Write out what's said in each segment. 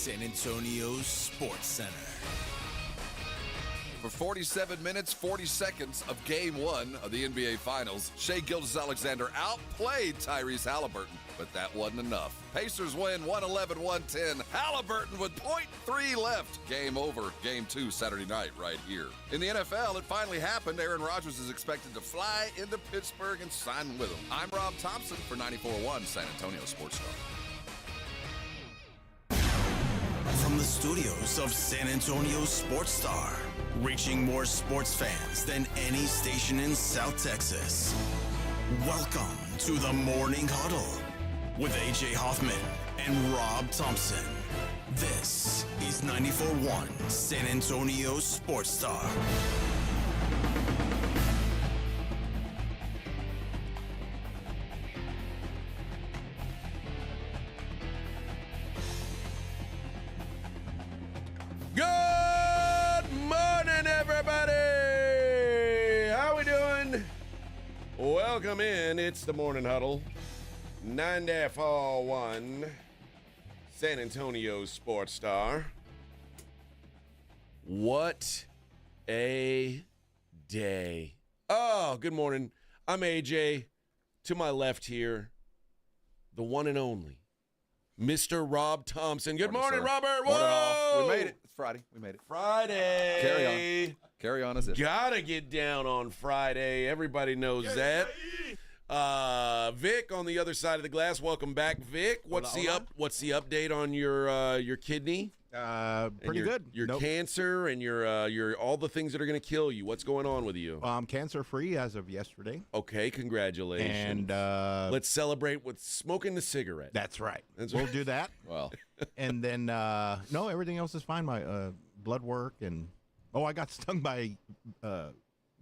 San Antonio's Sports Center. For 47 minutes, 40 seconds of Game 1 of the NBA Finals, Shai Gilgeous-Alexander outplayed Tyrese Haliburton, but that wasn't enough. Pacers win 111-110. Haliburton with .3 left. Game over. Game 2 Saturday night right here. In the NFL, it finally happened. Aaron Rodgers is expected to fly into Pittsburgh and sign with him. I'm Rob Thompson for 94.1 San Antonio Sports Star. From the studios of San Antonio Sports Star, reaching more sports fans than any station in South Texas. Welcome to the Morning Huddle with AJ Hoffman and Rob Thompson. This is 94.1 San Antonio Sports Star. Good morning, everybody! How we doing? Welcome in. It's the Morning Huddle. 94.1 San Antonio Sports Star. What a day. Oh, good morning. I'm AJ. To my left here, the one and only Mr. Rob Thompson. Good morning, sir. Robert. Morning, all. Whoa! We made it. It's Friday. We made it. Friday. Carry on as if. Gotta get down on Friday. Everybody knows that. Vic on the other side of the glass. Welcome back, Vic. What's the update on your kidney? Pretty good. Your Nope. cancer and your all the things that are going to kill you. What's going on with you? I'm cancer-free as of yesterday. Okay, congratulations. And let's celebrate with smoking the cigarette. that's right. That's We'll right. do that. Well, And then, no, everything else is fine. My blood work and, I got stung by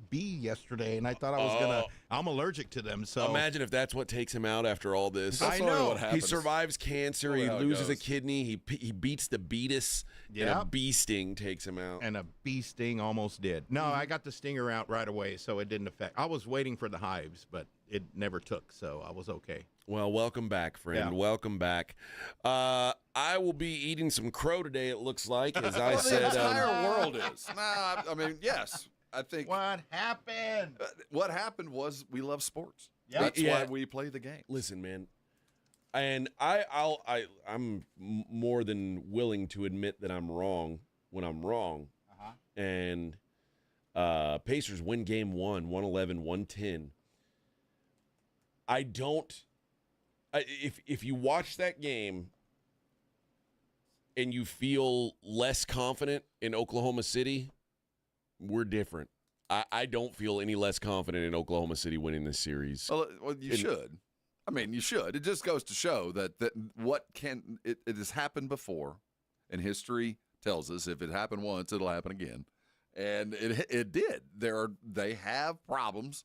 bee yesterday, and I thought I was I'm allergic to them. So Imagine if that's what takes him out after all this. That's I normally know. what He happens. survives cancer. He How it loses a goes. kidney. He beats the beatus. And Yeah. a bee sting takes him out. and a bee sting almost did. No, I got the stinger out right away, so it didn't affect. I was waiting for the hives, but it never took, so I was okay. Well, welcome back, friend. Yeah. Welcome back. I will be eating some crow today, it looks like, as I well, said. the entire world is. Nah, I mean, yes. I think What happened? what happened was we love sports. Yeah. That's Yeah. why we play the game. Listen, man, and I'm more than willing to admit that I'm wrong when I'm wrong. Uh-huh. And Pacers win game 1, 111-110. If you watch that game and you feel less confident in Oklahoma City, we're different. I don't feel any less confident in Oklahoma City winning this series. Well, you should. I mean, you should. It just goes to show that it has happened before, and history tells us if it happened once, it'll happen again, and it did. They have problems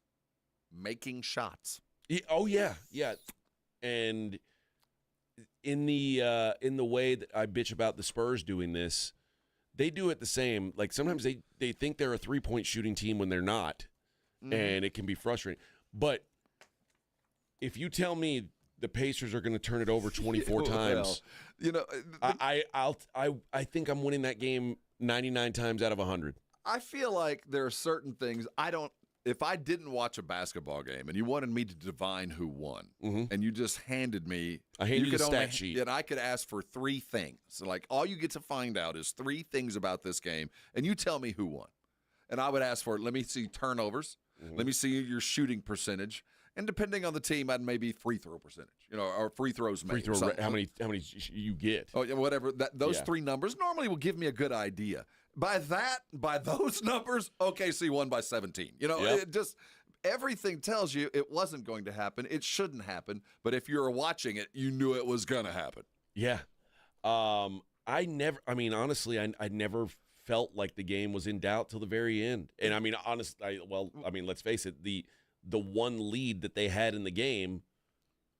making shots. Oh yeah. And in the way that I bitch about the Spurs doing this, they do it the same. Like sometimes they think they're a 3-point shooting team when they're not, and it can be frustrating. But if you tell me the Pacers are going to turn it over 24 times, I think I'm winning that game 99 times out of 100. I feel like there are certain things I don't. If I didn't watch a basketball game and you wanted me to divine who won, and you just handed me, I handed you the stat sheet, and I could ask for 3 things. So like all you get to find out is 3 things about this game, and you tell me who won. And I would ask for, let me see turnovers, let me see your shooting percentage, and depending on the team, I'd maybe free throw percentage, or free throws made. Free throw, how many you get? Oh yeah, whatever. Those 3 numbers normally will give me a good idea. By those numbers, OKC won by 17. Yep. It just everything tells you it wasn't going to happen. It shouldn't happen. But if you were watching it, you knew it was going to happen. Yeah. I never felt like the game was in doubt till the very end. And I mean, let's face it, the one lead that they had in the game,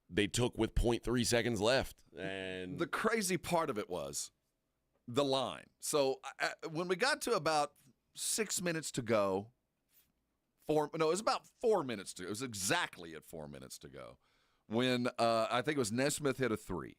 they took with 0.3 seconds left. And the crazy part of it was the line. So when we got to about 6 minutes to go, it was about 4 minutes to go. It was exactly at 4 minutes to go when I think it was Nesmith hit a 3.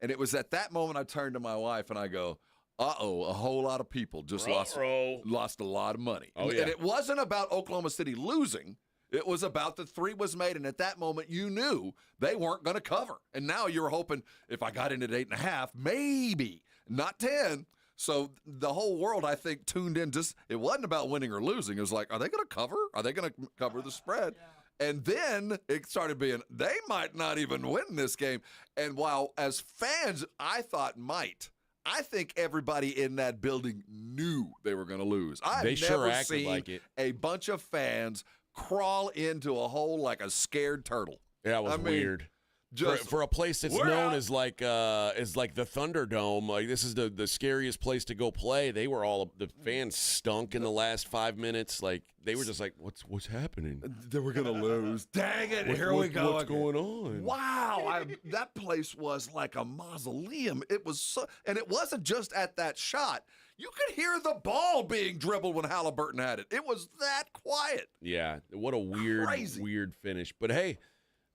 And it was at that moment I turned to my wife and I go, uh-oh, a whole lot of people just lost a lot of money. Oh, And it wasn't about Oklahoma City losing. It was about the three was made, and at that moment you knew they weren't going to cover. And now you're hoping, if I got in at 8.5, maybe, not 10. So the whole world, I think, tuned in. It wasn't about winning or losing. It was like, are they going to cover? Are they going to cover the spread? And then it started being, they might not even win this game. And while as fans, I thought I think everybody in that building knew they were going to lose. I've never seen like it. A bunch of fans crawl into a hole like a scared turtle. Yeah, it was weird. For a place that's known as like the Thunderdome, like this is the scariest place to go play. The fans stunk in the last 5 minutes. Like they were just like, what's happening? They were gonna lose. Dang it! Here we go. What's going on? Wow, that place was like a mausoleum. It was and it wasn't just at that shot. You could hear the ball being dribbled when Haliburton had it. It was that quiet. Yeah, what a weird finish. But hey.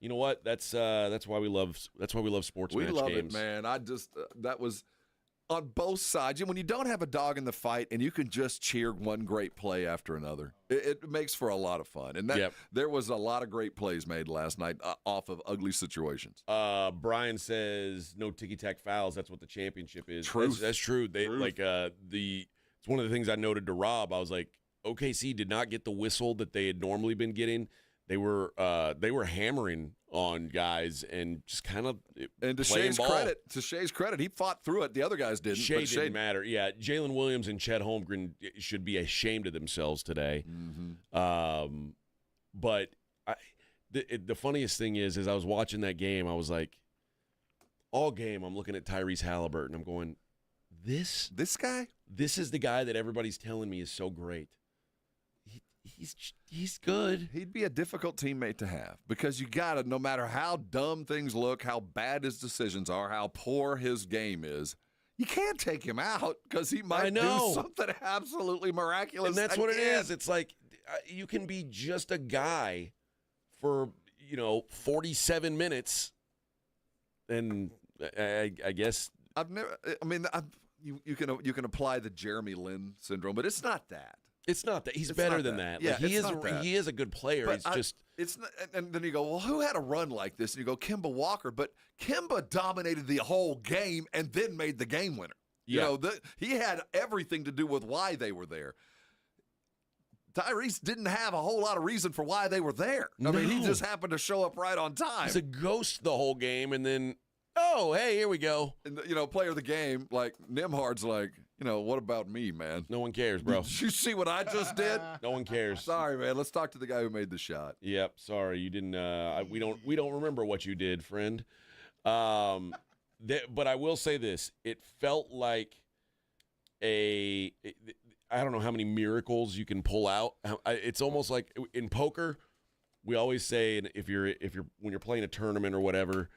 You know what? That's why we love sports match games. We love it, man. I just that was on both sides. When you don't have a dog in the fight and you can just cheer one great play after another, it makes for a lot of fun. And there was a lot of great plays made last night off of ugly situations. Brian says no ticky-tack fouls. That's what the championship is. That's true. It's one of the things I noted to Rob. I was like, OKC did not get the whistle that they had normally been getting. They were hammering on guys and just kind of and to Shea's credit, he fought through it. The other guys didn't. Shea didn't matter. Yeah, Jalen Williams and Chet Holmgren should be ashamed of themselves today. Mm-hmm. But the funniest thing is, as I was watching that game, I was like, all game I'm looking at Tyrese Haliburton. I'm going, this guy. This is the guy that everybody's telling me is so great. He's good. He'd be a difficult teammate to have because you got to, no matter how dumb things look, how bad his decisions are, how poor his game is, you can't take him out because he might do something absolutely miraculous. And that's what it is. It's like you can be just a guy for 47 minutes, and I guess you can apply the Jeremy Lin syndrome, but it's not that. It's not that. He's better than that. Yeah, like, he is a good player. But it's not, and then you go, well, who had a run like this? And you go, Kemba Walker. But Kemba dominated the whole game and then made the game winner. Yeah. He had everything to do with why they were there. Tyrese didn't have a whole lot of reason for why they were there. I mean, he just happened to show up right on time. He's a ghost the whole game, and then, oh, hey, here we go. And, player of the game, like, Nimhard's like, what about me, man? No one cares, bro. Did you see what I just did? No one cares. Sorry, man. Let's talk to the guy who made the shot. Yep. Sorry, you didn't. We don't remember what you did, friend. But I will say this: it felt like I don't know how many miracles you can pull out. It's almost like in poker, we always say, if you're when you're playing a tournament or whatever,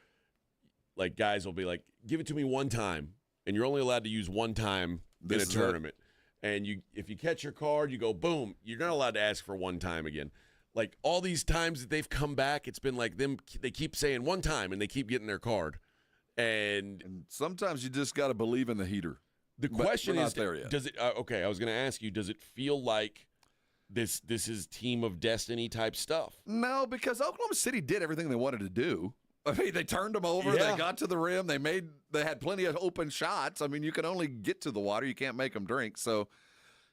like guys will be like, give it to me one time, and you're only allowed to use one time in a tournament. And if you catch your card, you go boom. You're not allowed to ask for one time again. Like all these times that they've come back, it's been like them. They keep saying one time, and they keep getting their card. And sometimes you just got to believe in the heater. The question is, there yet. Does it? Okay, I was going to ask you. Does it feel like this is team of destiny type stuff? No, because Oklahoma City did everything they wanted to do. I mean, they turned them over. Yeah. They got to the rim. They had plenty of open shots. I mean, you can only get to the water. You can't make them drink. So,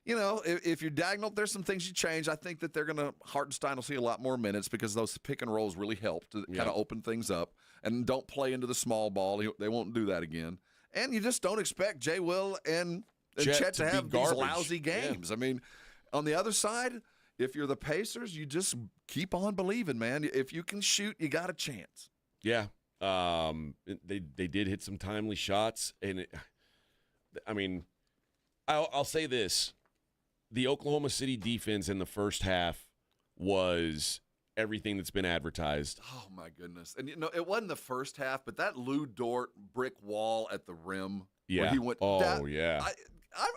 if you're diagonal, there's some things you change. I think that Hartenstein will see a lot more minutes because those pick and rolls really help to kind of open things up and don't play into the small ball. They won't do that again. And you just don't expect Jay Will and Chet to have these lousy games. Yeah. I mean, on the other side, if you're the Pacers, you just keep on believing, man. If you can shoot, you got a chance. Yeah, they did hit some timely shots, and I'll say this: the Oklahoma City defense in the first half was everything that's been advertised. Oh my goodness! And it wasn't the first half, but that Lou Dort brick wall at the rim, yeah. where he went. Oh yeah.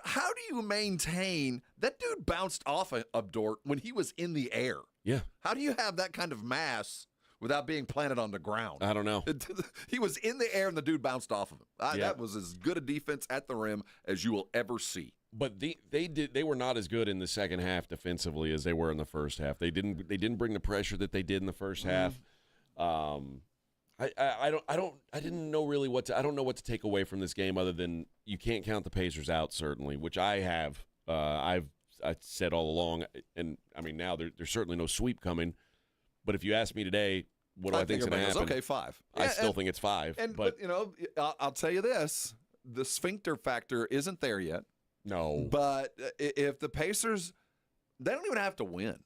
How do you maintain that dude bounced off of Dort when he was in the air? Yeah. How do you have that kind of mass without being planted on the ground? I don't know. He was in the air and the dude bounced off of him. Yeah. That was as good a defense at the rim as you will ever see. But they were not as good in the second half defensively as they were in the first half. They didn't bring the pressure that they did in the first half. I didn't know really I don't know what to take away from this game other than you can't count the Pacers out, certainly, which I have. I've said all along, and I mean now there's certainly no sweep coming. But if you ask me today, what do I think is going to happen? Okay, 5. I still think it's 5. But you know, I'll tell you this: the sphincter factor isn't there yet. No. But if the Pacers, they don't even have to win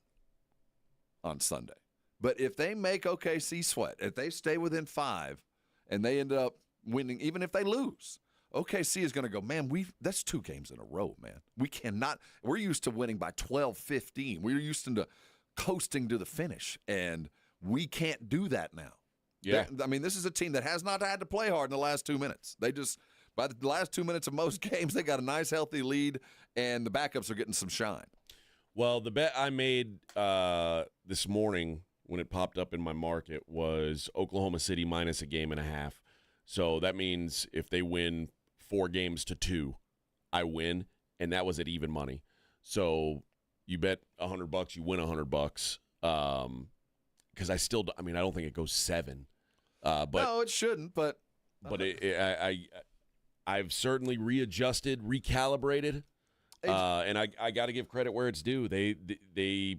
on Sunday. But if they make OKC sweat, if they stay within 5 and they end up winning, even if they lose, OKC is going to go, man, that's 2 games in a row, man. We cannot, we're used to winning by 12, 15. We're used to coasting to the finish, and we can't do that now. Yeah. I mean, this is a team that has not had to play hard in the last 2 minutes. They just, by the last 2 minutes of most games, they got a nice, healthy lead, and the backups are getting some shine. Well, the bet I made this morning when it popped up in my market was Oklahoma City minus 1.5 games. So that means if they win 4 games to 2, I win, and that was at even money. So you bet $100, you win $100. Because I don't think it goes 7. But no, it shouldn't. But I've certainly readjusted, recalibrated, and I got to give credit where it's due. They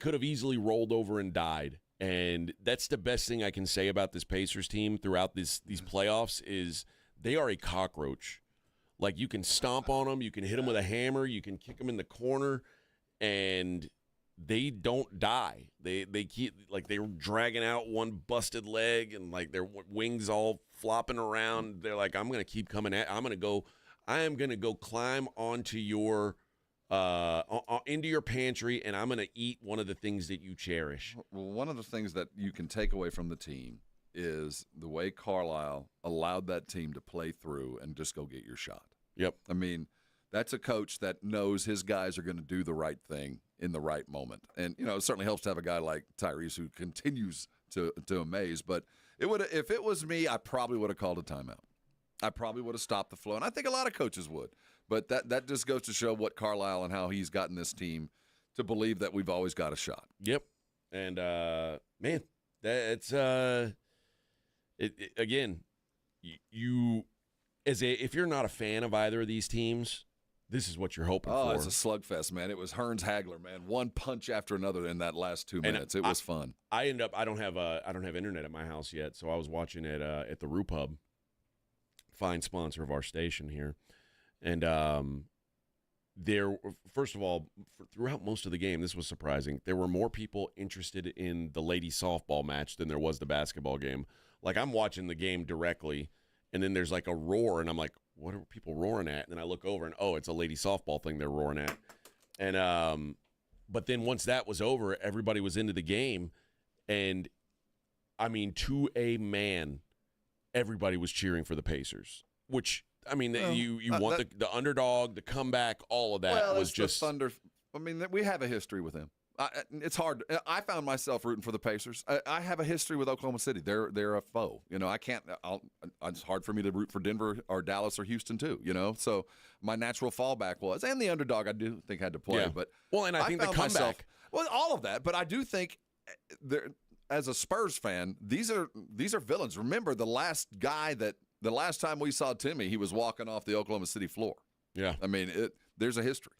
could have easily rolled over and died, and that's the best thing I can say about this Pacers team throughout these playoffs is they are a cockroach. Like, you can stomp on them, you can hit them with a hammer, you can kick them in the corner, and they don't die. They keep, like, they're dragging out one busted leg and like their wings all flopping around. They're like, I'm gonna keep coming at. I am gonna go climb onto your into your pantry, and I'm gonna eat one of the things that you cherish. Well, one of the things that you can take away from the team is the way Carlisle allowed that team to play through and just go get your shot. Yep. I mean, that's a coach that knows his guys are going to do the right thing in the right moment. And, you know, it certainly helps to have a guy like Tyrese who continues to amaze. But if it was me, I probably would have called a timeout. I probably would have stopped the flow. And I think a lot of coaches would. But that just goes to show what Carlisle and how he's gotten this team to believe that we've always got a shot. Yep. And, man, it's again, if you're not a fan of either of these teams, this is what you're hoping for. Oh, it's a slugfest, man. It was Hearns Hagler, man. One punch after another in that last 2 minutes. It was fun. I don't have internet at my house yet, so I was watching it at the Rue Pub, fine sponsor of our station here. And first of all, throughout most of the game, this was surprising. There were more people interested in the ladies softball match than there was the basketball game. Like, I'm watching the game directly, and then there's like a roar, and I'm like, what are people roaring at? And then I look over, and it's a lady softball thing they're roaring at. And but then once that was over, everybody was into the game, and I mean, to a man, everybody was cheering for the Pacers. Which, I mean, you want the underdog, the comeback, all of that was just the Thunder. I mean, we have a history with him. It's hard. I found myself rooting for the Pacers. I have a history with Oklahoma City. They're a foe. You know, I can't. It's hard for me to root for Denver or Dallas or Houston too. You know, so my natural fallback was, and the underdog I do think had to play. Yeah. But and I think the comeback. All of that. But I do think, as a Spurs fan, these are villains. Remember the last time we saw Timmy, he was walking off the Oklahoma City floor. Yeah, I mean, there's a history.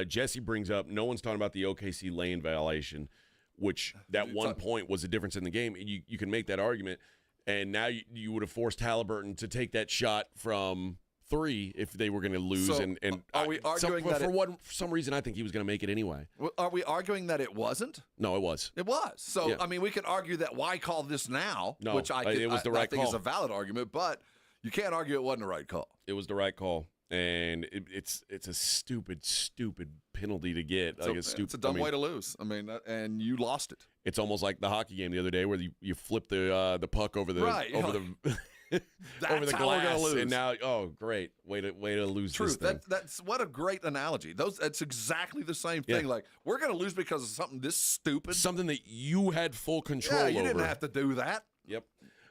Jesse brings up, no one's talking about the OKC lane violation, which that one point was a difference in the game. You can make that argument, and now you would have forced Haliburton to take that shot from 3 if they were going to lose. So, and are we arguing that for some reason, I think he was going to make it anyway. Are we arguing that it wasn't? No, it was. It was. So, yeah. I mean, we can argue that why call this now, no, which it was the right think call. is a valid argument, but you can't argue it wasn't the right call. It was the right call. And it's a stupid penalty to get. It's a dumb way to lose. I mean, and you lost it. It's almost like the hockey game the other day where you flip the puck over the over the how we're gonna glass, lose. and now, oh, great, way to lose this thing. That's what a great analogy. That's exactly the same thing. Yeah. Like, we're going to lose because of something this stupid. Something that you had full control Yeah, over. you didn't have to do that. Yep.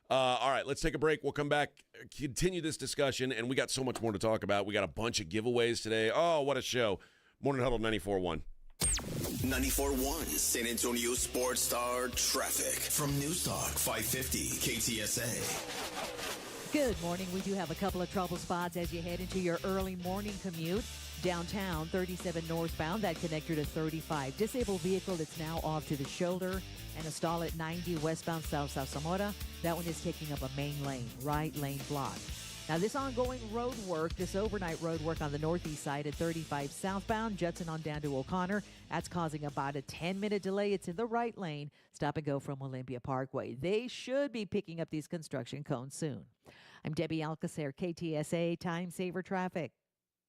All right, let's take a break. We'll come back, continue this discussion, and we got so much more to talk about. We got a bunch of giveaways today. Oh, what a show. Morning Huddle 94.1. 94.1 San Antonio Sports Star Traffic from Newstalk 550 KTSA. Good morning. We do have a couple of trouble spots as you head into your early morning commute. Downtown, 37 northbound, that connector to 35. Disabled vehicle that's now off to the shoulder. And a stall at 90 westbound South Zamora. That one is taking up a main lane, right lane block. Now, this ongoing road work, this overnight road work on the northeast side at 35 southbound, Judson on down to O'Connor. That's causing about a 10-minute delay. It's in the right lane. Stop and go from Olympia Parkway. They should be picking up these construction cones soon. I'm Debbie Alcacer, KTSA Time Saver Traffic.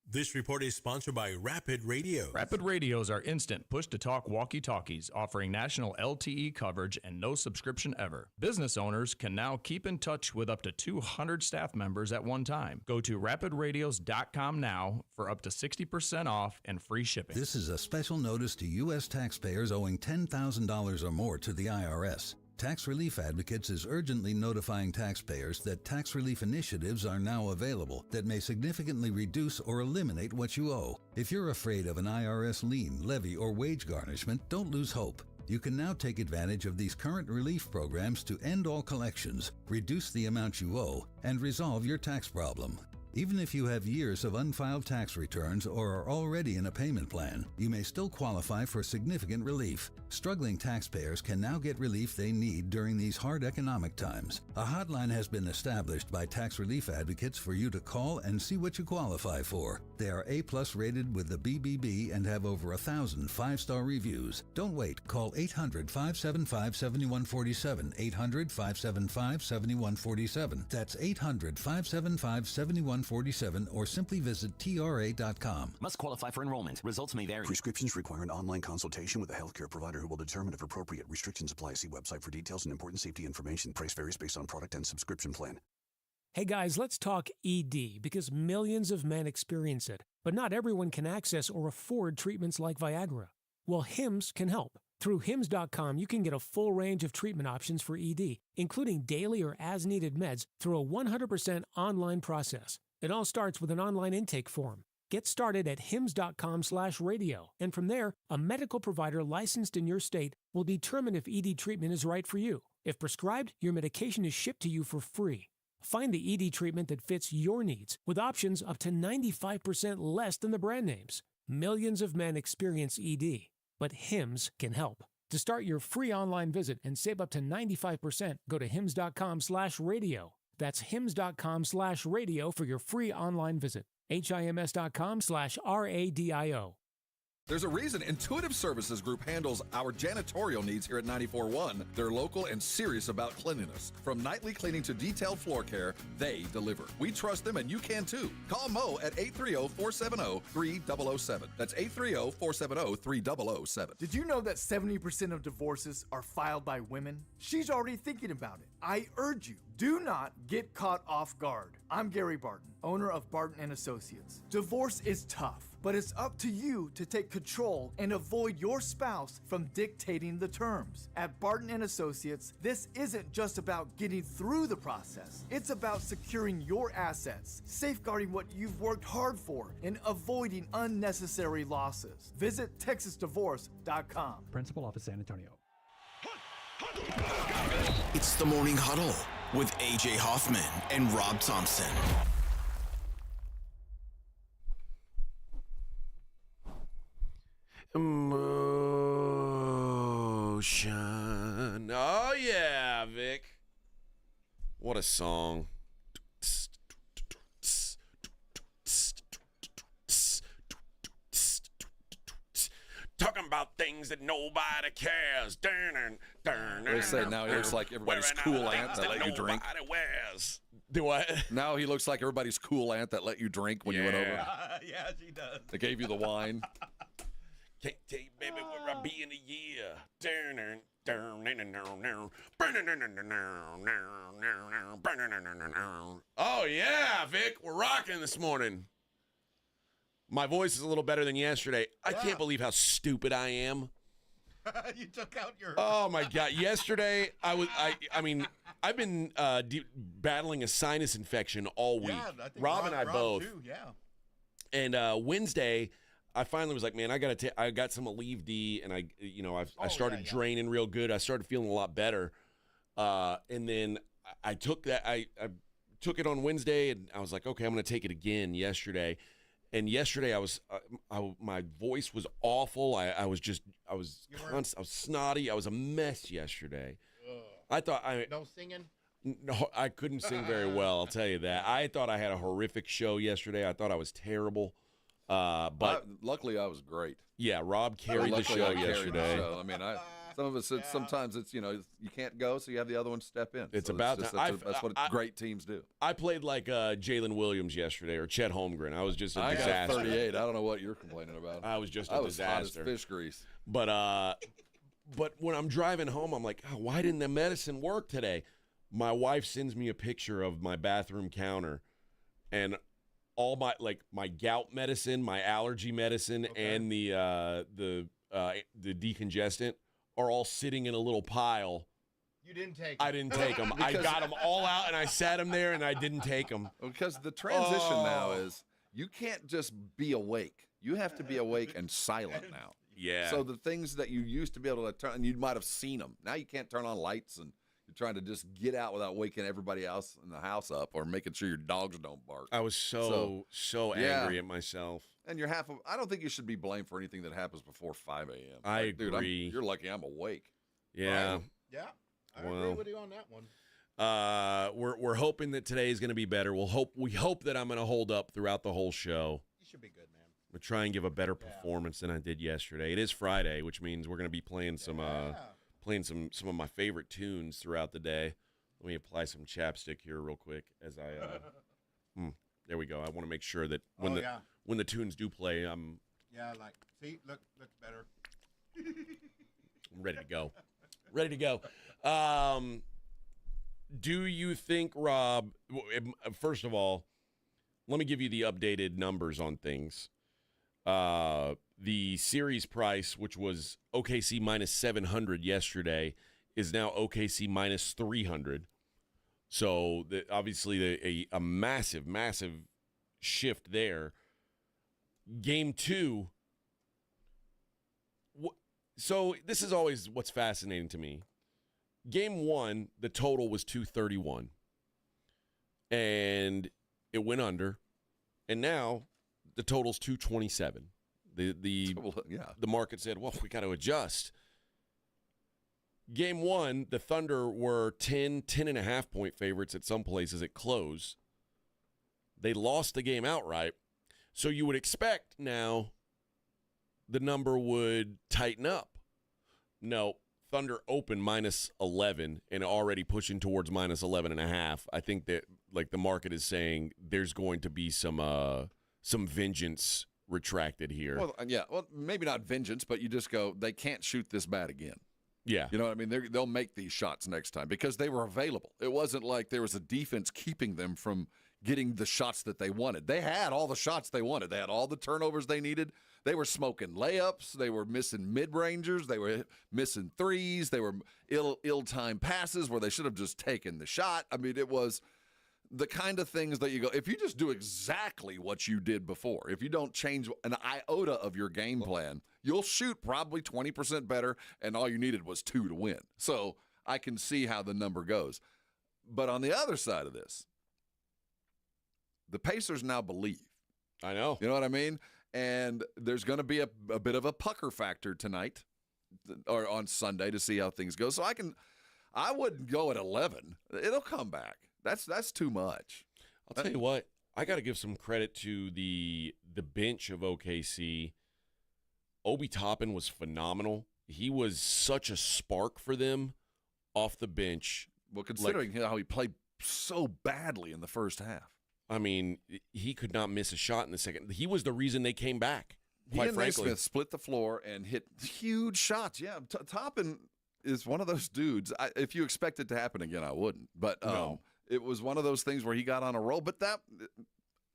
This report is sponsored by Rapid Radio. Rapid Radios are instant push-to-talk walkie-talkies offering national LTE coverage and no subscription ever. Business owners can now keep in touch with up to 200 staff members at one time. Go to rapidradios.com now for up to 60% off and free shipping. This is a special notice to U.S. taxpayers owing $10,000 or more to the IRS. Tax Relief Advocates is urgently notifying taxpayers that tax relief initiatives are now available that may significantly reduce or eliminate what you owe. If you're afraid of an IRS lien, levy, or wage garnishment, don't lose hope. You can now take advantage of these current relief programs to end all collections, reduce the amount you owe, and resolve your tax problem. Even if you have years of unfiled tax returns or are already in a payment plan, you may still qualify for significant relief. Struggling taxpayers can now get relief they need during these hard economic times. A hotline has been established by Tax Relief Advocates for you to call and see what you qualify for. They are A+ rated with the BBB and have over 1,000 5-star reviews. Don't wait. Call 800-575-7147, 800-575-7147. That's 800-575-7147, or simply visit TRA.com. Must qualify for enrollment. Results may vary. Prescriptions require an online consultation with a healthcare provider who will determine if appropriate. Restrictions apply. See website for details and important safety information. Price varies based on product and subscription plan. Hey guys, let's talk ED because millions of men experience it, but not everyone can access or afford treatments like Viagra. Well, HIMS can help. Through HIMS.com, you can get a full range of treatment options for ED, including daily or as-needed meds through a 100% online process. It all starts with an online intake form. Get started at hims.com/radio, and from there, a medical provider licensed in your state will determine if ED treatment is right for you. If prescribed, your medication is shipped to you for free. Find the ED treatment that fits your needs with options up to 95% less than the brand names. Millions of men experience ED, but HIMS can help. To start your free online visit and save up to 95%, go to hims.com/radio. That's hims.com/radio for your free online visit. HIMS.com/RADIO. There's a reason Intuitive Services Group handles our janitorial needs here at 94.1. They're local and serious about cleanliness. From nightly cleaning to detailed floor care, they deliver. We trust them, and you can too. Call Mo at 830-470-3007. That's 830-470-3007. Did you know that 70% of divorces are filed by women? She's already thinking about it. I urge you, do not get caught off guard. I'm Gary Barton, owner of Barton & Associates. Divorce is tough, but it's up to you to take control and avoid your spouse from dictating the terms. At Barton & Associates, this isn't just about getting through the process. It's about securing your assets, safeguarding what you've worked hard for, and avoiding unnecessary losses. Visit TexasDivorce.com. Principal Office, San Antonio. It's the Morning Huddle with AJ Hoffman and Rob Thompson. Emotion. Oh, yeah, Vic. What a song. Talking about things that nobody cares. They say now he looks like everybody's cool aunt that let you drink. Wears. Do what? Now he looks like everybody's cool aunt that let you drink when you went over. Yeah, she does. They gave you the wine. Can't tell you, baby, where I'll be in a year. Oh, yeah, Vic, we're rocking this morning. My voice is a little better than yesterday. I can't believe how stupid I am. You took out your... Oh, my God. Yesterday, I mean, I've been battling a sinus infection all week. Yeah, I think Rob and I both. Too, yeah. And Wednesday, I finally was like, man, I got some Aleve D, and I started draining real good. I started feeling a lot better. And then I took that. I took it on Wednesday, and I was like, okay, I'm going to take it again yesterday. And yesterday, my voice was awful. I was snotty. I was a mess yesterday. I thought no singing. No, I couldn't sing very well. I'll tell you that. I thought I had a horrific show yesterday. I thought I was terrible. But luckily, I was great. Yeah, Rob carried the show yesterday. I mean, some of us sometimes it's you can't go, so you have the other one step in. It's so about that's what great teams do. I played like Jalen Williams yesterday or Chet Holmgren. I was just a disaster. I got 38. I don't know what you're complaining about. I was just a disaster. Hot as fish grease. But when I'm driving home, I'm like, oh, why didn't the medicine work today? My wife sends me a picture of my bathroom counter, and all my gout medicine, my allergy medicine, and the decongestant are all sitting in a little pile. You didn't take them. I didn't take them. I got them all out, and I sat them there, and I didn't take them. Because the transition now is you can't just be awake. You have to be awake and silent now. Yeah. So the things that you used to be able to turn, and you might have seen them. Now you can't turn on lights, and you're trying to just get out without waking everybody else in the house up or making sure your dogs don't bark. I was so angry at myself. And I don't think you should be blamed for anything that happens before 5 a.m. I agree. Dude, you're lucky I'm awake. Yeah. Right? Yeah. I agree with you on that one. We're hoping that today is going to be better. We hope that I'm going to hold up throughout the whole show. You should be good, man. We'll try and give a better performance than I did yesterday. It is Friday, which means we're going to be playing some of my favorite tunes throughout the day. Let me apply some chapstick here real quick as I there we go. I want to make sure that when the tunes do play, I'm looks better. I'm ready to go. Ready to go. Do you think, Rob, first of all, let me give you the updated numbers on things. The series price, which was OKC minus 700 yesterday, is now OKC minus 300. So obviously a massive, massive shift there. Game 2. So this is always what's fascinating to me. Game 1, the total was 231. And it went under. And now the total's 227. The market said, well, we got to adjust. Game 1, the Thunder were 10.5 point favorites at some places at close. They lost the game outright. So you would expect now the number would tighten up. No, Thunder open minus 11 and already pushing towards minus 11.5. I think that the market is saying there's going to be some vengeance retracted here. Well, maybe not vengeance, but you just go, they can't shoot this bad again. Yeah. You know what I mean? They'll make these shots next time because they were available. It wasn't like there was a defense keeping them from getting the shots that they wanted. They had all the shots they wanted. They had all the turnovers they needed. They were smoking layups. They were missing mid-rangers. They were missing threes. They were ill-timed passes where they should have just taken the shot. I mean, it was the kind of things that you go, if you just do exactly what you did before, if you don't change an iota of your game plan, you'll shoot probably 20% better, and all you needed was 2 to win. So I can see how the number goes. But on the other side of this, the Pacers now believe. I know. You know what I mean? And there's going to be a bit of a pucker factor tonight or on Sunday to see how things go. So I wouldn't go at 11. It'll come back. That's too much. I'll tell you what. I got to give some credit to the bench of OKC. Obi Toppin was phenomenal. He was such a spark for them off the bench. Well, considering how he played so badly in the first half. I mean, he could not miss a shot in the second. He was the reason they came back. quite and frankly. Naismith split the floor and hit huge shots. Yeah, Toppin is one of those dudes. If you expect it to happen again, I wouldn't. But No. it was one of those things where he got on a roll. But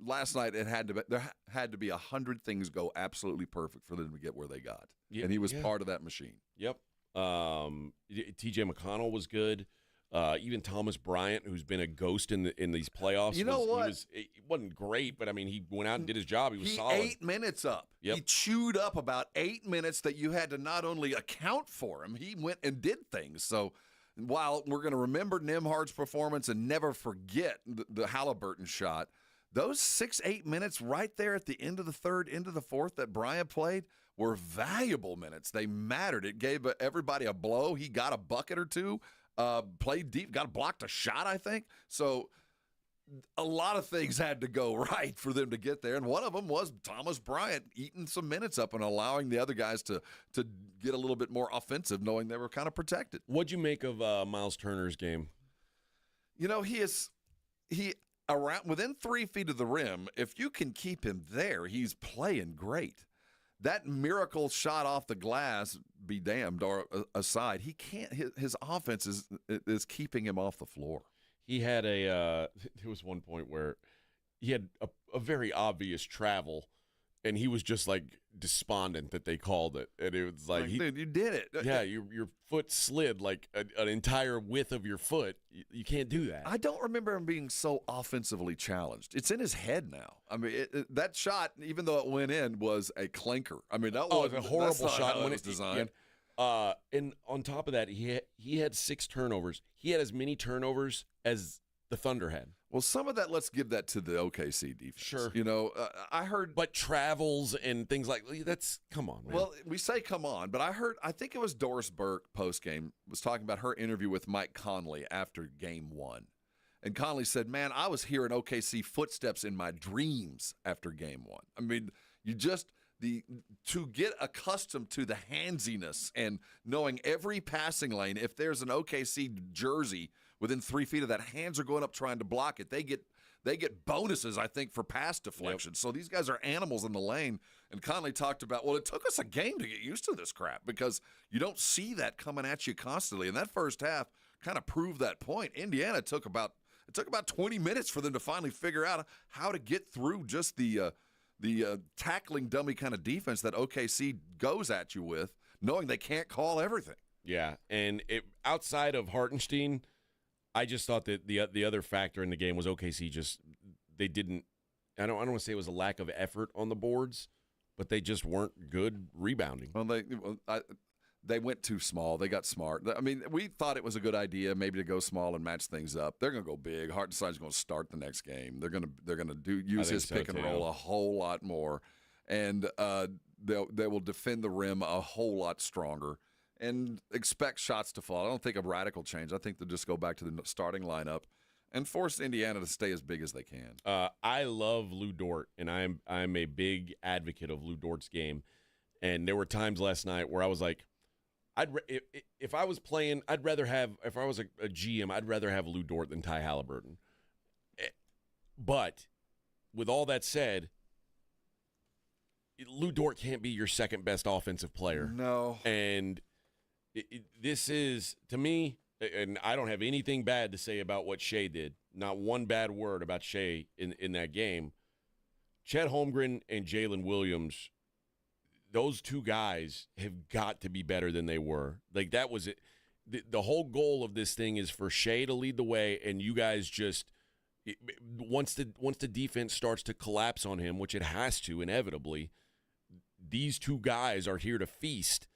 last night, there had to be 100 things go absolutely perfect for them to get where they got. Yeah, and he was part of that machine. Yep. T.J. McConnell was good. Even Thomas Bryant, who's been a ghost in these playoffs. You know what? He wasn't great, but, I mean, he went out and did his job. He was solid. 8 minutes up. Yep. He chewed up about 8 minutes that you had to not only account for him, he went and did things. So while we're going to remember Nembhard's performance and never forget the Haliburton shot, those 6-8 minutes right there at the end of the third, into the fourth that Bryant played were valuable minutes. They mattered. It gave everybody a blow. He got a bucket or two. Played deep, blocked a shot, I think. So a lot of things had to go right for them to get there, and one of them was Thomas Bryant eating some minutes up and allowing the other guys to get a little bit more offensive, knowing they were kind of protected. What'd you make of Miles Turner's game? You know, he around within 3 feet of the rim. If you can keep him there, he's playing great. That miracle shot off the glass, be damned, or aside, he can't. His offense is keeping him off the floor. He had there was one point where he had a very obvious travel, and he was just like despondent that they called it, and it was like dude, you did it. Yeah, your foot slid like an entire width of your foot. You can't do that. I don't remember him being so offensively challenged. It's in his head now. I mean, that shot, even though it went in, was a clinker. I mean, that was a horrible shot when when it was designed. And on top of that, he had 6 turnovers. He had as many turnovers as the Thunder had. Well, some of that, let's give that to the OKC defense. Sure. You know, I heard. But travels and things like that's, come on, man. Well, we say come on, but I think it was Doris Burke postgame was talking about her interview with Mike Conley after game 1. And Conley said, man, I was hearing OKC footsteps in my dreams after game 1. I mean, you just. To get accustomed to the handsiness and knowing every passing lane, if there's an OKC jersey within 3 feet of that, hands are going up trying to block it. They get bonuses, I think, for pass deflection. Yep. So these guys are animals in the lane. And Conley talked about, well, it took us a game to get used to this crap because you don't see that coming at you constantly. And that first half kind of proved that point. Indiana took about 20 minutes for them to finally figure out how to get through just the tackling dummy kind of defense that OKC goes at you with, knowing they can't call everything. Yeah, and outside of Hartenstein, I just thought that the other factor in the game was OKC they didn't. I don't want to say it was a lack of effort on the boards, but they just weren't good rebounding. Well, they went too small. They got smart. I mean, we thought it was a good idea maybe to go small and match things up. They're going to go big. Hartenstein's going to start the next game. They're going to use his pick and roll a whole lot more, and they will defend the rim a whole lot stronger and expect shots to fall. I don't think a radical change. I think they'll just go back to the starting lineup and force Indiana to stay as big as they can. I love Lou Dort, and I'm a big advocate of Lou Dort's game. And there were times last night where I was like, if I was playing, if I was a GM, I'd rather have Lou Dort than Ty Haliburton. But with all that said, Lou Dort can't be your second best offensive player. No. And this is, to me, and I don't have anything bad to say about what Shea did. Not one bad word about Shea in that game. Chet Holmgren and Jalen Williams, those two guys have got to be better than they were. Like, that was it. The whole goal of this thing is for Shea to lead the way, and you guys just once the defense starts to collapse on him, which it has to inevitably, these two guys are here to feast,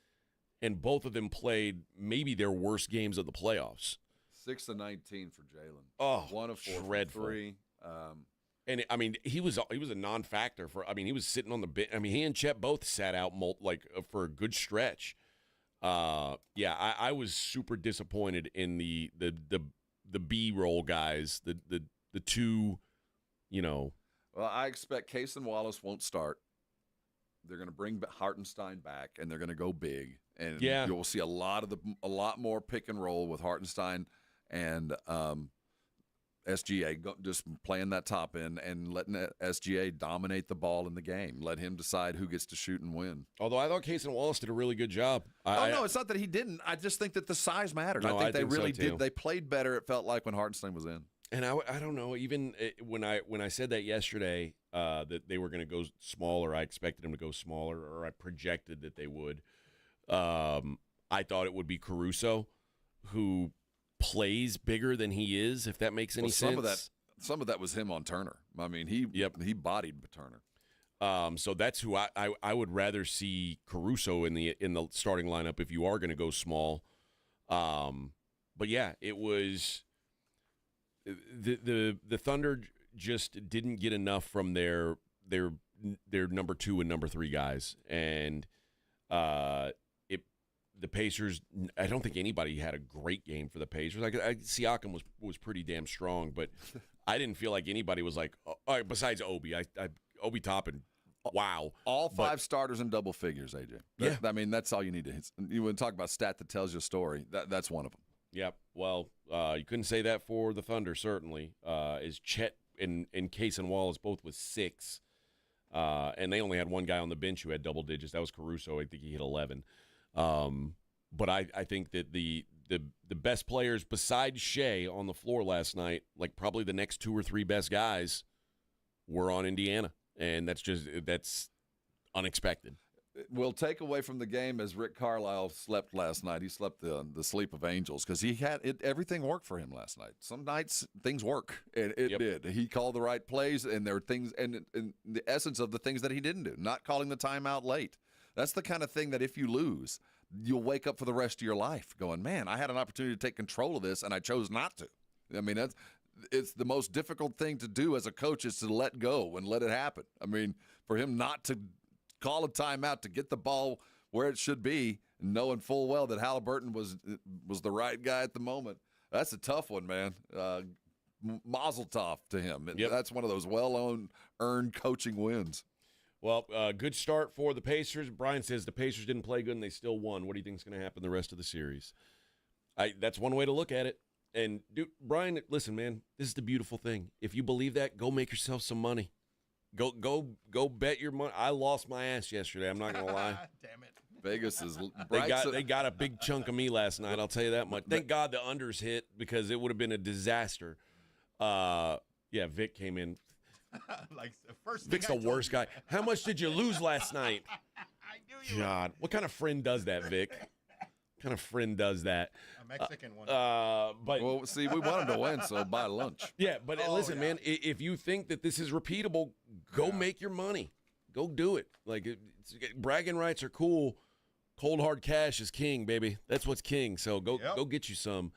and both of them played maybe their worst games of the playoffs. 6 of 19 for Jalen. Oh, 1 of 4 dreadful. from 3. And I mean, he was a non-factor for. I mean, he was sitting on the bench. I mean, he and Chet both sat out for a good stretch. I was super disappointed in the B-roll guys, the two, you know. Well, I expect Case and Wallace won't start. They're going to bring Hartenstein back, and they're going to go big, and you'll see a lot more pick and roll with Hartenstein and SGA just playing that top end and letting SGA dominate the ball in the game. Let him decide who gets to shoot and win. Although I thought Case and Wallace did a really good job. No, it's not that he didn't. I just think that the size mattered. No, I think they really so, too. did. They played better, it felt like, when Hartenstein was in. And I don't know, even when I said that yesterday, that they were going to go smaller, I expected them to go smaller, or I projected that they would. I thought it would be Caruso, who plays bigger than he is, if that makes any sense. Some of that was him on Turner. I mean, he bodied Turner. So that's who I would rather see Caruso in the starting lineup if you are going to go small. But yeah, it was the Thunder just didn't get enough from their number 2 and number 3 guys, and the Pacers, I don't think anybody had a great game for the Pacers. Siakam was pretty damn strong, but I didn't feel like anybody was like, besides Obi. Obi Toppin, wow. All 5 starters in double figures, AJ. I mean, that's all you need to hit. You want to talk about stat that tells you a story, that's one of them. Yep. Well, you couldn't say that for the Thunder, certainly. As Chet and Case and Wallace both with 6. And they only had one guy on the bench who had double digits. That was Caruso. I think he hit 11. But I think that the best players besides Shea on the floor last night, like probably the next 2 or 3 best guys, were on Indiana. And that's unexpected. We'll take away from the game as Rick Carlisle slept last night. He slept the sleep of angels because he had everything worked for him last night. Some nights things work, and it did. He called the right plays, and there were things, and the essence of the things that he didn't do, not calling the timeout late. That's the kind of thing that if you lose, you'll wake up for the rest of your life going, man, I had an opportunity to take control of this, and I chose not to. I mean, it's the most difficult thing to do as a coach is to let go and let it happen. I mean, for him not to call a timeout to get the ball where it should be, knowing full well that Haliburton was the right guy at the moment, that's a tough one, man. Mazel tov to him. Yep. That's one of those earned coaching wins. Well, good start for the Pacers. Brian says the Pacers didn't play good and they still won. What do you think is going to happen the rest of the series? That's one way to look at it. And, dude, Brian, listen, man, this is the beautiful thing. If you believe that, go make yourself some money. Go bet your money. I lost my ass yesterday. I'm not going to lie. Damn it. Vegas is they got a big chunk of me last night. I'll tell you that much. Thank God the unders hit because it would have been a disaster. Yeah, Vic came in. Like the first Vic's the worst guy. How much did you lose last night? I knew you. God, what kind of friend does that, Vic? What kind of friend does that? A Mexican one. But well, see, we wanted to win, so buy lunch. Yeah, but listen, man, if you think that this is repeatable, go make your money. Go do it. Like bragging rights are cool. Cold hard cash is king, baby. That's what's king. So go get you some.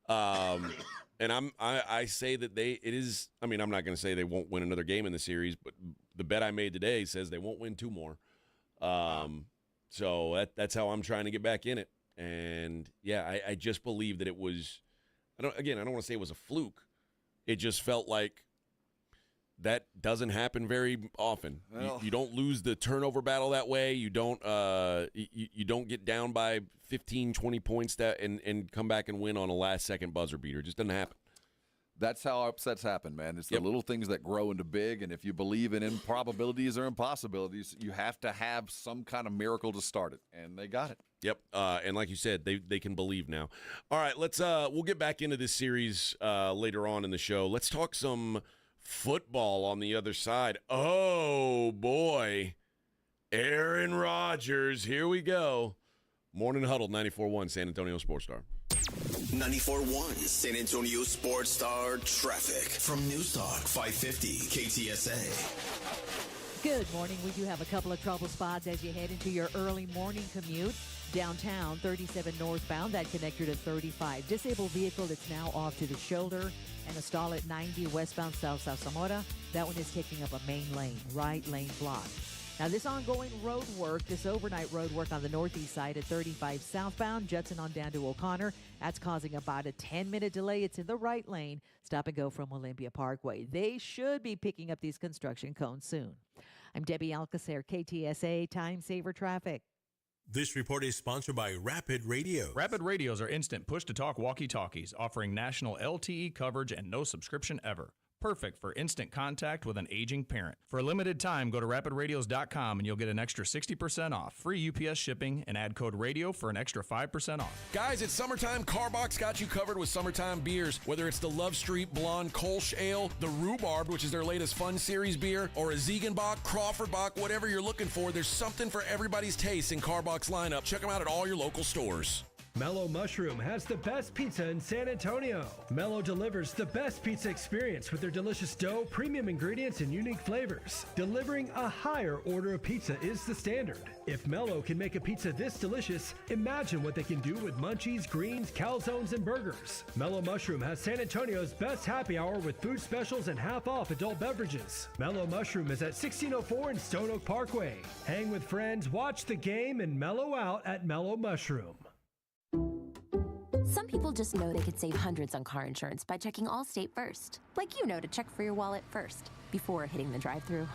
And I say that it is. I mean, I'm not going to say they won't win another game in the series, but the bet I made today says they won't win 2 more. So that's how I'm trying to get back in it. And yeah, I just believe that it was. I don't want to say it was a fluke. It just felt like that doesn't happen very often. Well, you don't lose the turnover battle that way. You don't you don't get down by 15, 20 points and come back and win on a last-second buzzer beater. It just doesn't happen. That's how upsets happen, man. It's the little things that grow into big, and if you believe in improbabilities or impossibilities, you have to have some kind of miracle to start it, and they got it. Yep, and like you said, they can believe now. All right, we'll get back into this series later on in the show. Let's talk some football on the other side. Oh, boy. Aaron Rodgers, here we go. Morning Huddle, 94.1 San Antonio Sports Star. 94.1 San Antonio Sports Star traffic from News Talk 550 KTSA. Good morning. We do have a couple of trouble spots as you head into your early morning commute. Downtown, 37 northbound, that connector to 35. Disabled vehicle that's now off to the shoulder. And a stall at 90 westbound South Zamora. That one is taking up a main lane, right lane block. Now, this ongoing road work, this overnight road work on the northeast side at 35 southbound, Judson on down to O'Connor. That's causing about a 10-minute delay. It's in the right lane. Stop and go from Olympia Parkway. They should be picking up these construction cones soon. I'm Debbie Alcacer, KTSA Time Saver Traffic. This report is sponsored by Rapid Radio. Rapid Radios are instant push-to-talk walkie-talkies offering national LTE coverage and no subscription ever. Perfect for instant contact with an aging parent. For a limited time, go to rapidradios.com and you'll get an extra 60% off, free UPS shipping, and add code RADIO for an extra 5% off. Guys, it's summertime. Carbox got you covered with summertime beers. Whether it's the Love Street Blonde Kolsch Ale, the Rhubarb, which is their latest Fun Series beer, or a Ziegenbach, Crawfordbach, whatever you're looking for, there's something for everybody's taste in Carbox lineup. Check them out at all your local stores. Mellow Mushroom has the best pizza in San Antonio. Mellow delivers the best pizza experience with their delicious dough, premium ingredients, and unique flavors. Delivering a higher order of pizza is the standard. If Mellow can make a pizza this delicious, imagine what they can do with munchies, greens, calzones, and burgers. Mellow Mushroom has San Antonio's best happy hour with food specials and half-off adult beverages. Mellow Mushroom is at 1604 in Stone Oak Parkway. Hang with friends, watch the game, and mellow out at Mellow Mushroom. Some people just know they could save hundreds on car insurance by checking Allstate first. Like you know to check for your wallet first, before hitting the drive-thru.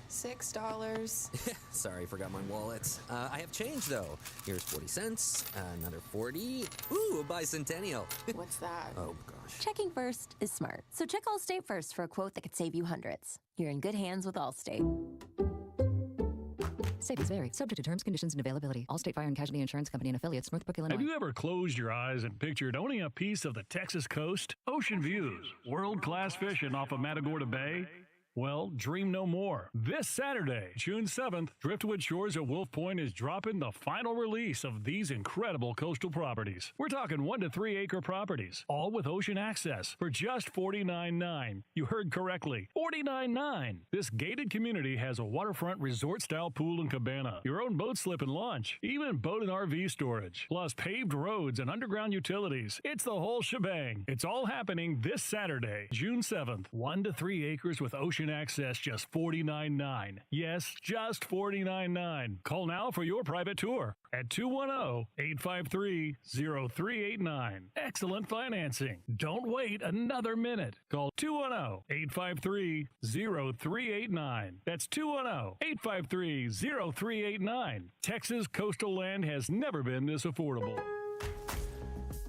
$6. Sorry, forgot my wallet. I have change, though. Here's 40 cents, another 40. Ooh, a bicentennial. What's that? Oh, gosh. Checking first is smart. So check Allstate first for a quote that could save you hundreds. You're in good hands with Allstate. Savings vary. Subject to terms, conditions, and availability. Allstate Fire and Casualty Insurance Company and affiliates, Northbrook, Illinois. Have you ever closed your eyes and pictured owning a piece of the Texas coast? Ocean views, world-class fishing off of Matagorda Bay? Well, dream no more. This Saturday, June 7th, Driftwood Shores at Wolf Point is dropping the final release of these incredible coastal properties. We're talking 1 to 3 acre properties, all with ocean access for just $49.9. You heard correctly, $49.9. This gated community has a waterfront resort-style pool and cabana, your own boat slip and launch, even boat and RV storage, plus paved roads and underground utilities. It's the whole shebang. It's all happening this Saturday, June 7th. 1 to 3 acres with ocean access, just $49.9. Yes, just $49.9. Call now for your private tour at 210-853-0389. Excellent financing. Don't wait another minute. Call 210-853-0389. That's 210-853-0389. Texas coastal land has never been this affordable.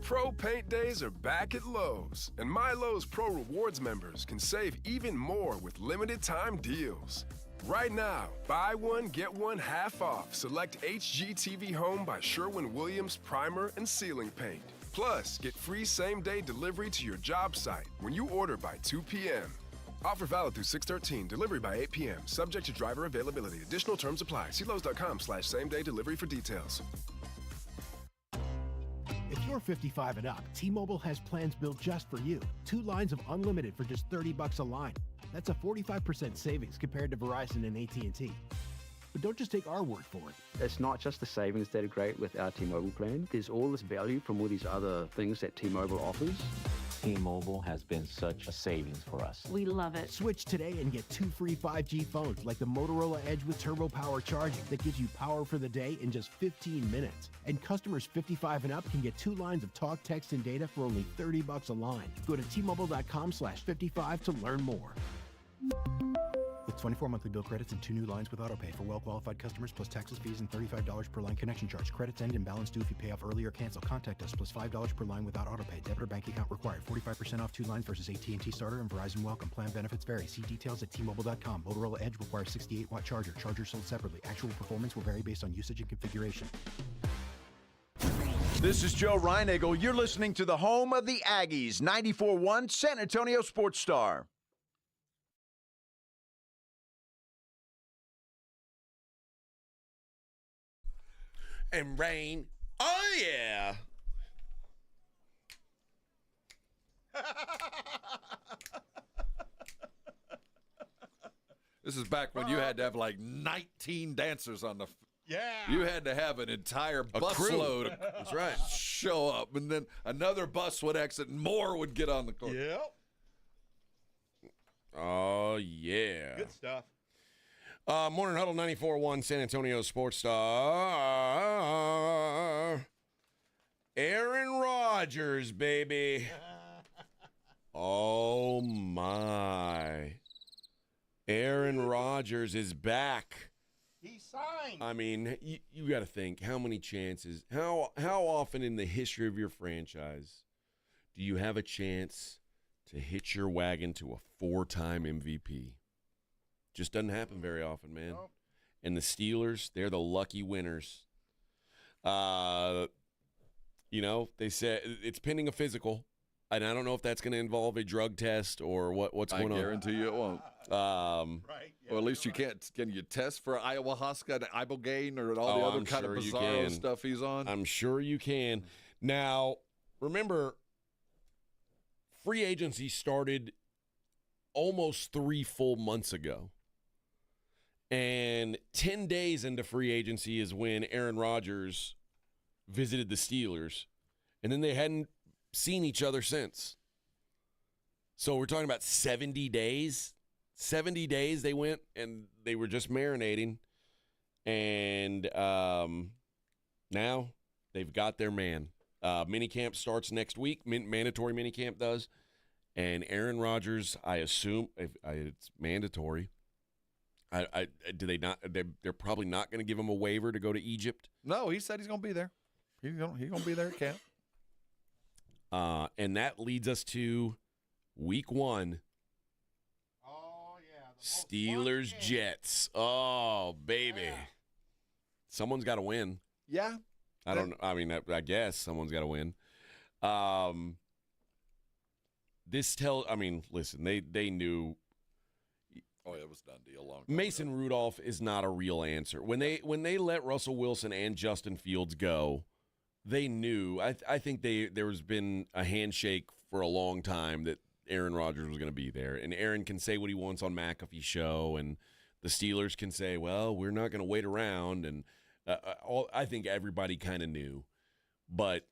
Pro Paint Days are back at Lowe's, and My Lowe's Pro Rewards members can save even more with limited time deals. Right now, buy one, get one half off select HGTV Home by Sherwin-Williams primer and ceiling paint. Plus, get free same-day delivery to your job site when you order by 2 p.m. Offer valid through 6/13, delivery by 8 p.m., subject to driver availability. Additional terms apply. See Lowe's.com/same-day delivery for details. If you're 55 and up, T-Mobile has plans built just for you. 2 lines of unlimited for just $30 a line. That's a 45% savings compared to Verizon and AT&T. But don't just take our word for it. It's not just the savings that are great with our T-Mobile plan. There's all this value from all these other things that T-Mobile offers. T-Mobile has been such a savings for us. We love it. Switch today and get 2 free 5G phones like the Motorola Edge with Turbo Power charging that gives you power for the day in just 15 minutes. And customers 55 and up can get 2 lines of talk, text, and data for only $30 a line. Go to T-Mobile.com/55 to learn more. With 24 monthly bill credits and 2 new lines with autopay for well-qualified customers, plus taxes, fees, and $35 per line connection charge. Credits end and balance due if you pay off early or cancel. Contact us, plus $5 per line without autopay. Debit or bank account required. 45% off 2 lines versus AT&T Starter and Verizon Welcome. Plan benefits vary. See details at T-Mobile.com. Motorola Edge requires 68-watt charger. Charger sold separately. Actual performance will vary based on usage and configuration. This is Joe Reinagle. You're listening to the home of the Aggies, 94.1 San Antonio Sports Star. And rain. Oh, yeah. This is back when you had to have like 19 dancers on the. Yeah. You had to have an entire busload. That's right. Show up, and then another bus would exit, and more would get on the court. Yep. Oh, yeah. Good stuff. Morning Huddle 94.1 San Antonio Sports Star. Aaron Rodgers, baby. Oh, my. Aaron Rodgers is back He signed. I mean, you got to think how many chances, how often in the history of your franchise do you have a chance to hitch your wagon to a 4-time MVP? Just doesn't happen very often, man. Nope. And the Steelers, they're the lucky winners. They said it's pending a physical, and I don't know if that's going to involve a drug test or what's going on. I guarantee you it won't. Right. Yeah, or at least you can't. Can you test for ayahuasca and ibogaine or all the other kind of bizarro stuff he's on? I'm sure you can. Now, remember, free agency started almost 3 full months ago. And 10 days into free agency is when Aaron Rodgers visited the Steelers. And then they hadn't seen each other since. So we're talking about 70 days. 70 days they went, and they were just marinating. And now they've got their man. Minicamp starts next week. Mandatory minicamp does. And Aaron Rodgers, I assume it's mandatory. Do they not? They're probably not going to give him a waiver to go to Egypt. No, he said he's going to be there. He's going to be there at camp. And that leads us to week 1. Oh yeah. Steelers Jets. Oh baby, someone's got to win. Yeah. I don't know. I mean, I guess someone's got to win. Listen, they knew. Oh, it was done deal long time Mason ago. Rudolph is not a real answer. When they let Russell Wilson and Justin Fields go, they knew. I think there's been a handshake for a long time that Aaron Rodgers was going to be there, and Aaron can say what he wants on McAfee's show, and the Steelers can say, "Well, we're not going to wait around." And I think everybody kind of knew, but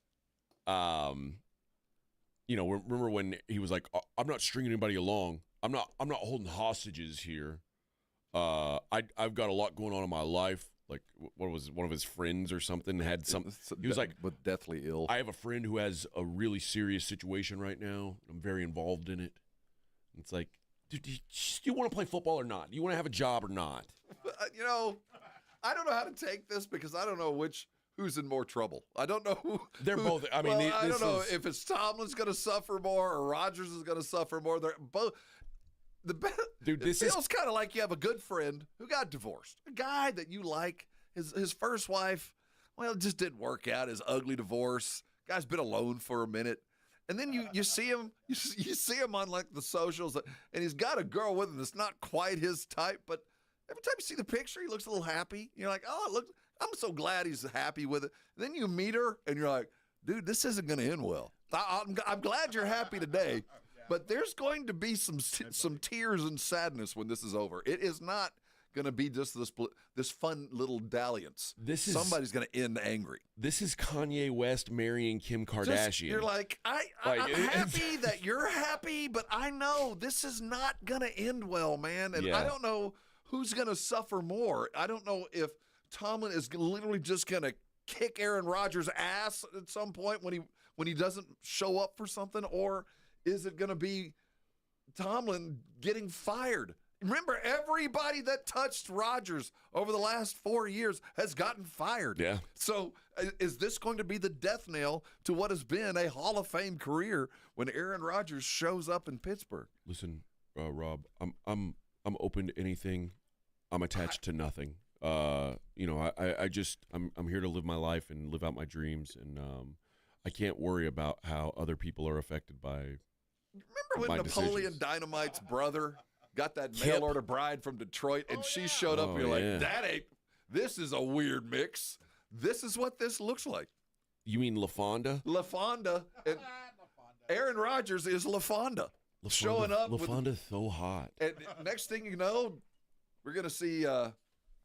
remember when he was like, "I'm not stringing anybody along. I'm not holding hostages here. I've got a lot going on in my life." Like, what was it, one of his friends or something had something? He was like, "But deathly ill." I have a friend who has a really serious situation right now. I'm very involved in it. It's like, dude, do you want to play football or not? Do you want to have a job or not? I don't know how to take this because I don't know who's in more trouble. I don't know who. They're both. I mean, I don't know if it's Tomlin's going to suffer more or Rodgers is going to suffer more. They're both. Dude, it feels kind of like you have a good friend who got divorced. A guy that you like, his first wife, well, it just didn't work out. His ugly divorce. Guy's been alone for a minute. And then you see him, you see him on like the socials, and he's got a girl with him that's not quite his type, but every time you see the picture, he looks a little happy. You're like, oh, look, I'm so glad he's happy with it. And then you meet her, and you're like, dude, this isn't going to end well. I'm glad you're happy today. But there's going to be some tears and sadness when this is over. It is not going to be just this fun little dalliance. Somebody's going to end angry. This is Kanye West marrying Kim Kardashian. You're like, I'm happy that you're happy, but I know this is not going to end well, man. And I don't know who's going to suffer more. I don't know if Tomlin is literally just going to kick Aaron Rodgers' ass at some point when he doesn't show up for something, or is it going to be Tomlin getting fired? Remember, everybody that touched Rodgers over the last 4 years has gotten fired. Yeah. So is this going to be the death knell to what has been a Hall of Fame career when Aaron Rodgers shows up in Pittsburgh? Listen, Rob, I'm open to anything. I'm attached to nothing. I'm here to live my life and live out my dreams, and I can't worry about how other people are affected by. Remember when Napoleon Dynamite's brother got that mail order bride from Detroit, and she showed up, and you're like, this is a weird mix. This is what this looks like. You mean LaFonda? LaFonda. And Aaron Rodgers is LaFonda. Showing up. LaFonda's so hot. And next thing you know, we're going to see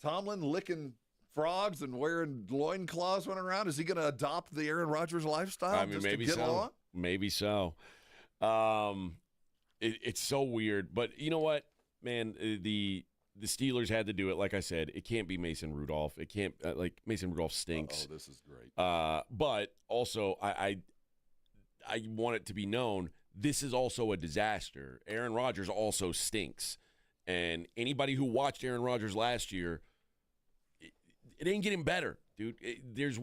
Tomlin licking frogs and wearing loincloths running around. Is he going to adopt the Aaron Rodgers lifestyle? I mean, maybe so. Along? Maybe so. It's so weird, but you know what, man? The Steelers had to do it. Like I said, it can't be Mason Rudolph. It can't Mason Rudolph stinks. Oh, this is great. But also, I want it to be known this is also a disaster. Aaron Rodgers also stinks, and anybody who watched Aaron Rodgers last year It ain't getting better, dude. There's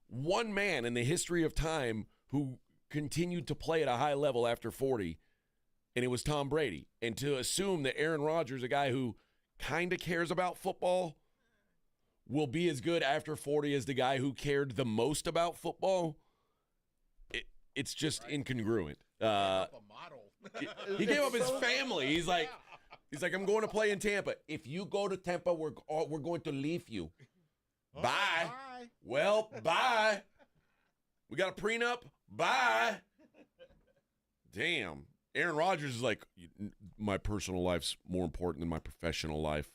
one man in the history of time who continued to play at a high level after 40, and it was Tom Brady. And to assume that Aaron Rodgers, a guy who kind of cares about football, will be as good after 40 as the guy who cared the most about football, it's just incongruent. He gave up his family. He's like, I'm going to play in Tampa. If you go to Tampa, we're going to leave you. Bye. Well, bye. We got a prenup. Bye. Damn. Aaron Rodgers is like, my personal life's more important than my professional life.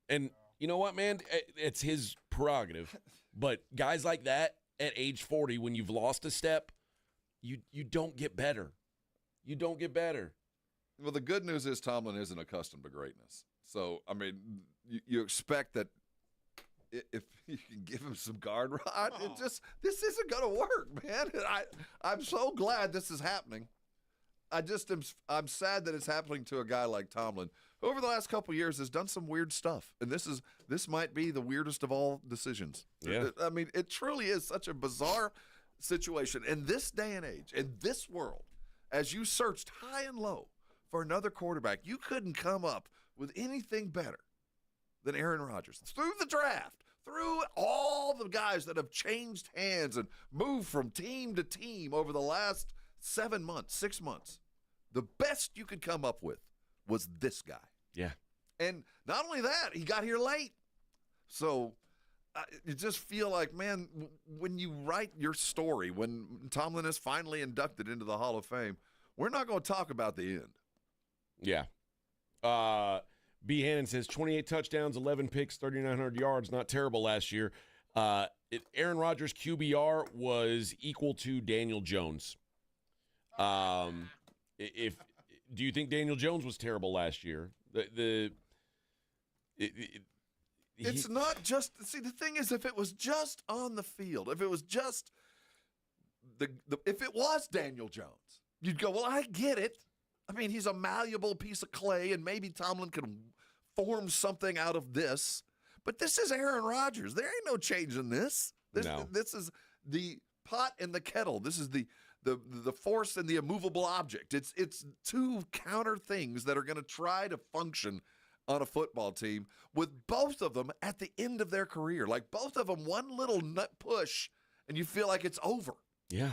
And you know what, man? It's his prerogative. But guys like that at age 40, when you've lost a step, you don't get better. You don't get better. Well, the good news is Tomlin isn't accustomed to greatness. So, I mean, you expect that if you can give him some guard rod, this isn't going to work, man. I'm so glad this is happening. I'm sad that it's happening to a guy like Tomlin, who over the last couple of years has done some weird stuff. And this might be the weirdest of all decisions. Yeah. I mean, it truly is such a bizarre situation. In this day and age, in this world, as you searched high and low for another quarterback, you couldn't come up with anything better than Aaron Rodgers. Through the draft, through all the guys that have changed hands and moved from team to team over the last 7 months, 6 months, the best you could come up with was this guy. Yeah. And not only that, he got here late. So you just feel like, man, when you write your story, when Tomlin is finally inducted into the Hall of Fame, we're not going to talk about the end. Yeah. B. Hannon says 28 touchdowns, 11 picks, 3,900 yards. Not terrible last year. Aaron Rodgers' QBR was equal to Daniel Jones. Do you think Daniel Jones was terrible last year? It's not just – see, the thing is, if it was just on the field, if it was just if it was Daniel Jones, you'd go, well, I get it. I mean, he's a malleable piece of clay, and maybe Tomlin can form something out of this. But this is Aaron Rodgers. There ain't no change in this. This is the pot and the kettle. This is the force and the immovable object. It's two counter things that are going to try to function on a football team, with both of them at the end of their career. Like both of them, one little nut push, and you feel like it's over. Yeah.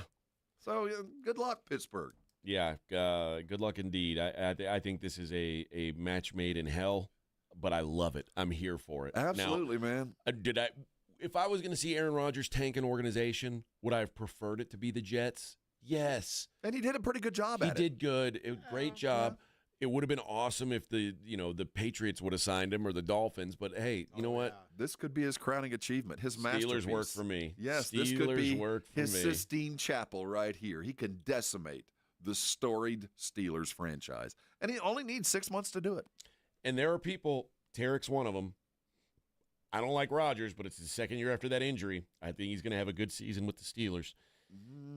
So good luck, Pittsburgh. Yeah, good luck indeed. I think this is a match made in hell, but I love it. I'm here for it. Absolutely, now, man. If I was going to see Aaron Rodgers tank an organization, would I have preferred it to be the Jets? Yes. And he did a pretty good job at it. He did good. Great job. Yeah. It would have been awesome if the Patriots would have signed him or the Dolphins, but hey, you know what? This could be his crowning achievement, his masterpiece. Steelers work for me. Yes, Steelers this could be his me. Sistine Chapel right here. He can decimate the storied Steelers franchise, and he only needs 6 months to do it. And there are people, Tarek's one of them. I don't like Rodgers, but it's his second year after that injury. I think he's going to have a good season with the Steelers.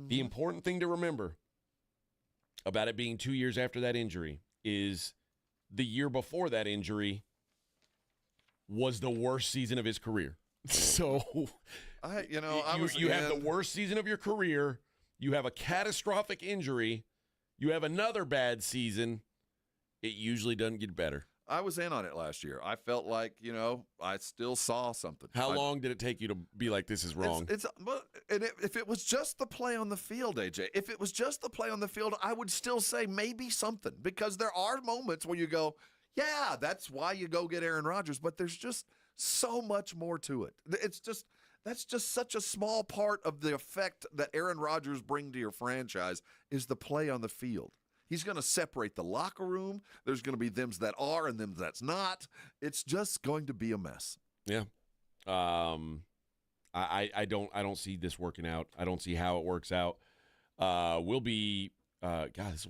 The important thing to remember about it being 2 years after that injury is the year before that injury was the worst season of his career. So you have the worst season of your career. You have a catastrophic injury. You have another bad season. It usually doesn't get better. I was in on it last year. I felt like, I still saw something. How long did it take you to be like, this is wrong? If it was just the play on the field, AJ, if it was just the play on the field, I would still say maybe something, because there are moments where you go, yeah, that's why you go get Aaron Rodgers, but there's just so much more to it. That's just such a small part of the effect that Aaron Rodgers brings to your franchise is the play on the field. He's going to separate the locker room. There's going to be them that are and them that's not. It's just going to be a mess. Yeah. I don't see this working out. I don't see how it works out. This will be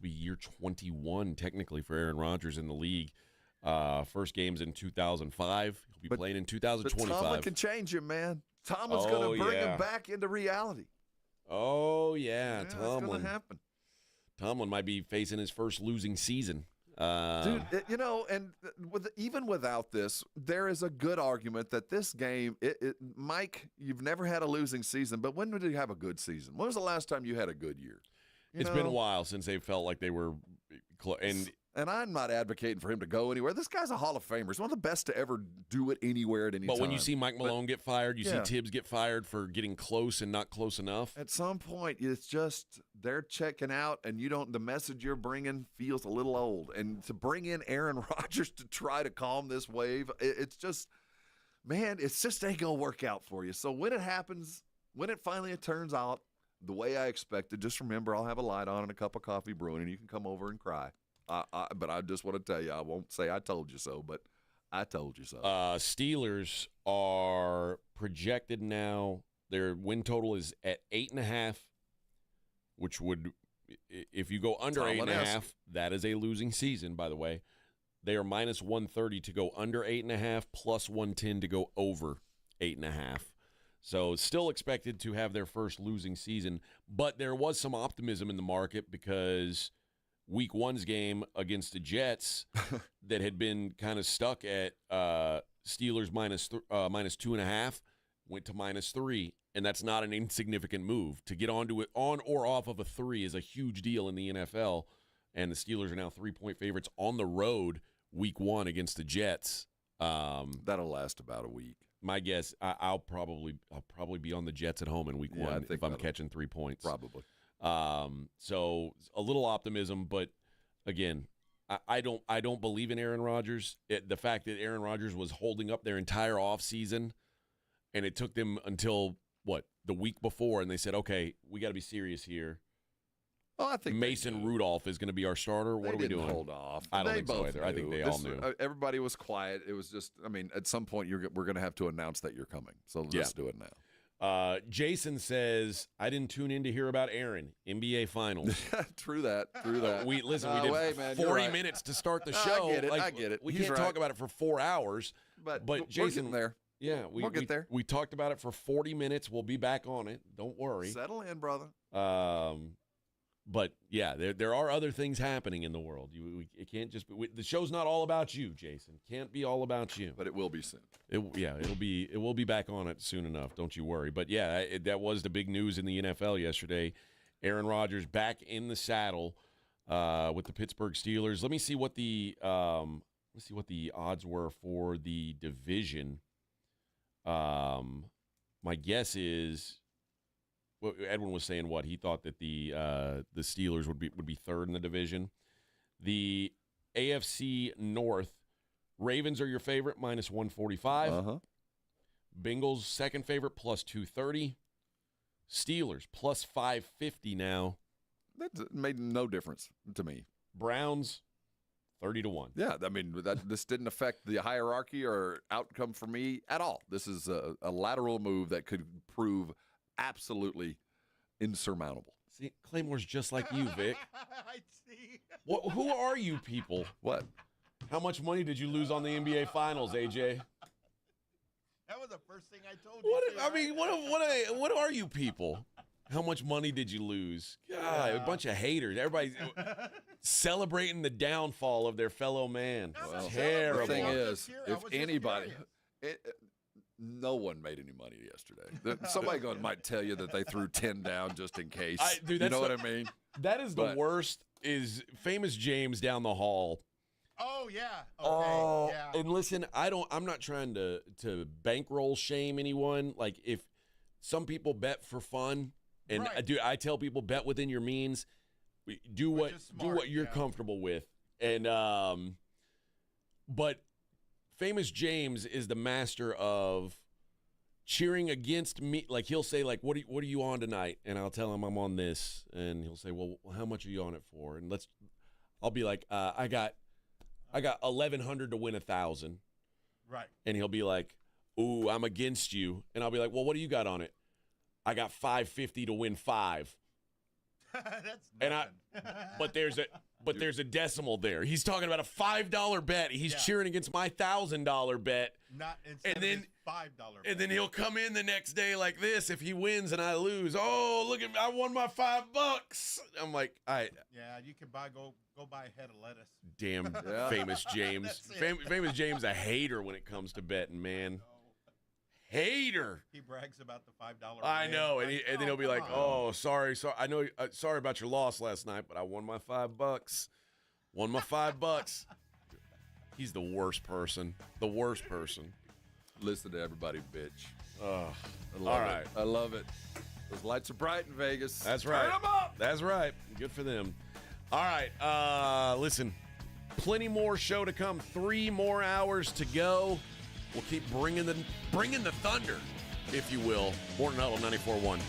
year 21 technically for Aaron Rodgers in the league. First game's in 2005. He'll be playing in 2025. But Tomlin can change him, man. Tomlin's going to bring him back into reality. Oh, yeah. Tomlin. That's going to happen. Tomlin might be facing his first losing season Dude, and even without this, there is a good argument that this game, Mike, you've never had a losing season, but when did you have a good season? When was the last time you had a good year? It's been a while since they felt like they were And I'm not advocating for him to go anywhere. This guy's a Hall of Famer. He's one of the best to ever do it anywhere at any time. But when you see Mike Malone get fired, you see Tibbs get fired for getting close and not close enough. At some point, it's just they're checking out, and the message you're bringing feels a little old. And to bring in Aaron Rodgers to try to calm this wave, it's just ain't going to work out for you. So when it happens, when it finally turns out the way I expected, just remember I'll have a light on and a cup of coffee brewing, and you can come over and cry. But I just want to tell you, I won't say I told you so, but I told you so. Steelers are projected now. Their win total is at 8.5, which would, if you go under 8.5, that is a losing season, by the way. They are minus 130 to go under 8.5, plus 110 to go over 8.5. So still expected to have their first losing season. But there was some optimism in the market because Week 1's game against the Jets that had been kind of stuck at Steelers minus 2.5 went to minus 3, and that's not an insignificant move. To get on or off of a 3 is a huge deal in the NFL, and the Steelers are now 3-point favorites on the road Week 1 against the Jets. That'll last about a week. My guess, I'll probably be on the Jets at home in Week 1 if I'm catching 3 points. Probably. So a little optimism, but again, I don't believe in Aaron Rodgers. The fact that Aaron Rodgers was holding up their entire offseason, and it took them until the week before, and they said, okay, we got to be serious here. Well, I think Mason Rudolph is going to be our starter. What are we doing? Hold off. I don't think so either. I think they all knew. Everybody was quiet. It was just, at some point we're going to have to announce that you're coming. So let's do it now. Jason says, I didn't tune in to hear about Aaron, NBA Finals. True that. We did 40 minutes to start the show. I get it. We can't talk about it for 4 hours. But Jason, we're there. Yeah, we'll get there. We talked about it for 40 minutes. We'll be back on it. Don't worry. Settle in, brother. But yeah, there are other things happening in the world. It can't just be, the show's not all about you, Jason. Can't be all about you. But it will be soon. It will be back on it soon enough. Don't you worry. But yeah, that was the big news in the NFL yesterday. Aaron Rodgers back in the saddle with the Pittsburgh Steelers. Let me see what the odds were for the division. My guess is. Edwin was saying he thought that the Steelers would be third in the division. The AFC North, Ravens are your favorite, minus 145. Bengals second favorite, plus 230. Steelers plus 550 now. That made no difference to me. Browns 30-1. Yeah, this didn't affect the hierarchy or outcome for me at all. This is a lateral move that could prove absolutely insurmountable. See, Claymore's just like you, Vic. I see. Who are you people? What? How much money did you lose on the NBA Finals, AJ? That was the first thing I told you. What are you people? How much money did you lose? God, a bunch of haters. Everybody's celebrating the downfall of their fellow man. Well, terrible. The thing is, if anybody... No one made any money yesterday. Somebody might tell you that they threw 10 down just in case. Dude, you know what I mean? That is the worst. Is Famous James down the hall. Oh yeah. Okay. Yeah. And listen, I'm not trying to bankroll shame anyone. Like if some people bet for fun, and I tell people bet within your means. Do what you're comfortable with, and but. Famous James is the master of cheering against me. Like he'll say, like, what are you on tonight? And I'll tell him I'm on this, and he'll say, well, how much are you on it for? And I'll be like, I got 1,100 to win 1,000. Right. And he'll be like, ooh, I'm against you. And I'll be like, well, what do you got on it? I got 550 to win 5. but there's a decimal there. He's talking about a $5 bet. He's cheering against my $1,000 bet. Instead of his $5 bet. And then he'll come in the next day like this if he wins and I lose. Oh, look at me. I won my $5. I'm like, all right. Yeah, you can go buy a head of lettuce. Damn famous James. Famous James a hater when it comes to betting, man. Hater. He brags about the $5. I know, and then he'll be like, "Oh, sorry. I know. Sorry about your loss last night, but I won my $5. Won my $5." He's the worst person. The worst person. Listen to everybody, bitch. All right. I love it. Those lights are bright in Vegas. That's right. Turn 'em up. That's right. Good for them. All right. Listen, plenty more show to come. 3 more hours to go. We'll keep bringing the thunder, if you will. Morning Huddle 94.1.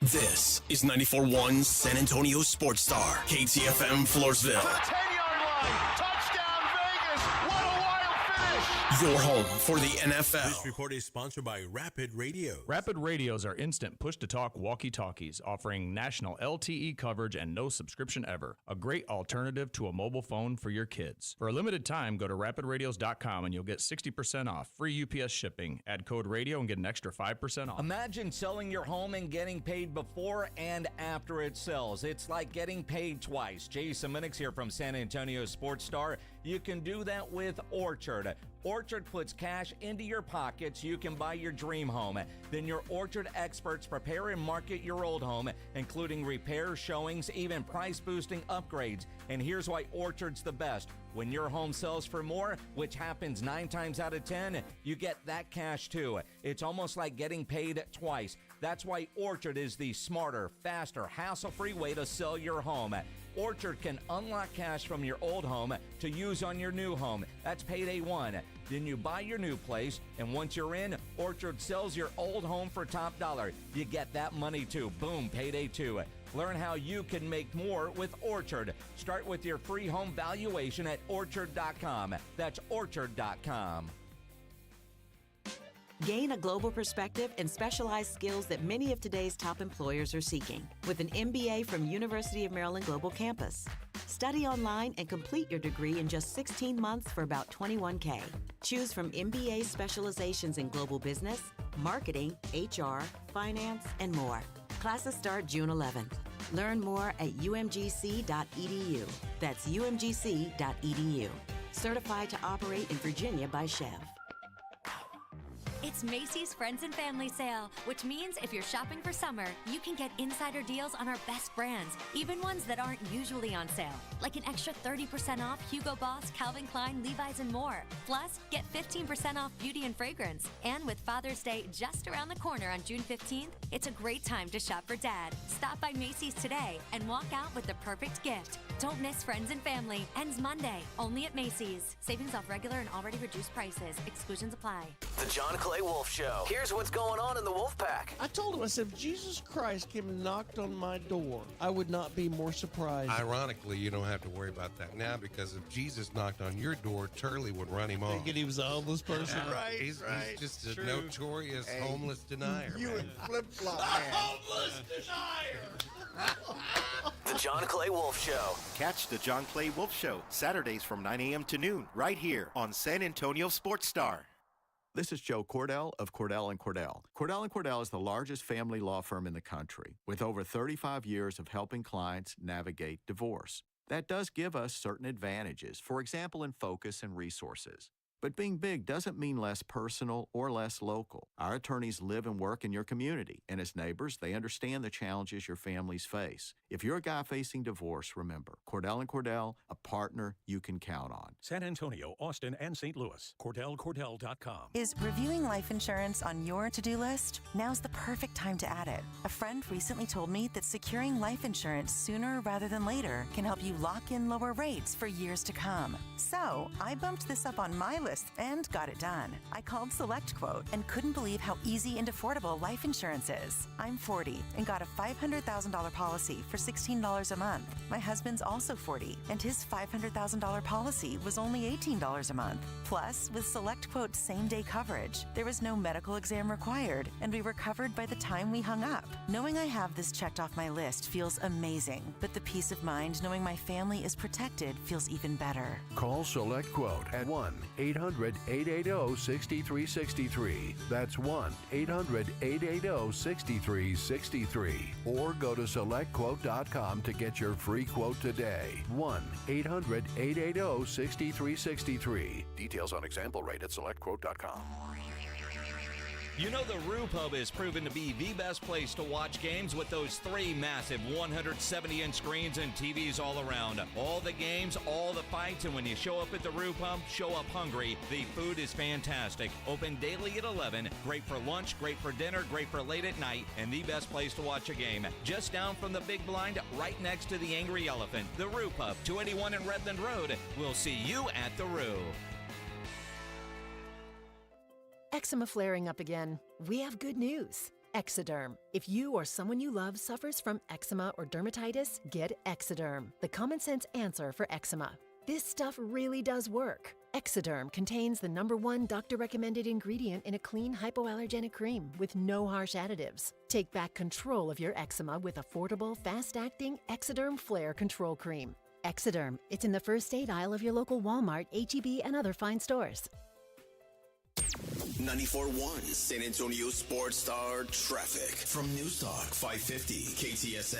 This is 94.1 San Antonio Sports Star, KTFM Floresville. 10-yard line, touchdown Vegas, what a wild finish! Your home for the NFL. This report is sponsored by Rapid Radio. Rapid Radios are instant push-to-talk walkie-talkies offering national LTE coverage and no subscription ever. A great alternative to a mobile phone for your kids. For a limited time, go to rapidradios.com and you'll get 60% off, free UPS shipping. Add code radio and get an extra 5% off. Imagine selling your home and getting paid before and after it sells. It's like getting paid twice. Jason Minix here from San Antonio Sports Star. You can do that with Orchard. Orchard puts cash into your pocket so you can buy your dream home. Then your Orchard experts prepare and market your old home, including repairs, showings, even price-boosting upgrades. And here's why Orchard's the best. When your home sells for more, which happens 9 times out of 10, you get that cash too. It's almost like getting paid twice. That's why Orchard is the smarter, faster, hassle-free way to sell your home. Orchard can unlock cash from your old home to use on your new home. That's payday 1. Then you buy your new place, and once you're in, Orchard sells your old home for top dollar. You get that money too. Boom, payday 2. Learn how you can make more with Orchard. Start with your free home valuation at Orchard.com. That's Orchard.com. Gain a global perspective and specialized skills that many of today's top employers are seeking with an MBA from University of Maryland Global Campus. Study online and complete your degree in just 16 months for about $21K. Choose from MBA specializations in global business, marketing, HR, finance, and more. Classes start June 11th. Learn more at umgc.edu. That's umgc.edu. Certified to operate in Virginia by Chev. It's Macy's Friends and Family Sale, which means if you're shopping for summer, you can get insider deals on our best brands, even ones that aren't usually on sale, like an extra 30% off Hugo Boss, Calvin Klein, Levi's, and more. Plus, get 15% off beauty and fragrance. And with Father's Day just around the corner on June 15th, it's a great time to shop for Dad. Stop by Macy's today and walk out with the perfect gift. Don't miss Friends and Family. Ends Monday, only at Macy's. Savings off regular and already reduced prices. Exclusions apply. The John Clay Wolf Show. Here's what's going on in the Wolf Pack. I told him, I said, if Jesus Christ came and knocked on my door, I would not be more surprised. Ironically, you don't have to worry about that now because if Jesus knocked on your door, Turley would run him off. Thinking he was a homeless person? Right, he's just a notorious homeless denier. You and flip-flop man. Homeless denier! The John Clay Wolf Show. Catch the John Clay Wolf Show Saturdays from 9 a.m. to noon right here on San Antonio Sports Star. This is Joe Cordell of Cordell & Cordell. Cordell & Cordell is the largest family law firm in the country with over 35 years of helping clients navigate divorce. That does give us certain advantages, for example, in focus and resources. But being big doesn't mean less personal or less local. Our attorneys live and work in your community, and as neighbors, they understand the challenges your families face. If you're a guy facing divorce, remember, Cordell & Cordell, a partner you can count on. San Antonio, Austin, and St. Louis. CordellCordell.com. Is reviewing life insurance on your to-do list? Now's the perfect time to add it. A friend recently told me that securing life insurance sooner rather than later can help you lock in lower rates for years to come. So, I bumped this up on my list list and got it done. I called SelectQuote and couldn't believe how easy and affordable life insurance is. I'm 40 and got a $500,000 policy for $16 a month. My husband's also 40 and his $500,000 policy was only $18 a month. Plus, with SelectQuote's same-day coverage, there was no medical exam required and we were covered by the time we hung up. Knowing I have this checked off my list feels amazing, but the peace of mind knowing my family is protected feels even better. Call SelectQuote at 1-800-880-6363. That's 1-800-880-6363. Or go to SelectQuote.com to get your free quote today. 1-800-880-6363. Details on example rate at SelectQuote.com. You know the Roo Pub is proven to be the best place to watch games with those 3 massive 170-inch screens and TVs all around. All the games, all the fights, and when you show up at the Roo Pub, show up hungry. The food is fantastic. Open daily at 11. Great for lunch, great for dinner, great for late at night, and the best place to watch a game. Just down from the big blind, right next to the Angry Elephant. The Roo Pub, 281 in Redland Road. We'll see you at the Roo. Eczema flaring up again? We have good news. Exoderm. If you or someone you love suffers from eczema or dermatitis, get Exoderm, the common sense answer for eczema. This stuff really does work. Exoderm contains the #1 doctor-recommended ingredient in a clean hypoallergenic cream with no harsh additives. Take back control of your eczema with affordable, fast-acting Exoderm Flare Control Cream. Exoderm. It's in the first aid aisle of your local Walmart, H-E-B, and other fine stores. 94.1 San Antonio Sports Star traffic from News Talk 550 KTSA.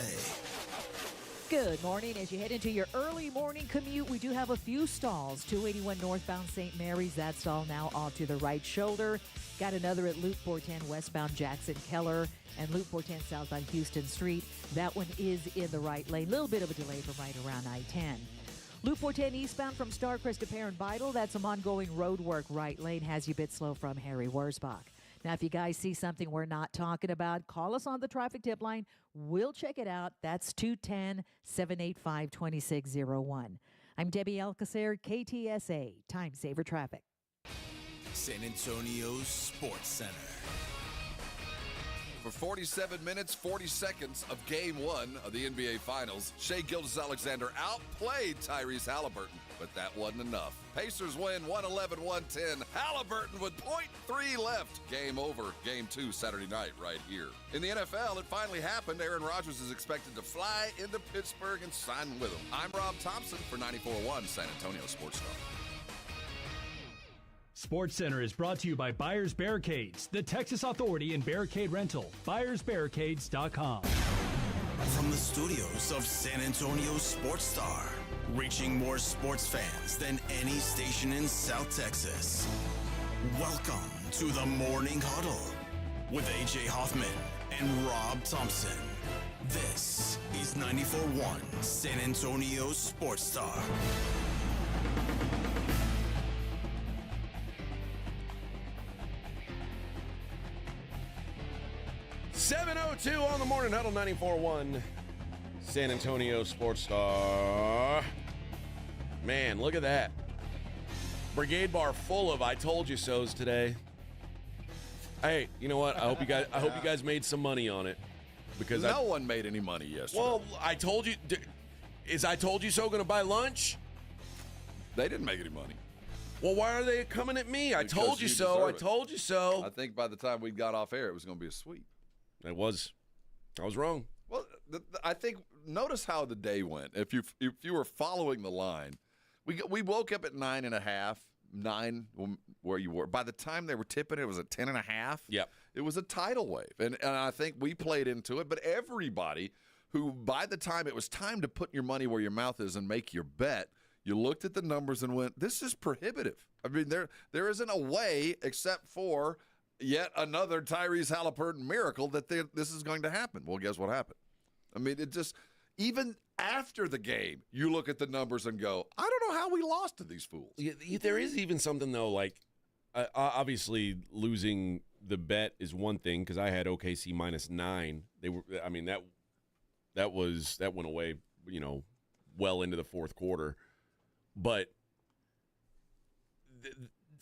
Good morning. As you head into your early morning commute, we do have a few stalls. 281 northbound St. Mary's, that stall now off to the right shoulder. Got another at Loop 410 westbound Jackson Keller and Loop 410 southbound Houston Street. That one is in the right lane. Little bit of a delay from right around I-10. Loop 410 eastbound from Starcrest to Perrin Vital. That's some ongoing road work. Right lane has you a bit slow from Harry Wurzbach. Now, if you guys see something we're not talking about, call us on the traffic tip line. We'll check it out. That's 210-785-2601. I'm Debbie Alcacer, KTSA, Time Saver Traffic. San Antonio Sports Center. For 47 minutes, 40 seconds of Game 1 of the NBA Finals, Shai Gilgeous-Alexander outplayed Tyrese Haliburton, but that wasn't enough. Pacers win 111-110. Haliburton with .3 left. Game over. Game 2 Saturday night right here. In the NFL, it finally happened. Aaron Rodgers is expected to fly into Pittsburgh and sign with him. I'm Rob Thompson for 94.1 San Antonio Sports Star. Sports Center is brought to you by Buyers Barricades, the Texas authority in barricade rental. BuyersBarricades.com. From the studios of San Antonio Sports Star, reaching more sports fans than any station in South Texas. Welcome to the Morning Huddle with A.J. Hoffman and Rob Thompson. This is 94.1 San Antonio Sports Star. 7:02 on the Morning Huddle, 94.1 San Antonio Sports Star. Man, look at that. Brigade bar full of I told you so's today. Hey, you know what? I hope you guys made some money on it, because no one made any money yesterday. Well, I told you. Is I told you so going to buy lunch? They didn't make any money. Well, why are they coming at me? I told you so. I told you so. I think by the time we got off air, it was going to be a sweep. I was wrong. Well, I think notice how the day went. If you were following the line, we woke up at 9:30, 9 where you were. By the time they were tipping, it was at 10:30. Yep. It was a tidal wave, and I think we played into it. But everybody who, by the time it was time to put your money where your mouth is and make your bet, you looked at the numbers and went, "This is prohibitive." I mean, there isn't a way except for yet another Tyrese Haliburton miracle that this is going to happen. Well, guess what happened? I mean, it just, even after the game, you look at the numbers and go, I don't know how we lost to these fools. There is even something, though, like, obviously losing the bet is one thing, because I had OKC -9. They were, I mean, that went away, well into the fourth quarter. But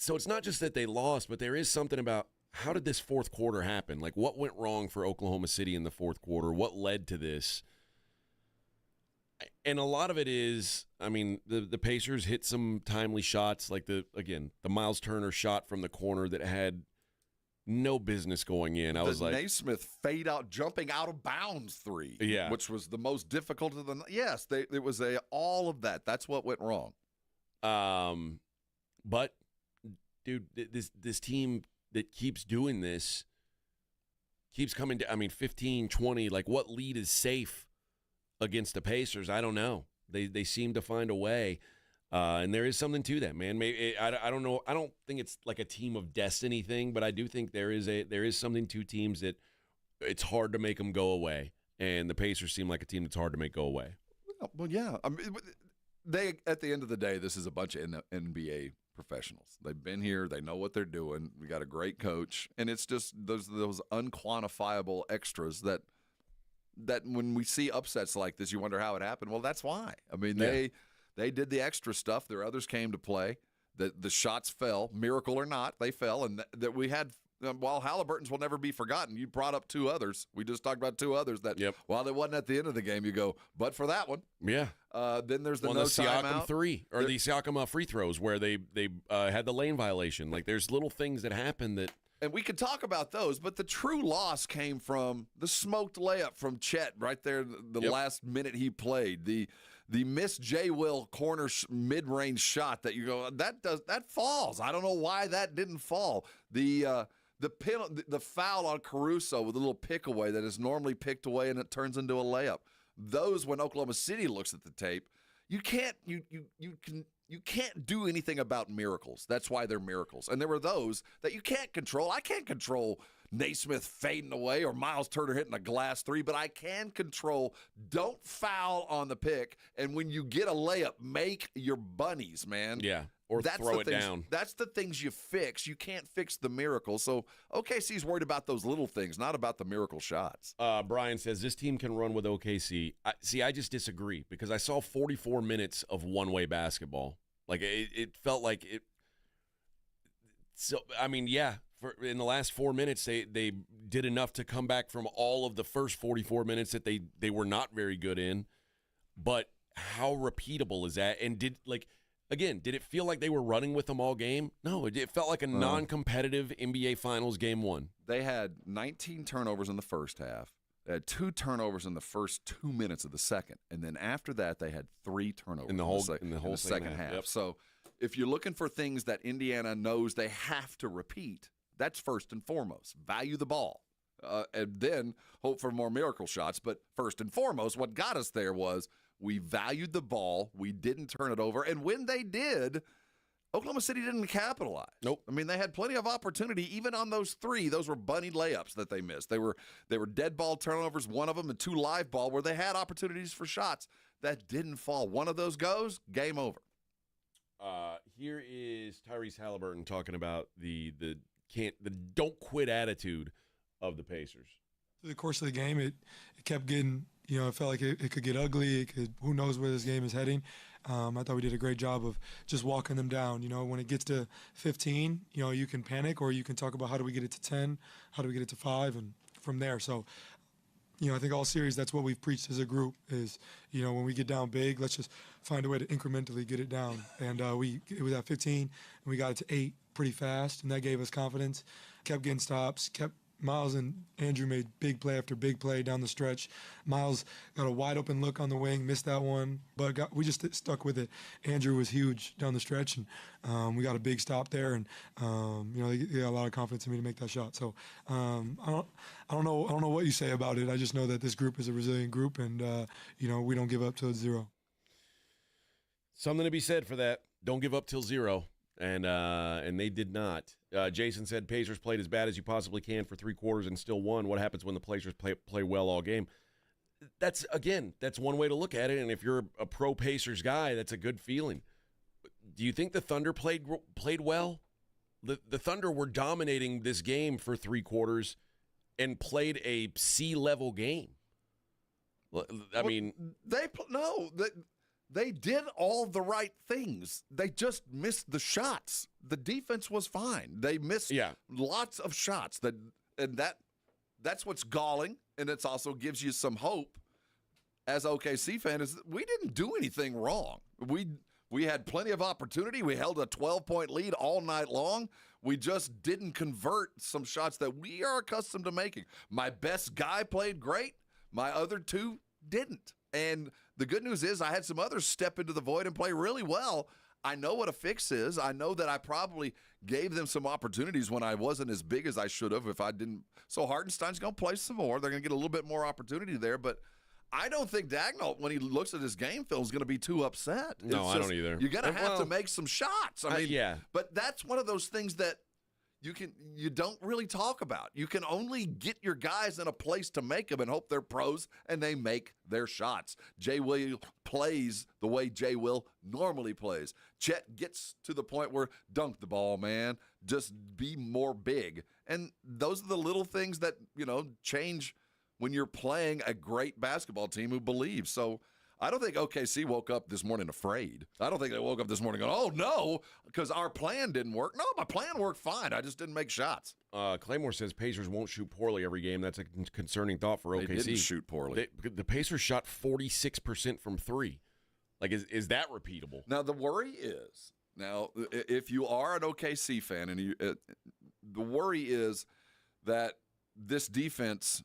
so it's not just that they lost, but there is something about how did this fourth quarter happen? Like, what went wrong for Oklahoma City in the fourth quarter? What led to this? And a lot of it is, I mean, the Pacers hit some timely shots, like the Miles Turner shot from the corner that had no business going in. I was like, Naismith fade out, jumping out of bounds three, which was the most difficult of the. Yes, it was all of that. That's what went wrong. But dude, this team that keeps doing this keeps coming to. I mean, 15, 20. Like, what lead is safe against the Pacers? I don't know. They seem to find a way. And there is something to that, man. Maybe I don't know. I don't think it's like a team of destiny thing, but I do think there is something to teams that it's hard to make them go away, and the Pacers seem like a team that's hard to make go away. Well, yeah. I mean, they at the end of the day, this is a bunch of NBA professionals. They've been here. They know what they're doing. We got a great coach, and it's just those unquantifiable extras that when we see upsets like this, you wonder how it happened. Well, that's why. I mean, They did the extra stuff. There others came to play. The shots fell, miracle or not, they fell. And that we had, while Haliburton's will never be forgotten, you brought up two others. We just talked about two others that, while they wasn't at the end of the game, you go, but for that one. Yeah. Then there's the Siakam timeout. three, or the Siakam free throws where they had the lane violation. Like, there's little things that happen that. And we could talk about those, but the true loss came from the smoked layup from Chet right there the last minute he played. The missed J. Will corner mid-range shot that you go, that falls. I don't know why that didn't fall. The foul on Caruso with a little pick away that is normally picked away and it turns into a layup. Those, when Oklahoma City looks at the tape, you can't do anything about miracles. That's why they're miracles. And there were those that you can't control. I can't control Naismith fading away or Miles Turner hitting a glass three, but I can control don't foul on the pick. And when you get a layup, make your bunnies, man. Yeah, or throw it down. That's the things you fix. You can't fix the miracles. So OKC's worried about those little things, not about the miracle shots. Brian says this team can run with OKC. I just disagree because I saw 44 minutes of one-way basketball. Like, it felt like it. So, I mean, yeah. In the last 4 minutes, they did enough to come back from all of the first 44 minutes that they were not very good in. But how repeatable is that? And did it feel like they were running with them all game? No, it felt like a non-competitive NBA Finals game one. They had 19 turnovers in the first half. They had 2 turnovers in the first 2 minutes of the second. And then after that, they had 3 turnovers in the whole second half. Yep. So if you're looking for things that Indiana knows they have to repeat, that's first and foremost. Value the ball. And then hope for more miracle shots. But first and foremost, what got us there was we valued the ball. We didn't turn it over. And when they did, Oklahoma City didn't capitalize. Nope. I mean, they had plenty of opportunity. Even on those 3, those were bunny layups that they missed. They were dead ball turnovers, one of them, and 2 live ball where they had opportunities for shots that didn't fall. One of those goes, game over. Here is Tyrese Haliburton talking about the don't quit attitude of the Pacers. Through the course of the game, it kept getting, it felt like it could get ugly. Who knows where this game is heading. I thought we did a great job of just walking them down. When it gets to 15, you can panic or you can talk about how do we get it to 10, how do we get it to 5, and from there. So, I think all series, that's what we've preached as a group is, when we get down big, let's just find a way to incrementally get it down. And it was at 15, and we got it to 8 pretty fast, and that gave us confidence. Kept getting stops, Miles and Andrew made big play after big play down the stretch. Miles got a wide open look on the wing, missed that one, but we just stuck with it. Andrew was huge down the stretch, and we got a big stop there, and they got a lot of confidence in me to make that shot. So I don't know what you say about it. I just know that this group is a resilient group, and we don't give up till it's 0. Something to be said for that. Don't give up till 0. And they did not. Jason said Pacers played as bad as you possibly can for 3 quarters and still won. What happens when the Pacers play well all game? That's one way to look at it. And if you're a pro Pacers guy, that's a good feeling. Do you think the Thunder played well? The Thunder were dominating this game for 3 quarters and played a C-level game. I mean, They did all the right things. They just missed the shots. The defense was fine. They missed lots of shots. That's what's galling, and it also gives you some hope as OKC fan is we didn't do anything wrong. We had plenty of opportunity. We held a 12-point lead all night long. We just didn't convert some shots that we are accustomed to making. My best guy played great. My other two didn't. And the good news is I had some others step into the void and play really well. I know what a fix is. I know that I probably gave them some opportunities when I wasn't as big as I should have if I didn't. So Hartenstein's going to play some more. They're going to get a little bit more opportunity there. But I don't think Daigneault, when he looks at his game film, is going to be too upset. No, I don't either. You're going to have to make some shots. I mean, but that's one of those things that you don't really talk about. You can only get your guys in a place to make them and hope they're pros and they make their shots. Jay Will plays the way Jay Will normally plays. Chet gets to the point where dunk the ball, man. Just be more big. And those are the little things that, change when you're playing a great basketball team who believes. So I don't think OKC woke up this morning afraid. I don't think they woke up this morning going, oh, no, because our plan didn't work. No, my plan worked fine. I just didn't make shots. Claymore says Pacers won't shoot poorly every game. That's a concerning thought for OKC. They didn't shoot poorly. The Pacers shot 46% from three. Like, is that repeatable? Now, the worry is, if you are an OKC fan, and the worry is that this defense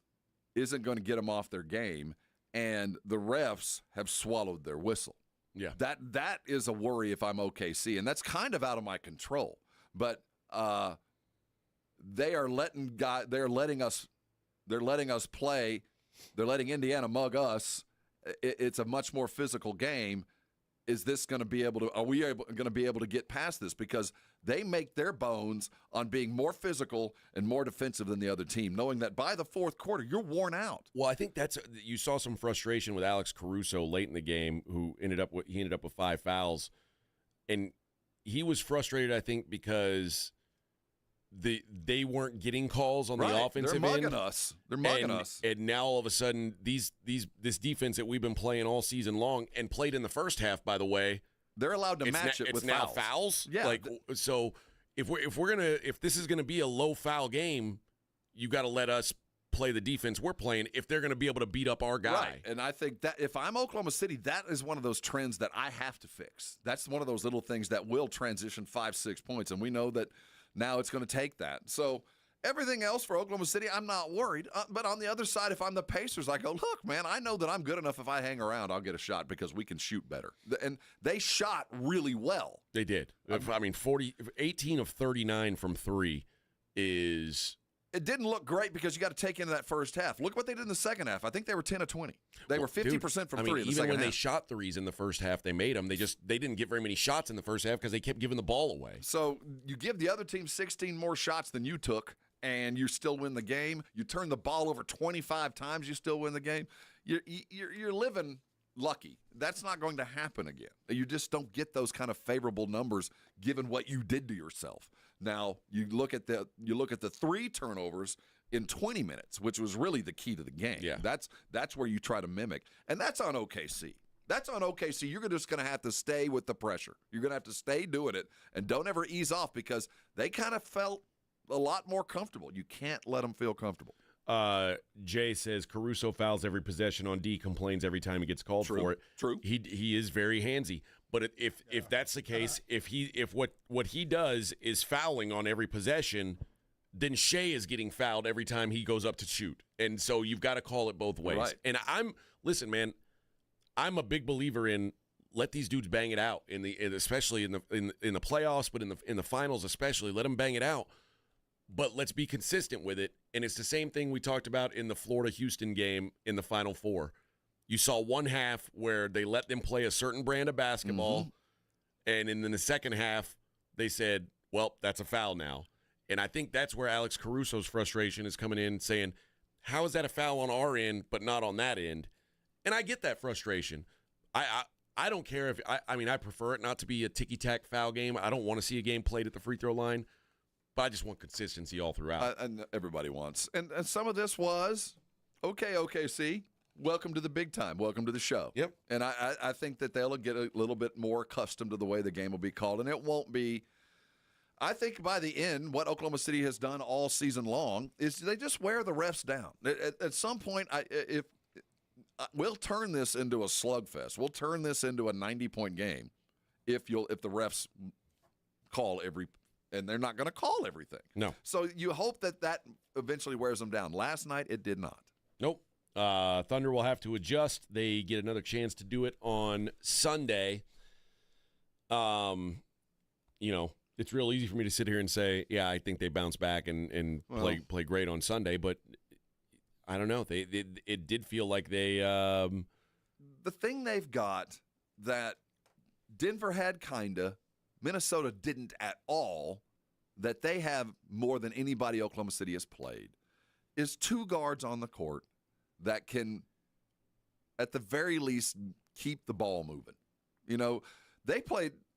isn't going to get them off their game, and the refs have swallowed their whistle. Yeah. That is a worry if I'm OKC, and that's kind of out of my control. But they're letting us play. They're letting Indiana mug us. It's a much more physical game. Is this going to be able to? Are we going to be able to get past this? Because they make their bones on being more physical and more defensive than the other team, knowing that by the fourth quarter you're worn out. Well, I think you saw some frustration with Alex Caruso late in the game, who ended up with 5 fouls, and he was frustrated, I think, because they weren't getting calls on the offensive end. They're mugging us. They're mugging us. And now all of a sudden, this defense that we've been playing all season long and played in the first half, by the way, they're allowed to match it with fouls. It's now fouls. Yeah. So if this is gonna be a low foul game, you got to let us play the defense we're playing if they're going to be able to beat up our guy. Right. And I think that if I'm Oklahoma City, that is one of those trends that I have to fix. That's one of those little things that will transition 5-6 points, and we know that. Now it's going to take that. So everything else for Oklahoma City, I'm not worried. But on the other side, if I'm the Pacers, I go, look, man, I know that I'm good enough. If I hang around, I'll get a shot because we can shoot better. And they shot really well. They did. 18 of 39 from three is... It didn't look great because you got to take into that first half. Look what they did in the second half. I think they were 10 of 20. They were 50% from three in the second half. Even when they shot threes in the first half, they made them. They didn't get very many shots in the first half because they kept giving the ball away. So you give the other team 16 more shots than you took, and you still win the game. You turn the ball over 25 times, you still win the game. You're living lucky. That's not going to happen again. You just don't get those kind of favorable numbers given what you did to yourself. Now, you look at the 3 turnovers in 20 minutes, which was really the key to the game. Yeah. That's where you try to mimic. And that's on OKC. That's on OKC. You're just going to have to stay with the pressure. You're going to have to stay doing it and don't ever ease off because they kind of felt a lot more comfortable. You can't let them feel comfortable. Jay says Caruso fouls every possession on D, complains every time he gets called for it. True. He is very handsy. But if that's the case, if what he does is fouling on every possession, then Shea is getting fouled every time he goes up to shoot. And so you've got to call it both ways. Right. And listen, man, I'm a big believer in let these dudes bang it out especially in the playoffs, but in the finals especially, let them bang it out. But let's be consistent with it. And it's the same thing we talked about in the Florida-Houston game in the Final Four. You saw one half where they let them play a certain brand of basketball, and in the second half, they said, well, that's a foul now. And I think that's where Alex Caruso's frustration is coming in, saying, how is that a foul on our end but not on that end? And I get that frustration. I don't care if – I prefer it not to be a ticky-tack foul game. I don't want to see a game played at the free throw line. But I just want consistency all throughout. And everybody wants. And some of this was, okay, OKC, welcome to the big time. Welcome to the show. Yep. And I think that they'll get a little bit more accustomed to the way the game will be called, and it won't be. I think by the end, what Oklahoma City has done all season long is they just wear the refs down. At some point, we'll turn this into a slugfest. We'll turn this into a 90-point game if the refs call and they're not going to call everything. No. So you hope that eventually wears them down. Last night, it did not. Nope. Thunder will have to adjust. They get another chance to do it on Sunday. It's real easy for me to sit here and say, yeah, I think they bounce back and play great on Sunday, but I don't know. It did feel like they the thing they've got that Denver had kinda, Minnesota didn't at all, that they have more than anybody Oklahoma City has played, is two guards on the court that can, at the very least, keep the ball moving.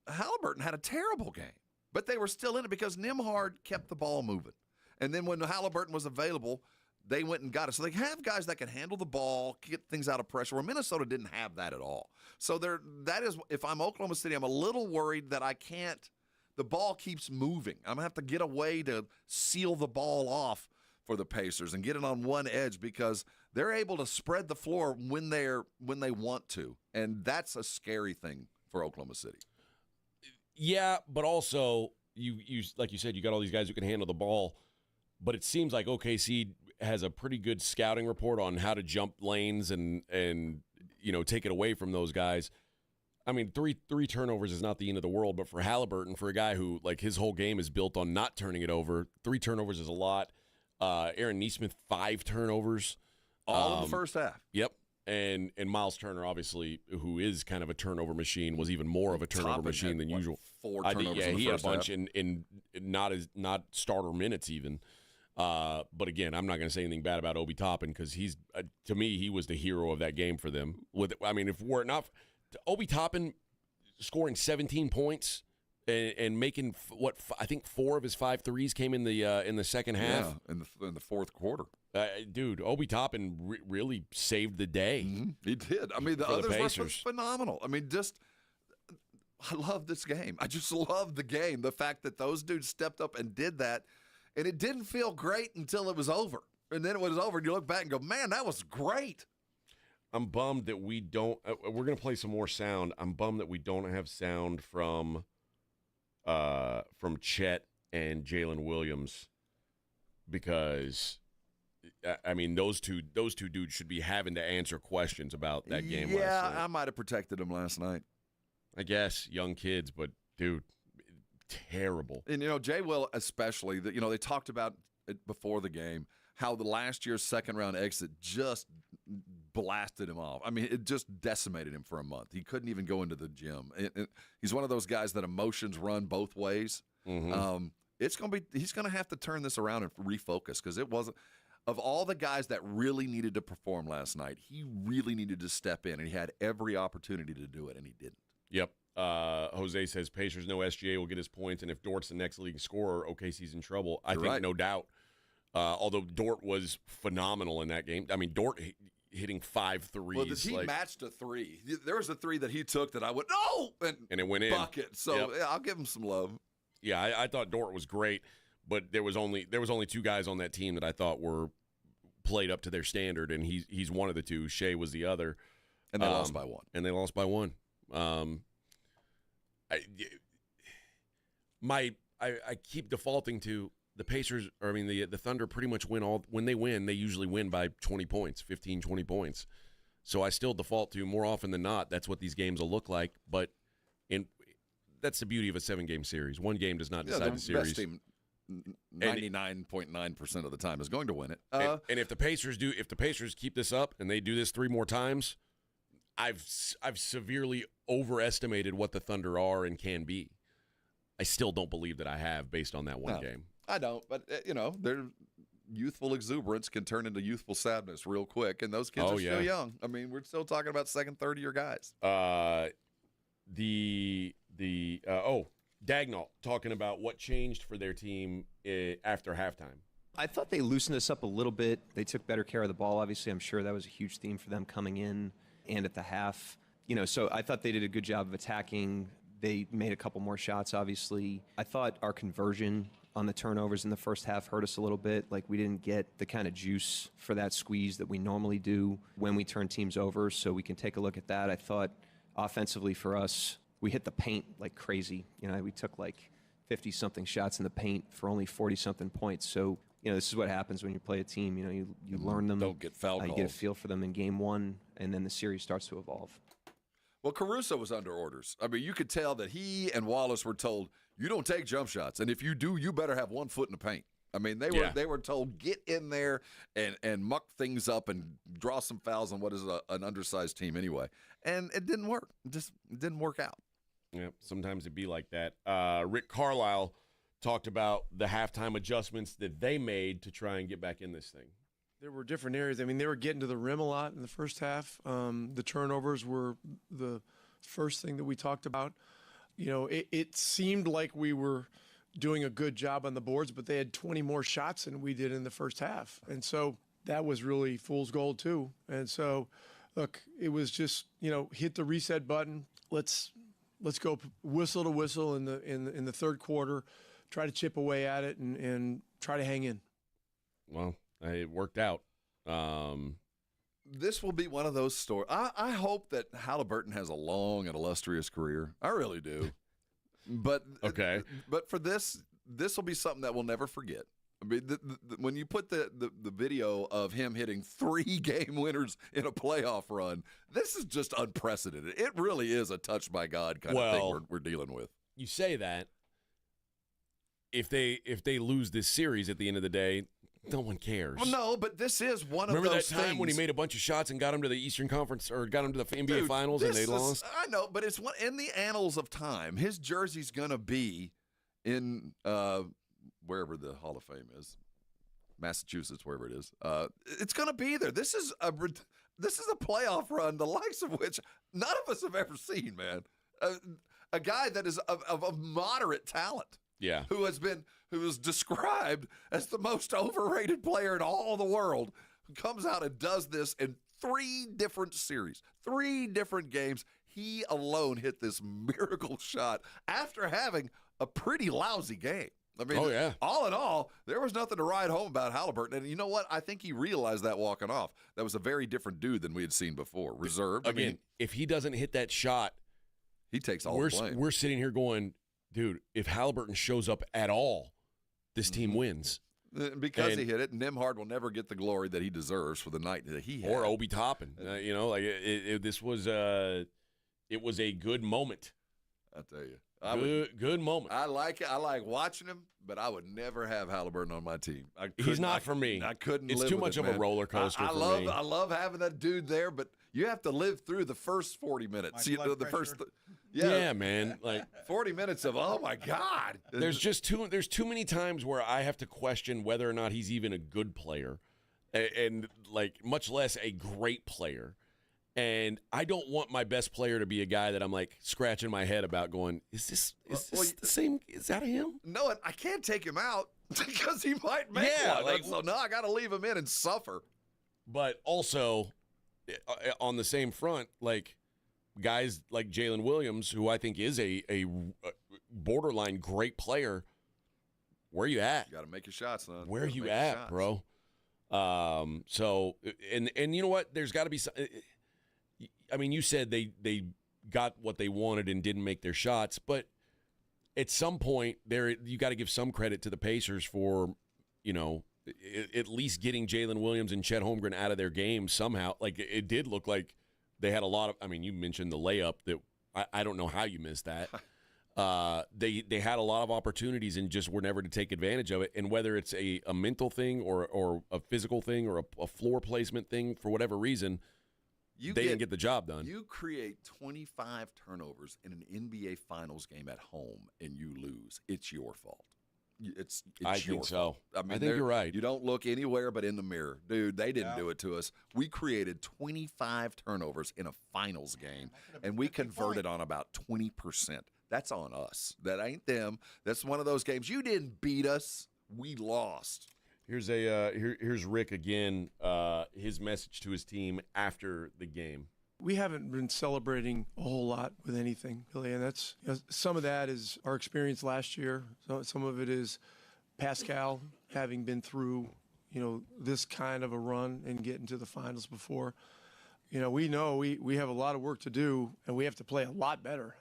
Haliburton had a terrible game, but they were still in it because Nembhard kept the ball moving. And then when Haliburton was available, they went and got it. So they have guys that can handle the ball, get things out of pressure, where Minnesota didn't have that at all. So that is, if I'm Oklahoma City, I'm a little worried that the ball keeps moving. I'm going to have to get a way to seal the ball off for the Pacers and get it on one edge because they're able to spread the floor when they want to. And that's a scary thing for Oklahoma City. Yeah, but also, you like you said, you got all these guys who can handle the ball, but it seems like OKC has a pretty good scouting report on how to jump lanes and take it away from those guys. I mean, three turnovers is not the end of the world, but for Haliburton, for a guy who, like, his whole game is built on not turning it over, 3 turnovers is a lot. Aaron Nesmith, 5 turnovers. All in the first half. Yep. And Miles Turner, obviously, who is kind of a turnover machine, was even more of a turnover machine than usual. 4 turnovers in the he had a first bunch half. in not starter minutes even. But again, I'm not going to say anything bad about Obi Toppin because he's to me he was the hero of that game for them. If we're not Obi Toppin scoring 17 points and making I think 4 of his 5 threes came in the second half. Yeah, in the fourth quarter. Dude, Obi Toppin really saved the day. Mm-hmm. He did. I mean, the others were phenomenal. I mean, I love this game. I just love the game. The fact that those dudes stepped up and did that, and it didn't feel great until it was over. And then it was over, and you look back and go, man, that was great. I'm bummed that we don't we're going to play some more sound. I'm bummed that we don't have sound from Chet and Jalen Williams because I mean, those two dudes should be having to answer questions about that game last night. Yeah, I might have protected them last night. I guess, young kids, but, dude, terrible. And, Jay Will especially, they talked about it before the game, how the last year's second-round exit just blasted him off. I mean, it just decimated him for a month. He couldn't even go into the gym. He's one of those guys that emotions run both ways. Mm-hmm. He's going to have to turn this around and refocus because it wasn't – of all the guys that really needed to perform last night, he really needed to step in, and he had every opportunity to do it, and he didn't. Yep. Jose says Pacers no SGA will get his points, and if Dort's the next leading scorer, OKC's in trouble. I think right. No doubt. Although Dort was phenomenal in that game. I mean, Dort hitting 5 threes. Well, he matched a 3. There was a 3 that he took that I went, no! And it went in. Bucket. So, yeah, I'll give him some love. Yeah, I thought Dort was great, but there was only 2 guys on that team that I thought were played up to their standard, and he's one of the 2. Shea was the other. And they lost by 1. And they lost by 1. I keep defaulting to the Pacers, or I mean the Thunder pretty much when they win, they usually win by 20 points, 15, 20 points. So I still default to more often than not, that's what these games will look like. But that's the beauty of a 7-game series. One game does not decide the series. Best team 99.9% of the time is going to win it. And if the Pacers keep this up and they do this 3 more times, I've severely overestimated what the Thunder are and can be. I still don't believe that I have based on that one game. I don't, but their youthful exuberance can turn into youthful sadness real quick, and those kids are still young. I mean, we're still talking about second, third-year guys. Dagnall talking about what changed for their team after halftime. I thought they loosened us up a little bit. They took better care of the ball. Obviously, I'm sure that was a huge theme for them coming in and at the half. So I thought they did a good job of attacking. They made a couple more shots, obviously. I thought our conversion on the turnovers in the first half hurt us a little bit. Like, we didn't get the kind of juice for that squeeze that we normally do when we turn teams over, so we can take a look at that. I thought offensively for us, we hit the paint like crazy. We took like 50-something shots in the paint for only 40-something points. So, this is what happens when you play a team. You learn them. Don't get foul calls. You get a feel for them in game one, and then the series starts to evolve. Well, Caruso was under orders. I mean, you could tell that he and Wallace were told, you don't take jump shots, and if you do, you better have 1 foot in the paint. I mean, they were told, get in there and muck things up and draw some fouls on what is an undersized team anyway. And it didn't work. It didn't work out. Yeah, sometimes it'd be like that. Rick Carlisle talked about the halftime adjustments that they made to try and get back in this thing. There were different areas. I mean, they were getting to the rim a lot in the first half. The turnovers were the first thing that we talked about. It seemed like we were doing a good job on the boards, but they had 20 more shots than we did in the first half. And so that was really fool's gold too. And so, look, it was just, hit the reset button. Let's go whistle to whistle in the third quarter, try to chip away at it and try to hang in. Well, it worked out. This will be one of those stories. I hope that Haliburton has a long and illustrious career. I really do. But okay. But for this will be something that we'll never forget. I mean, when you put the video of him hitting 3 game winners in a playoff run, this is just unprecedented. It really is a touch by God kind of thing we're dealing with. You say that. If they lose this series at the end of the day, no one cares. Well, no, but this is one Remember of those that time things. when he made a bunch of shots and got him to the Eastern Conference or got him to the NBA Finals and they lost? I know, but it's in the annals of time. His jersey's going to be in wherever the Hall of Fame is, Massachusetts, wherever it is. It's going to be there. This is a playoff run, the likes of which none of us have ever seen, man. A guy that is of moderate talent. Yeah. Who is described as the most overrated player in all the world, who comes out and does this in 3 different series, 3 different games. He alone hit this miracle shot after having a pretty lousy game. I mean, all in all, there was nothing to write home about Haliburton. And you know what? I think he realized that walking off. That was a very different dude than we had seen before. Reserved. Again, if he doesn't hit that shot, he takes all the blame. We're sitting here going, dude, if Haliburton shows up at all, this team wins. Because he hit it, Nembhard will never get the glory that he deserves for the night that he had. Or Obi Toppin. This was it was a good moment. I tell you. Good moment. I like it. I like watching him, but I would never have Haliburton on my team. He's not for me. I couldn't It's live too with much it, of a man. roller coaster for me. I love having that dude there, but you have to live through the first 40 minutes. The first Yeah, man. Like 40 minutes of, oh my God. There's too many times where I have to question whether or not he's even a good player, and like much less a great player. And I don't want my best player to be a guy that I'm like scratching my head about going, is this the same? Is that him? No, I can't take him out because he might make one. So no, I got to leave him in and suffer. But also on the same front, like guys like Jalen Williams, who I think is a borderline great player, where are you at? You got to make your shots, son. Where are you at, bro? So and you know what? There's got to be some. I mean, you said they got what they wanted and didn't make their shots, but at some point you got to give some credit to the Pacers for, at least getting Jalen Williams and Chet Holmgren out of their game somehow. Like it did look like they had a lot of. I mean, you mentioned the layup that I don't know how you missed that. They had a lot of opportunities and just were never to take advantage of it. And whether it's a mental thing or a physical thing or a floor placement thing, for whatever reason, they didn't get the job done. You create 25 turnovers in an NBA Finals game at home and you lose. It's your fault. It's I your think fault. so. I mean, I think you're right. You don't look anywhere but in the mirror. Dude, they didn't do it to us. We created 25 turnovers in a finals game, and we converted on about 20%. That's on us. That ain't them. That's one of those games. You didn't beat us. We lost. Here's Rick again. His message to his team after the game. We haven't been celebrating a whole lot with anything, really, and that's some of that is our experience last year. So some of it is Pascal having been through, this kind of a run and getting to the finals before. We know we have a lot of work to do, and we have to play a lot better.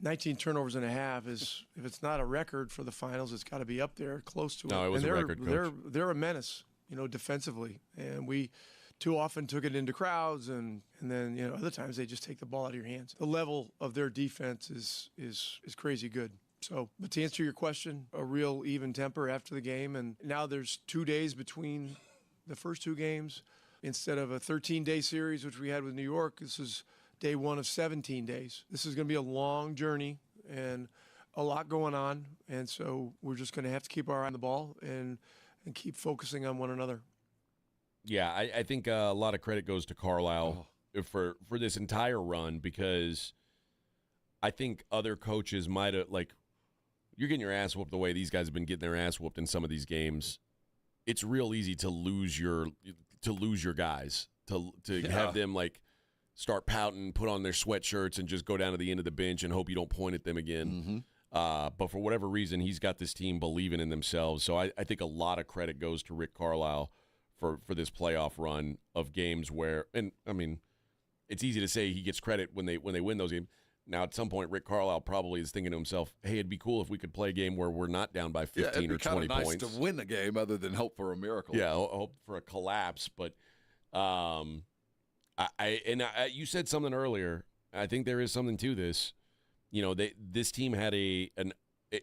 19 turnovers and a half is, if it's not a record for the finals, it's got to be up there close to it. No, it was a record, Coach. They're a menace, defensively, and we too often took it into crowds, and then other times they just take the ball out of your hands. The level of their defense is crazy good. So, but to answer your question, a real even temper after the game, and now there's 2 days between the first two games. Instead of a 13-day series, which we had with New York, this is day one of 17 days. This is going to be a long journey and a lot going on, and so we're just going to have to keep our eye on the ball and keep focusing on one another. Yeah, I think a lot of credit goes to Carlisle for this entire run, because I think other coaches might have, you're getting your ass whooped the way these guys have been getting their ass whooped in some of these games. It's real easy to lose your guys, to have them start pouting, put on their sweatshirts, and just go down to the end of the bench and hope you don't point at them again. Mm-hmm. But for whatever reason, he's got this team believing in themselves. So I think a lot of credit goes to Rick Carlisle for this playoff run of games where, and it's easy to say he gets credit when they win those games. Now, at some point, Rick Carlisle probably is thinking to himself, hey, it'd be cool if we could play a game where we're not down by 15 or 20 points. It'd be kind of nice to win the game other than hope for a miracle. Yeah, hope for a collapse. But you said something earlier. I think there is something to this. This team had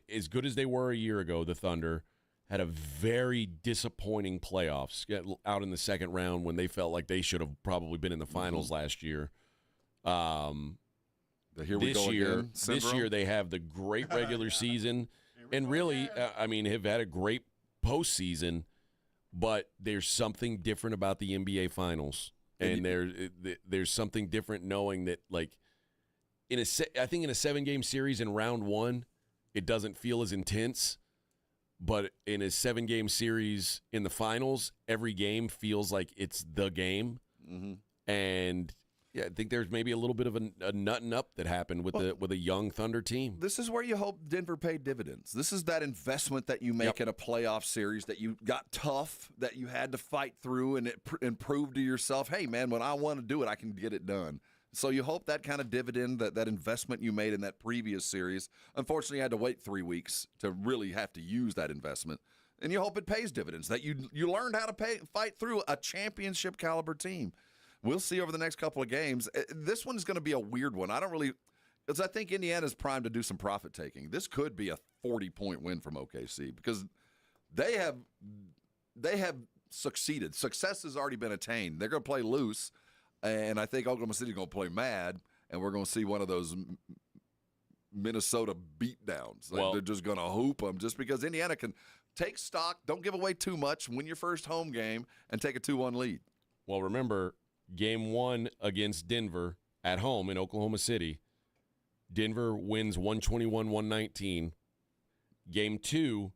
as good as they were a year ago, the Thunder, had a very disappointing playoffs out in the second round when they felt like they should have probably been in the finals last year. This year they have the great regular season and really, have had a great postseason, but there's something different about the NBA Finals. And there's something different knowing that, I think in a 7-game series in round one, it doesn't feel as intense. But in a 7-game series in the finals, every game feels like it's the game. Mm-hmm. And yeah, I think there's maybe a little bit of a nutting up that happened with a young Thunder team. This is where you hope Denver paid dividends. This is that investment that you make in a playoff series, that you got tough, that you had to fight through and prove to yourself, hey, man, when I want to do it, I can get it done. So you hope that kind of dividend, that investment you made in that previous series, unfortunately you had to wait 3 weeks to really have to use that investment. And you hope it pays dividends, that you learned how to fight through a championship caliber team. We'll see over the next couple of games. This one's going to be a weird one. Because I think Indiana's primed to do some profit taking. This could be a 40-point win from OKC because they have succeeded. Success has already been attained. They're going to play loose. And I think Oklahoma City's going to play mad, and we're going to see one of those Minnesota beatdowns. They're just going to hoop them just because Indiana can take stock, don't give away too much, win your first home game, and take a 2-1 lead. Well, remember, game one against Denver at home in Oklahoma City, Denver wins 121-119. Game two,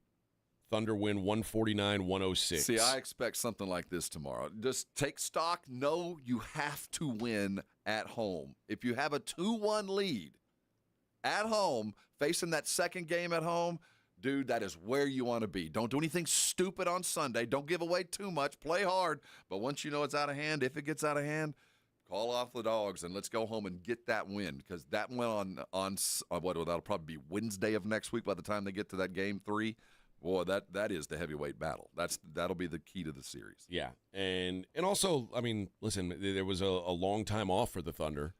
Thunder win 149-106. See, I expect something like this tomorrow. Just take stock. Know you have to win at home. If you have a 2-1 lead at home, facing that second game at home, dude, that is where you want to be. Don't do anything stupid on Sunday. Don't give away too much. Play hard. But once you know it's out of hand, if it gets out of hand, call off the dogs and let's go home and get that win, because that went on that'll probably be Wednesday of next week by the time they get to that game 3. Boy, that is the heavyweight battle. That'll be the key to the series. Yeah, and also, listen, there was a long time off for the Thunder.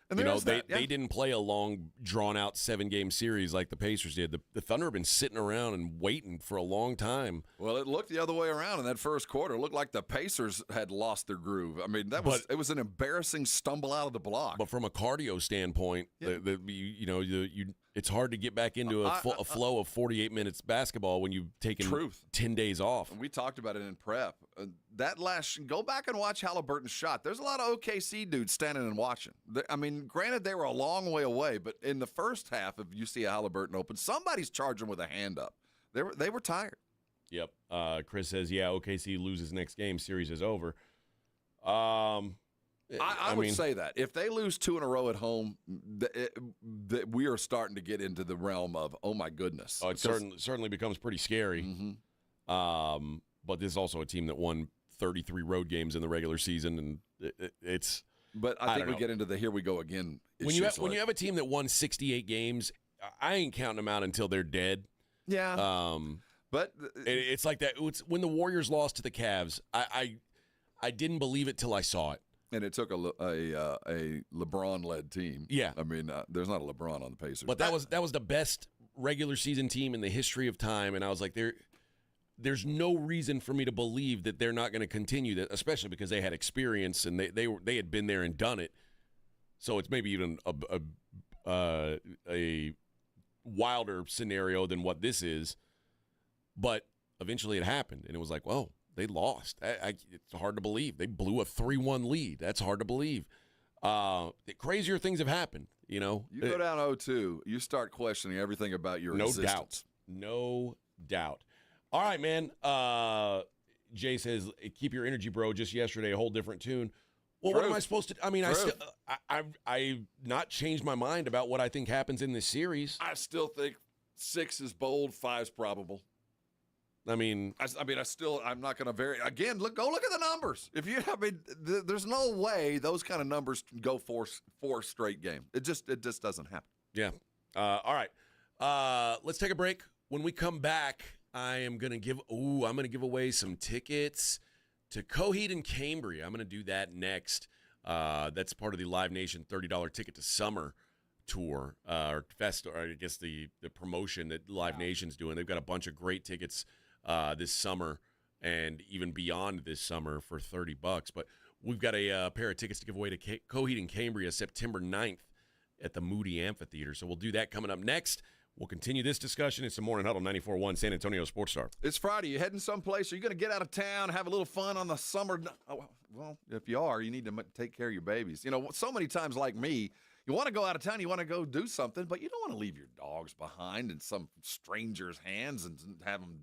And they didn't play a long, drawn-out 7-game series like the Pacers did. The Thunder have been sitting around and waiting for a long time. Well, it looked the other way around in that first quarter. It looked like the Pacers had lost their groove. It was an embarrassing stumble out of the block. But from a cardio standpoint, it's hard to get back into a flow of 48 minutes basketball when you've taken 10 days off. We talked about it in prep. Go back and watch Haliburton's shot. There's a lot of OKC dudes standing and watching. Granted, they were a long way away, but in the first half, if you see a Haliburton open, somebody's charging with a hand up. They were tired. Yep. Chris says, yeah, OKC loses next game. Series is over. I would say that. If they lose 2 in a row at home, we are starting to get into the realm of, oh, my goodness. It certainly becomes pretty scary. Mm-hmm. But this is also a team that won 33 road games in the regular season, and it's. But I think we get into the here we go again. When you have a team that won 68 games, I ain't counting them out until they're dead. Yeah. But it's like that. It's when the Warriors lost to the Cavs, I didn't believe it till I saw it. And it took a LeBron-led team. Yeah. I mean, there's not a LeBron on the Pacers. But that was the best regular season team in the history of time, and I was like, there's no reason for me to believe that they're not going to continue that, especially because they had experience and they had been there and done it. So it's maybe even a wilder scenario than what this is. But eventually it happened, and it was like, whoa, they lost. It's hard to believe. They blew a 3-1 lead. That's hard to believe. Crazier things have happened, you know. You go down 0-2, you start questioning everything about your existence. No doubt. All right, man. Jay says, keep your energy, bro. Just yesterday, a whole different tune. Well, what am I supposed to – I mean, I've not changed my mind about what I think happens in this series. I still think 6 is bold, 5's probable. I mean, I'm not going to vary. Again, go look at the numbers. There's no way those kind of numbers can go four straight game. It just doesn't happen. Yeah. All right. Let's take a break. When we come back, I'm going to give away some tickets to Coheed and Cambria. I'm going to do that next. That's part of the Live Nation $30 Ticket to Summer tour, or fest, or I guess the promotion that Live Nation's doing. They've got a bunch of great tickets this summer and even beyond this summer for $30. But we've got a pair of tickets to give away to Coheed and Cambria September 9th at the Moody Amphitheater. So we'll do that coming up next. We'll continue this discussion. It's the Morning Huddle, 94.1 San Antonio Sports Star. It's Friday. You heading someplace? Are you going to get out of town, have a little fun on the summer? Well, if you are, you need to take care of your babies. You know, so many times like me, you want to go out of town, you want to go do something, but you don't want to leave your dogs behind in some stranger's hands and have them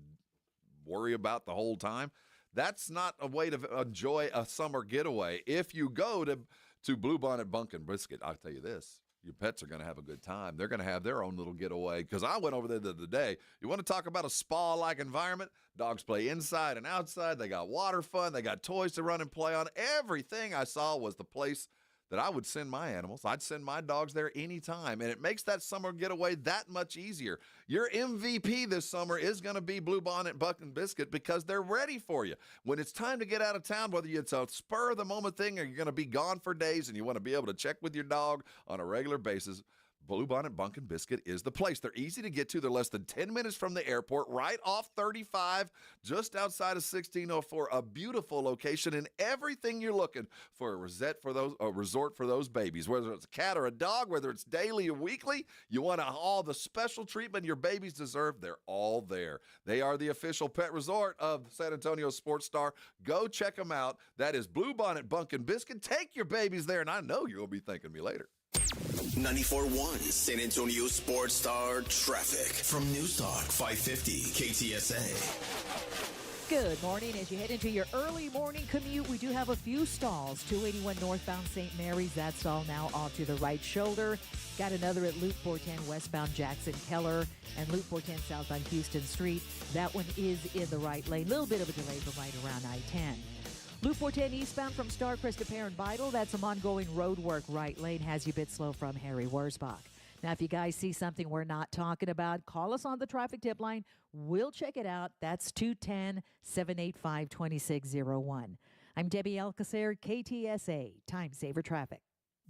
worry about the whole time. That's not a way to enjoy a summer getaway. If you go to Bluebonnet Bunk and Biscuit, I'll tell you this. Your pets are going to have a good time. They're going to have their own little getaway. Because I went over there the other day. You want to talk about a spa-like environment? Dogs play inside and outside. They got water fun. They got toys to run and play on. Everything I saw was the place that I would send my animals. I'd send my dogs there anytime, and it makes that summer getaway that much easier. Your MVP this summer is going to be Bluebonnet Buck and Biscuit because they're ready for you. When it's time to get out of town, whether it's a spur-of-the-moment thing or you're going to be gone for days and you want to be able to check with your dog on a regular basis, Bluebonnet Bunk and Biscuit is the place. They're easy to get to. They're less than 10 minutes from the airport, right off 35, just outside of 1604. A beautiful location and everything you're looking for a resort for those babies. Whether it's a cat or a dog, whether it's daily or weekly, you want all the special treatment your babies deserve, they're all there. They are the official pet resort of San Antonio Sports Star. Go check them out. That is Bluebonnet Bunk and Biscuit. Take your babies there, and I know you'll be thanking me later. 94.1 San Antonio Sports Star traffic from News Talk 550 KTSA. Good morning. As you head into your early morning commute, we do have a few stalls. 281 northbound St. Mary's, that stall now off to the right shoulder. Got another at Loop 410 westbound Jackson Keller and Loop 410 southbound Houston Street. That one is in the right lane. Little bit of a delay from right around I-10. Loop 410 eastbound from Starcrest to Perrin Vital. That's some ongoing road work. Right lane has you a bit slow from Harry Wurzbach. Now, if you guys see something we're not talking about, call us on the traffic tip line. We'll check it out. That's 210-785-2601. I'm Debbie Alcacer, KTSA, Time Saver Traffic.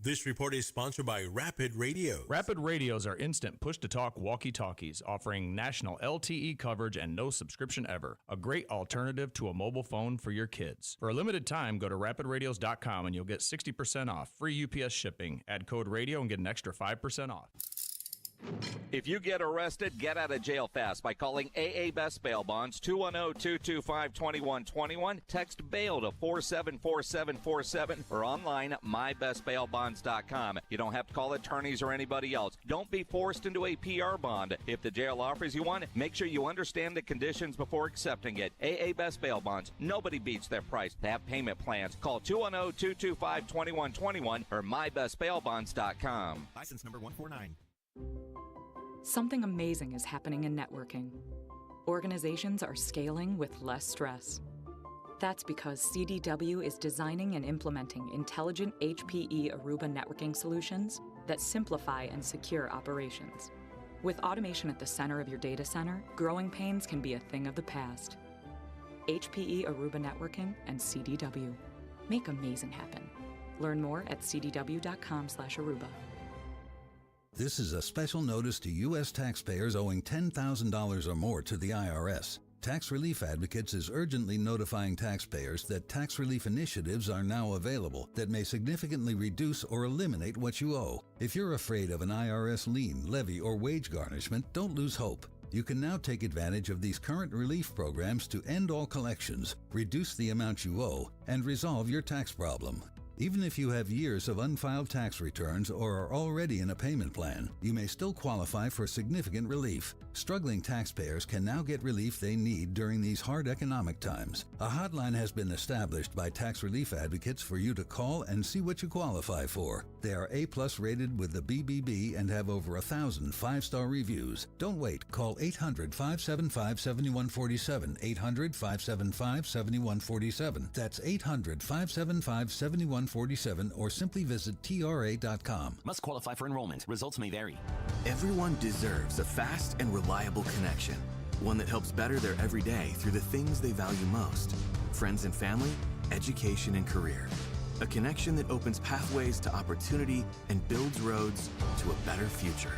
This report is sponsored by Rapid Radio. Rapid Radios are instant push-to-talk walkie-talkies offering national LTE coverage and no subscription ever. A great alternative to a mobile phone for your kids. For a limited time, go to rapidradios.com and you'll get 60% off. Free UPS shipping. Add code radio and get an extra 5% off. If you get arrested, get out of jail fast by calling AA Best Bail Bonds, 210-225-2121. Text bail to 474747 or online at mybestbailbonds.com. You don't have to call attorneys or anybody else. Don't be forced into a PR bond. If the jail offers you one, make sure you understand the conditions before accepting it. AA Best Bail Bonds. Nobody beats their price. They have payment plans. Call 210-225-2121 or mybestbailbonds.com. License number 149. Something amazing is happening in networking. Organizations are scaling with less stress. That's because CDW is designing and implementing intelligent HPE Aruba networking solutions that simplify and secure operations. With automation at the center of your data center, growing pains can be a thing of the past. HPE Aruba Networking and CDW. Make amazing happen. Learn more at cdw.com/Aruba. This is a special notice to U.S. taxpayers owing $10,000 or more to the IRS. Tax Relief Advocates is urgently notifying taxpayers that tax relief initiatives are now available that may significantly reduce or eliminate what you owe. If you're afraid of an IRS lien, levy, or wage garnishment, don't lose hope. You can now take advantage of these current relief programs to end all collections, reduce the amount you owe, and resolve your tax problem. Even if you have years of unfiled tax returns or are already in a payment plan, you may still qualify for significant relief. Struggling taxpayers can now get relief they need during these hard economic times. A hotline has been established by Tax Relief Advocates for you to call and see what you qualify for. They are A+ rated with the BBB and have over 1,000 5-star reviews. Don't wait. Call 800-575-7147. 800-575-7147. That's 800-575-7147 or simply visit TRA.com. Must qualify for enrollment. Results may vary. Everyone deserves a fast and reliable connection. One that helps better their everyday through the things they value most. Friends and family, education and career. A connection that opens pathways to opportunity and builds roads to a better future.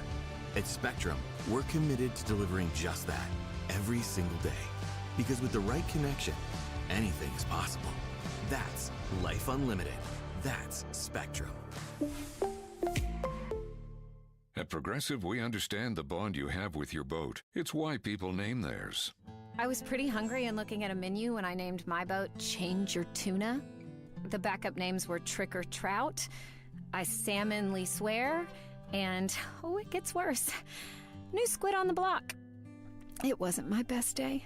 At Spectrum, we're committed to delivering just that every single day. Because with the right connection, anything is possible. That's Life Unlimited. That's Spectrum. At Progressive, we understand the bond you have with your boat. It's why people name theirs. I was pretty hungry and looking at a menu when I named my boat Change Your Tuna. The backup names were Trick or Trout, I Salmonly Swear, and, oh, it gets worse, New Squid on the Block. It wasn't my best day.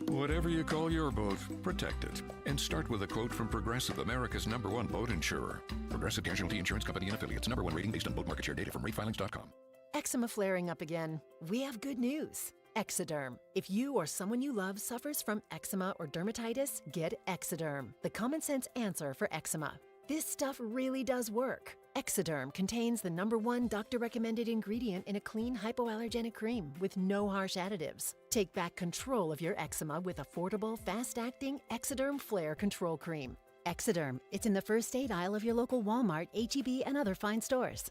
Whatever you call your boat, protect it. And start with a quote from Progressive, America's #1 boat insurer. Progressive Casualty Insurance Company and Affiliates. #1 rating based on boat market share data from ratefilings.com. Eczema flaring up again. We have good news. Exoderm. If you or someone you love suffers from eczema or dermatitis, get Exoderm, the common sense answer for eczema. This stuff really does work. Exoderm contains the #1 doctor-recommended ingredient in a clean hypoallergenic cream with no harsh additives. Take back control of your eczema with affordable, fast-acting Exoderm Flare Control Cream. Exoderm. It's in the first aid aisle of your local Walmart, H-E-B, and other fine stores.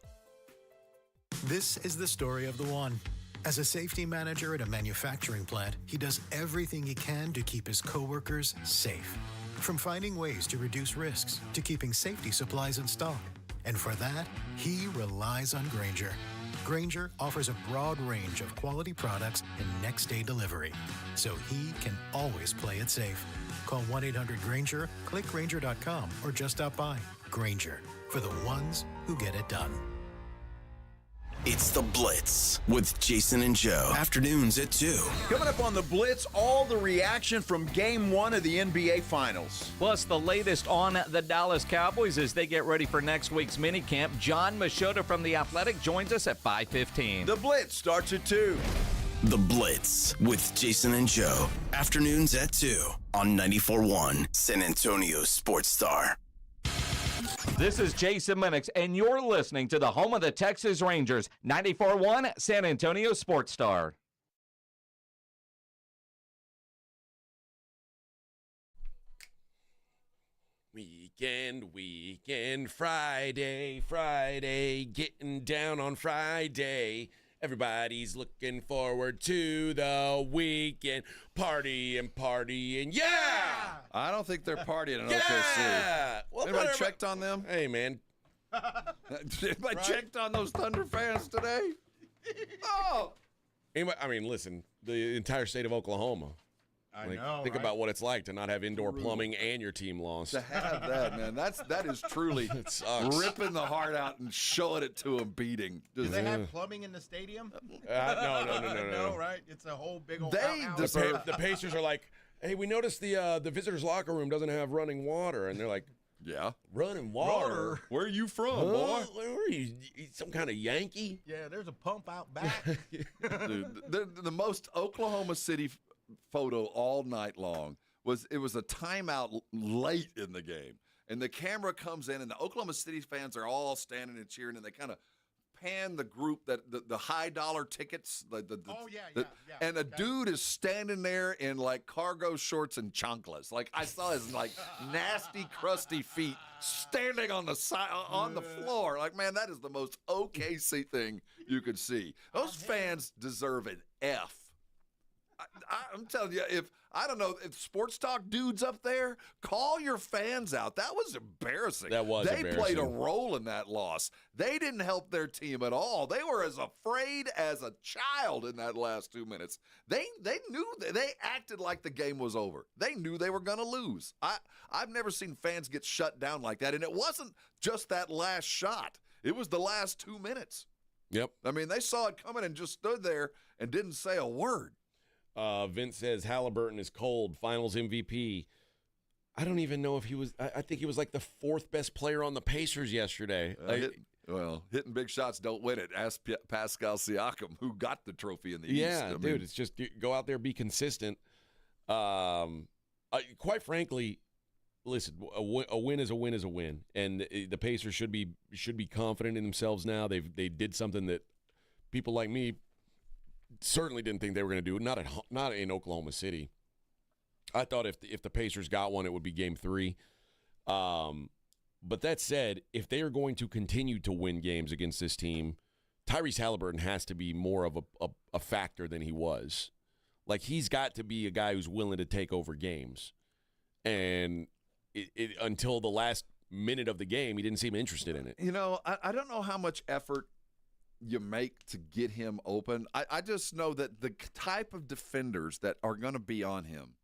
This is the story of the one. As a safety manager at a manufacturing plant, he does everything he can to keep his coworkers safe. From finding ways to reduce risks to keeping safety supplies in stock. And for that, he relies on Grainger. Grainger offers a broad range of quality products and next-day delivery, so he can always play it safe. Call 1-800-GRAINGER, click Grainger.com, or just stop by. Grainger, for the ones who get it done. It's The Blitz with Jason and Joe. Afternoons at 2. Coming up on The Blitz, all the reaction from Game 1 of the NBA Finals. Plus, the latest on the Dallas Cowboys as they get ready for next week's minicamp. John Machota from The Athletic joins us at 5:15. The Blitz starts at 2. The Blitz with Jason and Joe. Afternoons at 2 on 94.1 San Antonio Sports Star. This is Jason Minix, and you're listening to the home of the Texas Rangers, 94.1 San Antonio Sports Star. Weekend, Friday, getting down on Friday. Everybody's looking forward to the weekend, partying, yeah! I don't think they're partying in Yeah! OKC. Well, Anybody checked on them? Hey, man. Anybody checked on those Thunder fans today? Oh! I mean, listen, the entire state of Oklahoma. I know, Think right? about what it's like to not have indoor plumbing and your team lost. To have that, man, that is truly ripping the heart out and showing it to them beating. Do they have plumbing in the stadium? No, right? It's a whole big old The Pacers are like, hey, we noticed the visitors' locker room doesn't have running water. And they're like, yeah. Running water? Where are you from, Huh? boy? Where are you? Some kind of Yankee? Yeah, there's a pump out back. Dude, the most Oklahoma City photo all night long was a timeout late in the game. And the camera comes in, and the Oklahoma City fans are all standing and cheering, and they kind of pan the group that the high dollar tickets. And a dude is standing there in like cargo shorts and chanclas. Like I saw his like nasty, crusty feet standing on the side on the floor. Like, man, that is the most OKC thing you could see. Those fans deserve an F. I'm telling you, if sports talk dudes up there, call your fans out. That was embarrassing. That was They embarrassing. played a role in that loss. They didn't help their team at all. They were as afraid as a child in that last 2 minutes. They knew they acted like the game was over. They knew they were going to lose. I've never seen fans get shut down like that, and it wasn't just that last shot. It was the last 2 minutes. Yep. I mean, they saw it coming and just stood there and didn't say a word. Vince says Haliburton is cold, finals MVP. I don't even know if he was. I think he was like the fourth best player on the Pacers yesterday. Hitting big shots don't win it. Ask Pascal Siakam, who got the trophy in the East. Yeah, dude, it's just go out there, be consistent. Quite frankly, listen, a win is a win is a win, and the Pacers should be confident in themselves now. They did something that people like me certainly didn't think they were going to do. Not in Oklahoma City. I thought if the Pacers got one, it would be Game 3. But that said, if they are going to continue to win games against this team, Tyrese Haliburton has to be more of a factor than he was. Like, he's got to be a guy who's willing to take over games. And until the last minute of the game, he didn't seem interested in it. You know, I don't know how much effort you make to get him open. I just know that the type of defenders that are going to be on him,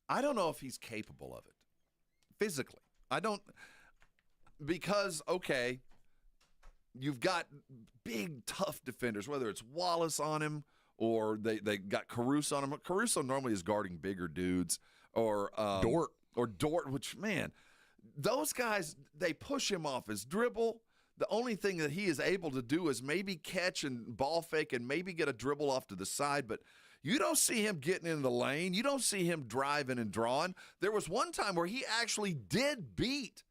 I don't know if he's capable of it physically. I don't, because, okay, you've got big, tough defenders, whether it's Wallace on him or they got Caruso on him. Caruso normally is guarding bigger dudes, or Dort, which, man, those guys, they push him off his dribble. The only thing that he is able to do is maybe catch and ball fake and maybe get a dribble off to the side, but you don't see him getting in the lane. You don't see him driving and drawing. There was one time where he actually did beat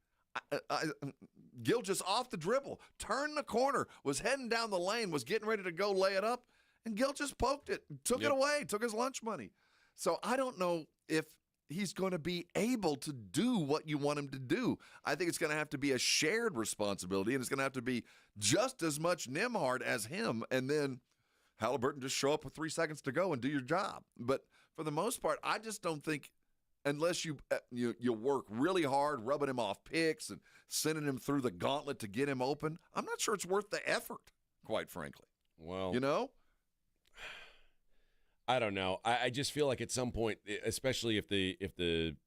Gilgeous off the dribble, turned the corner, was heading down the lane, was getting ready to go lay it up, and Gilgeous poked it, took it away, took his lunch money. So I don't know if he's going to be able to do what you want him to do. I think it's going to have to be a shared responsibility, and it's going to have to be just as much Nembhard as him, and then Haliburton just show up with 3 seconds to go and do your job. But for the most part, I just don't think, unless you work really hard, rubbing him off picks and sending him through the gauntlet to get him open, I'm not sure it's worth the effort, quite frankly. Well, you know? I don't know. I just feel like at some point, especially if the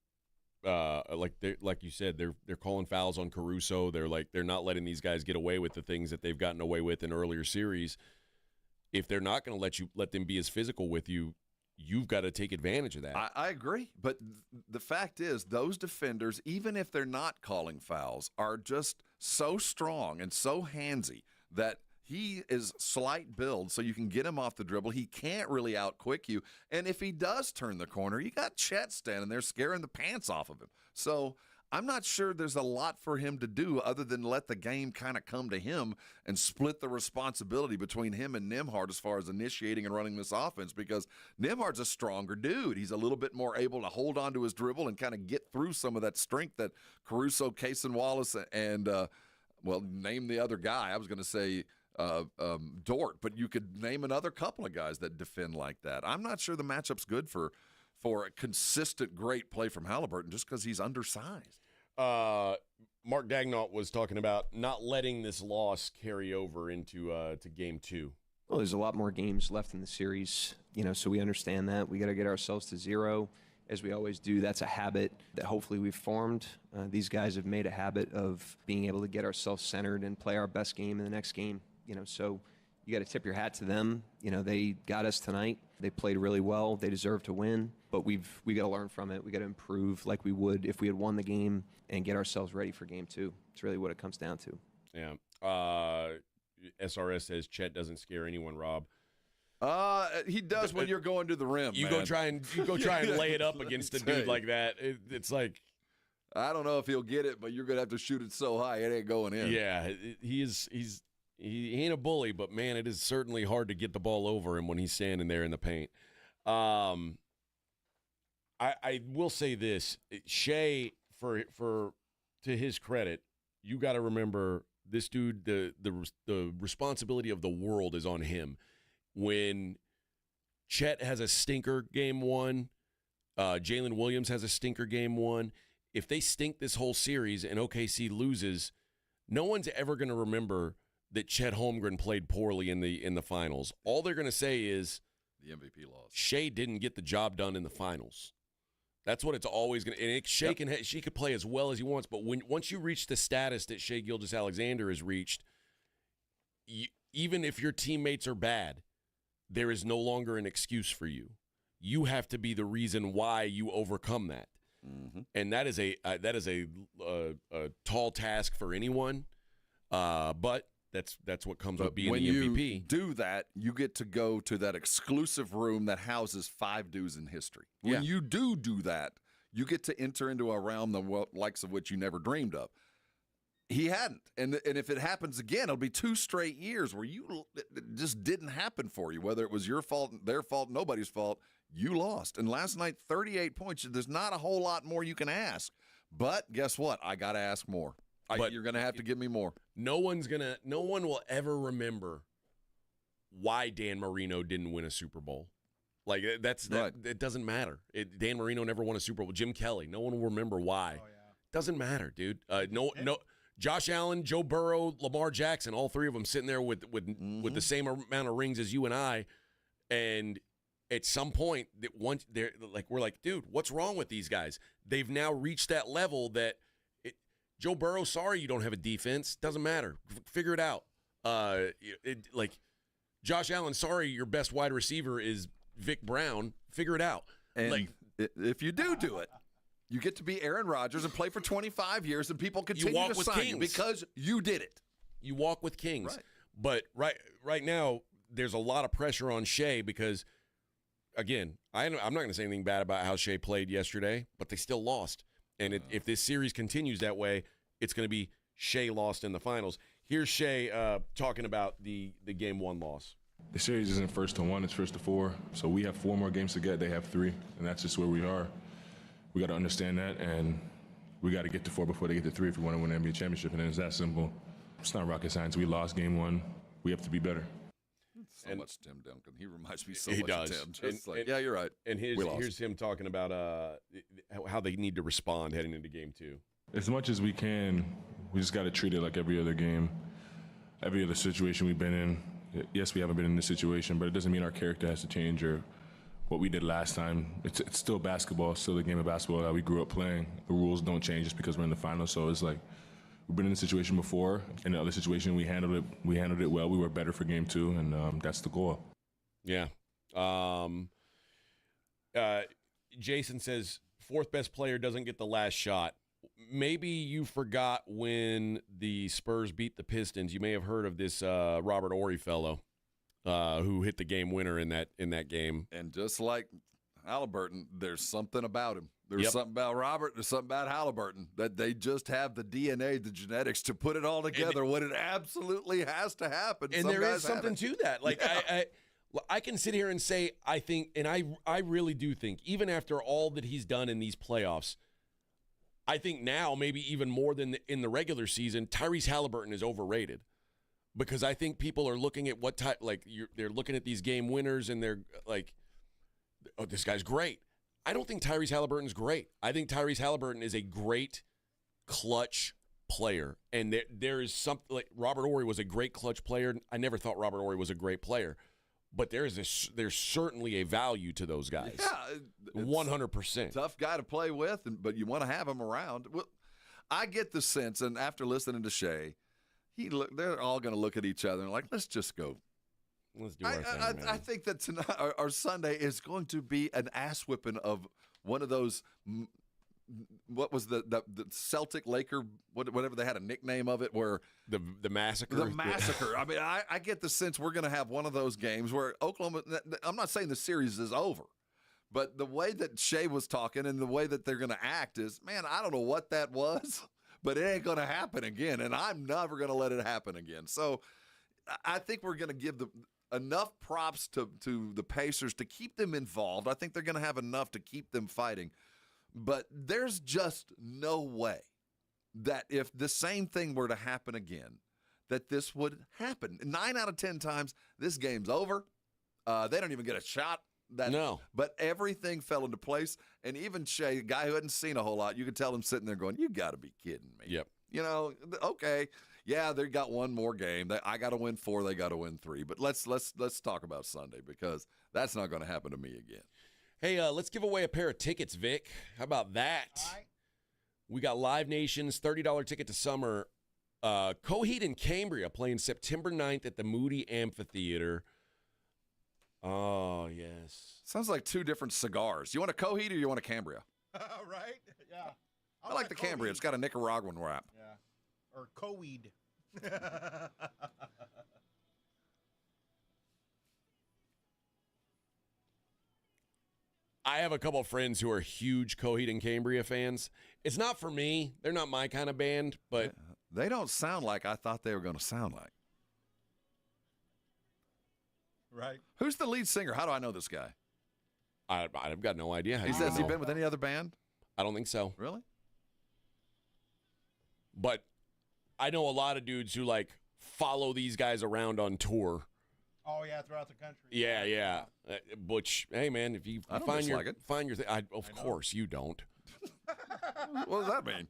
like you said, they're calling fouls on Caruso. They're not letting these guys get away with the things that they've gotten away with in earlier series. If they're not going to let them be as physical with you, you've got to take advantage of that. I agree, but the fact is, those defenders, even if they're not calling fouls, are just so strong and so handsy that he is slight build, so you can get him off the dribble. He can't really outquick you. And if he does turn the corner, you got Chet standing there scaring the pants off of him. So I'm not sure there's a lot for him to do other than let the game kind of come to him and split the responsibility between him and Nembhard as far as initiating and running this offense, because Nembhard's a stronger dude. He's a little bit more able to hold on to his dribble and kind of get through some of that strength that Caruso, Cason Wallace, and, name the other guy. I was going to say Dort, but you could name another couple of guys that defend like that. I'm not sure the matchup's good for a consistent great play from Haliburton just because he's undersized. Mark Dagnall was talking about not letting this loss carry over into to Game 2. Well, there's a lot more games left in the series, so we understand that. We got to get ourselves to 0, as we always do. That's a habit that hopefully we've formed. These guys have made a habit of being able to get ourselves centered and play our best game in the next game, so you got to tip your hat to them. They got us tonight. They played really well. They deserve to win, but we got to learn from it. We got to improve like we would if we had won the game and get ourselves ready for game 2. It's really what it comes down to. Yeah. SRS says Chet doesn't scare anyone, Rob. He does when you're going to the rim. You man. go try and lay it up against a dude like that. It's like, I don't know if he'll get it, but you're gonna have to shoot it so high it ain't going in. Yeah, he ain't a bully, but man, it is certainly hard to get the ball over him when he's standing there in the paint. I will say this, Shea, to his credit, you got to remember this dude. The responsibility of the world is on him. When Chet has a stinker game 1, Jalen Williams has a stinker game 1. If they stink this whole series and OKC loses, no one's ever going to remember that Chet Holmgren played poorly in the finals. All they're going to say is the MVP loss. Shea didn't get the job done in the finals. That's what it's always going to. And she could play as well as he wants, but once you reach the status that Shai Gilgeous-Alexander has reached, even if your teammates are bad, there is no longer an excuse for you. You have to be the reason why you overcome that, and that is a tall task for anyone. But that's what comes with being the MVP. When you do that, you get to go to that exclusive room that houses 5 dudes in history. When you do that, you get to enter into a realm the likes of which you never dreamed of. He hadn't. And if it happens again, it'll be 2 straight years where it just didn't happen for you. Whether it was your fault, their fault, nobody's fault, you lost. And last night, 38 points. There's not a whole lot more you can ask. But guess what? I got to ask more. You're going to have to give me more. No one will ever remember why Dan Marino didn't win a Super Bowl. Like right. It doesn't matter. Dan Marino never won a Super Bowl. Jim Kelly, no one will remember why. Oh, yeah. Doesn't matter, dude. No. Josh Allen, Joe Burrow, Lamar Jackson, all 3 of them sitting there with the same amount of rings as you and I, and at some point we're like, dude, what's wrong with these guys? They've now reached that level that Joe Burrow, sorry you don't have a defense. Doesn't matter. Figure it out. Josh Allen, sorry your best wide receiver is Vic Brown. Figure it out. And if you do it, you get to be Aaron Rodgers and play for 25 years, and people continue to sign you because you did it. You walk with kings. Right. But right now, there's a lot of pressure on Shea because, again, I'm not going to say anything bad about how Shea played yesterday, but they still lost. And if this series continues that way, it's going to be Shea lost in the finals. Here's Shea talking about the game 1 loss. The series isn't 1-1, it's 1-4. So we have 4 more games to get. They have 3, and that's just where we are. We got to understand that, and we got to get to 4 before they get to 3 if we want to win the NBA championship, and it's that simple. It's not rocket science. We lost game 1. We have to be better. So much Tim Duncan. He reminds me so he much does. of Tim. Yeah, you're right. And here's him talking about how they need to respond heading into game 2. As much as we can, we just got to treat it like every other game, every other situation we've been in. Yes, we haven't been in this situation, but it doesn't mean our character has to change or what we did last time. It's still basketball, it's still the game of basketball that we grew up playing. The rules don't change just because we're in the finals. So it's like we've been in this situation before. In the other situation, we handled it well. We were better for game 2, and that's the goal. Yeah. Jason says 4th best player doesn't get the last shot. Maybe you forgot when the Spurs beat the Pistons. You may have heard of this Robert Horry fellow who hit the game winner in that game. And just like Haliburton, there's something about him. There's something about Robert. There's something about Haliburton that they just have the DNA, the genetics to put it all together when it absolutely has to happen. And there is something to that. Like I can sit here and say I think, and I really do think, even after all that he's done in these playoffs, I think now maybe even more than in the regular season, Tyrese Haliburton is overrated. Because I think people are looking at they're looking at these game winners and they're like, oh, this guy's great. I don't think Tyrese Haliburton's great. I think Tyrese Haliburton is a great clutch player. And there is something like Robert Horry was a great clutch player. I never thought Robert Horry was a great player. But there's certainly a value to those guys. Yeah, 100%. Tough guy to play with, but you want to have him around. Well, I get the sense, and after listening to Shea, they're all going to look at each other and like, let's just go. Let's do our thing, man. I think that tonight, our Sunday is going to be an ass whipping of one of those. What was the Celtic Laker? Whatever they had a nickname of it, where the massacre. The massacre. I mean, I get the sense we're going to have one of those games where Oklahoma. I'm not saying the series is over, but the way that Shea was talking and the way that they're going to act is, man, I don't know what that was, but it ain't going to happen again, and I'm never going to let it happen again. So, I think we're going to give enough props to the Pacers to keep them involved. I think they're going to have enough to keep them fighting. But there's just no way that if the same thing were to happen again, that this would happen. 9 out of 10 times, this game's over. They don't even get a shot. No. But everything fell into place. And even Shea, a guy who hadn't seen a whole lot, you could tell him sitting there going, you got to be kidding me. Yep. You know, okay, yeah, they got one more game. I got to win 4. They got to win 3. But let's talk about Sunday, because that's not going to happen to me again. Hey, let's give away a pair of tickets, Vic. How about that? Right. We got Live Nation's $30 ticket to summer. Coheed and Cambria playing September 9th at the Moody Amphitheater. Oh, yes. Sounds like 2 different cigars. You want a Coheed or you want a Cambria? Right? Yeah. I like the Cambria. It's got a Nicaraguan wrap. Yeah. Or Coweed. I have a couple of friends who are huge Coheed and Cambria fans. It's not for me. They're not my kind of band, but they don't sound like I thought they were going to sound like. Right. Who's the lead singer? How do I know this guy? I've got no idea. Has he been with any other band? I don't think so. Really? But I know a lot of dudes who like follow these guys around on tour. Oh yeah, throughout the country. Yeah. Butch, hey man, if you I don't find dislike it. find your thing, of course you don't. What does that mean?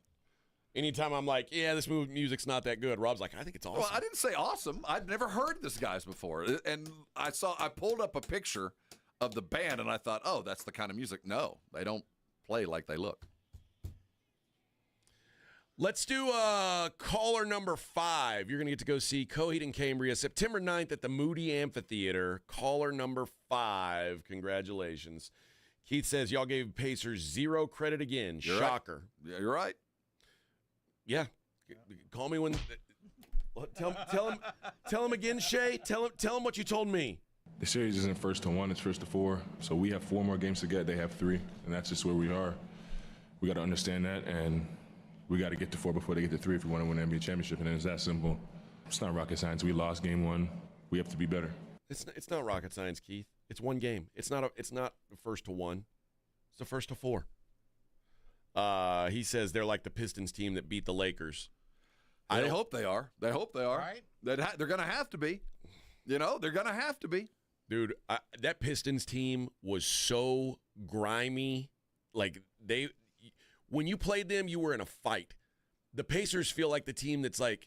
Anytime I'm like, yeah, this music's not that good, Rob's like, I think it's awesome. Well, I didn't say awesome. I'd never heard this guys before, and I pulled up a picture of the band, and I thought, oh, that's the kind of music. No, they don't play like they look. Let's do caller number 5. You're going to get to go see Coheed and Cambria September 9th at the Moody Amphitheater. Caller number 5. Congratulations. Keith says y'all gave Pacers 0 credit again. You're Shocker. Right. Yeah, you're right. Yeah. Call me when. Tell him again, Shay. Tell him what you told me. The series isn't 1st to 1, it's 1st to 4. So we have 4 more games to get. They have 3, and that's just where we are. We got to understand that, and we got to get to 4 before they get to 3 if we want to win an NBA championship, and it's that simple. It's not rocket science. We lost game 1. We have to be better. It's not rocket science, Keith. It's one game. It's not the 1st to 1. It's the 1st to 4. He says they're like the Pistons team that beat the Lakers. I hope they are. They hope they are. Right? They're going to have to be. You know, they're going to have to be. Dude, that Pistons team was so grimy. Like, when you played them, you were in a fight. The Pacers feel like the team that's like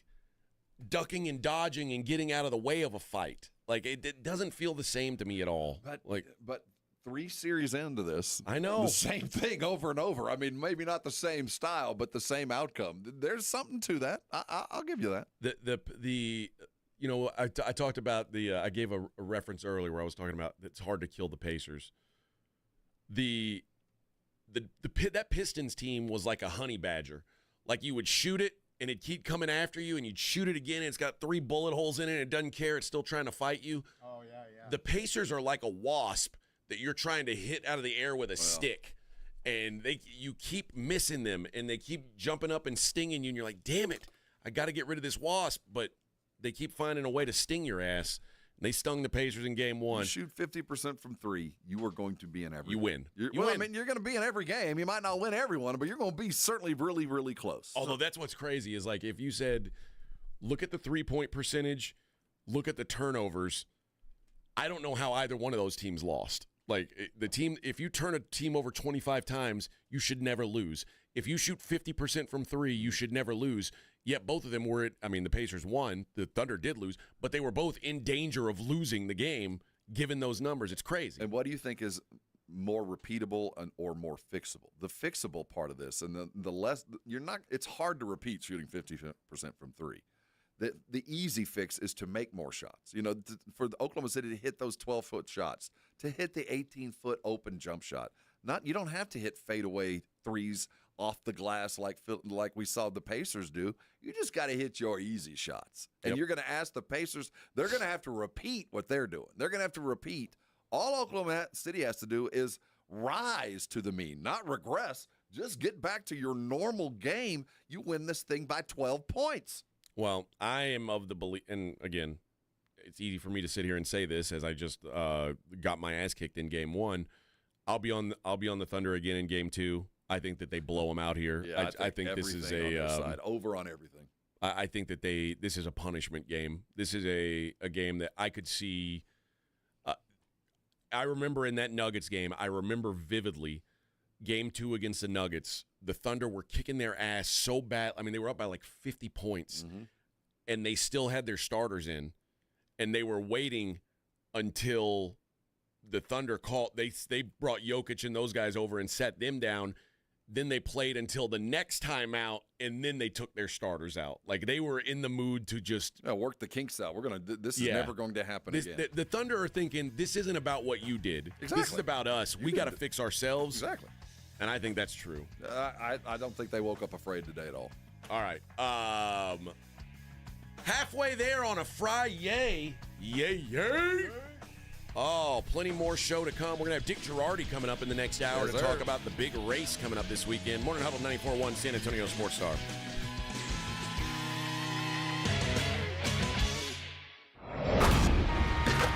ducking and dodging and getting out of the way of a fight. Like, it doesn't feel the same to me at all. But 3 series into this, I know. The same thing over and over. I mean, maybe not the same style, but the same outcome. There's something to that. I'll give you that. You know, I talked about I gave a reference earlier where I was talking about it's hard to kill the Pacers. That Pistons team was like a honey badger. Like you would shoot it and it'd keep coming after you, and you'd shoot it again and it's got 3 bullet holes in it and it doesn't care. It's still trying to fight you. Oh yeah. The Pacers are like a wasp that you're trying to hit out of the air with a stick. And you keep missing them and they keep jumping up and stinging you, and you're like, damn it, I got to get rid of this wasp, but they keep finding a way to sting your ass. And they stung the Pacers in game 1. You shoot 50% from 3, you are going to be in every. You win. You win. I mean, you're going to be in every game. You might not win every one, but you're going to be certainly really, really close. Although that's what's crazy is like if you said, look at the 3-point percentage, look at the turnovers. I don't know how either one of those teams lost. Like the team, if you turn a team over 25 times, you should never lose. If you shoot 50% from 3, you should never lose. Yet both of them were, the Pacers won, the Thunder did lose, but they were both in danger of losing the game given those numbers. It's crazy. And what do you think is more repeatable or more fixable? The fixable part of this, and the less it's hard to repeat shooting 50% from three. The easy fix is to make more shots. For the Oklahoma City to hit those 12-foot shots, to hit the 18-foot open jump shot. You don't have to hit fadeaway threes off the glass like we saw the Pacers do. You just got to hit your easy shots. And you're going to ask the Pacers, they're going to have to repeat what they're doing. They're going to have to repeat. All Oklahoma City has to do is rise to the mean, not regress. Just get back to your normal game. You win this thing by 12 points. Well, I am of the belief, and again, it's easy for me to sit here and say this as I just got my ass kicked in game one. I'll be on the Thunder again in game two. I think that they blow them out here. Yeah, I think this is side, over on everything. I think that this is a punishment game. This is a game that I could see. I remember in that Nuggets game, I remember vividly game 2 against the Nuggets. The Thunder were kicking their ass so bad. They were up by like 50 points, and they still had their starters in, and they were waiting until the Thunder called. They brought Jokic and those guys over and set them down. Then they played until the next time out, and then they took their starters out. Like, they were in the mood to just work the kinks out. This is never going to happen again. The Thunder are thinking, this isn't about what you did. Exactly. This is about us. We got to fix ourselves. Exactly. And I think that's true. I don't think they woke up afraid today at all. All right. Halfway there on a Friday. Yay. Oh, plenty more show to come. We're going to have Dick Gerardi coming up in the next hour to talk about the big race coming up this weekend. Morning Huddle 94.1 San Antonio Sports Star.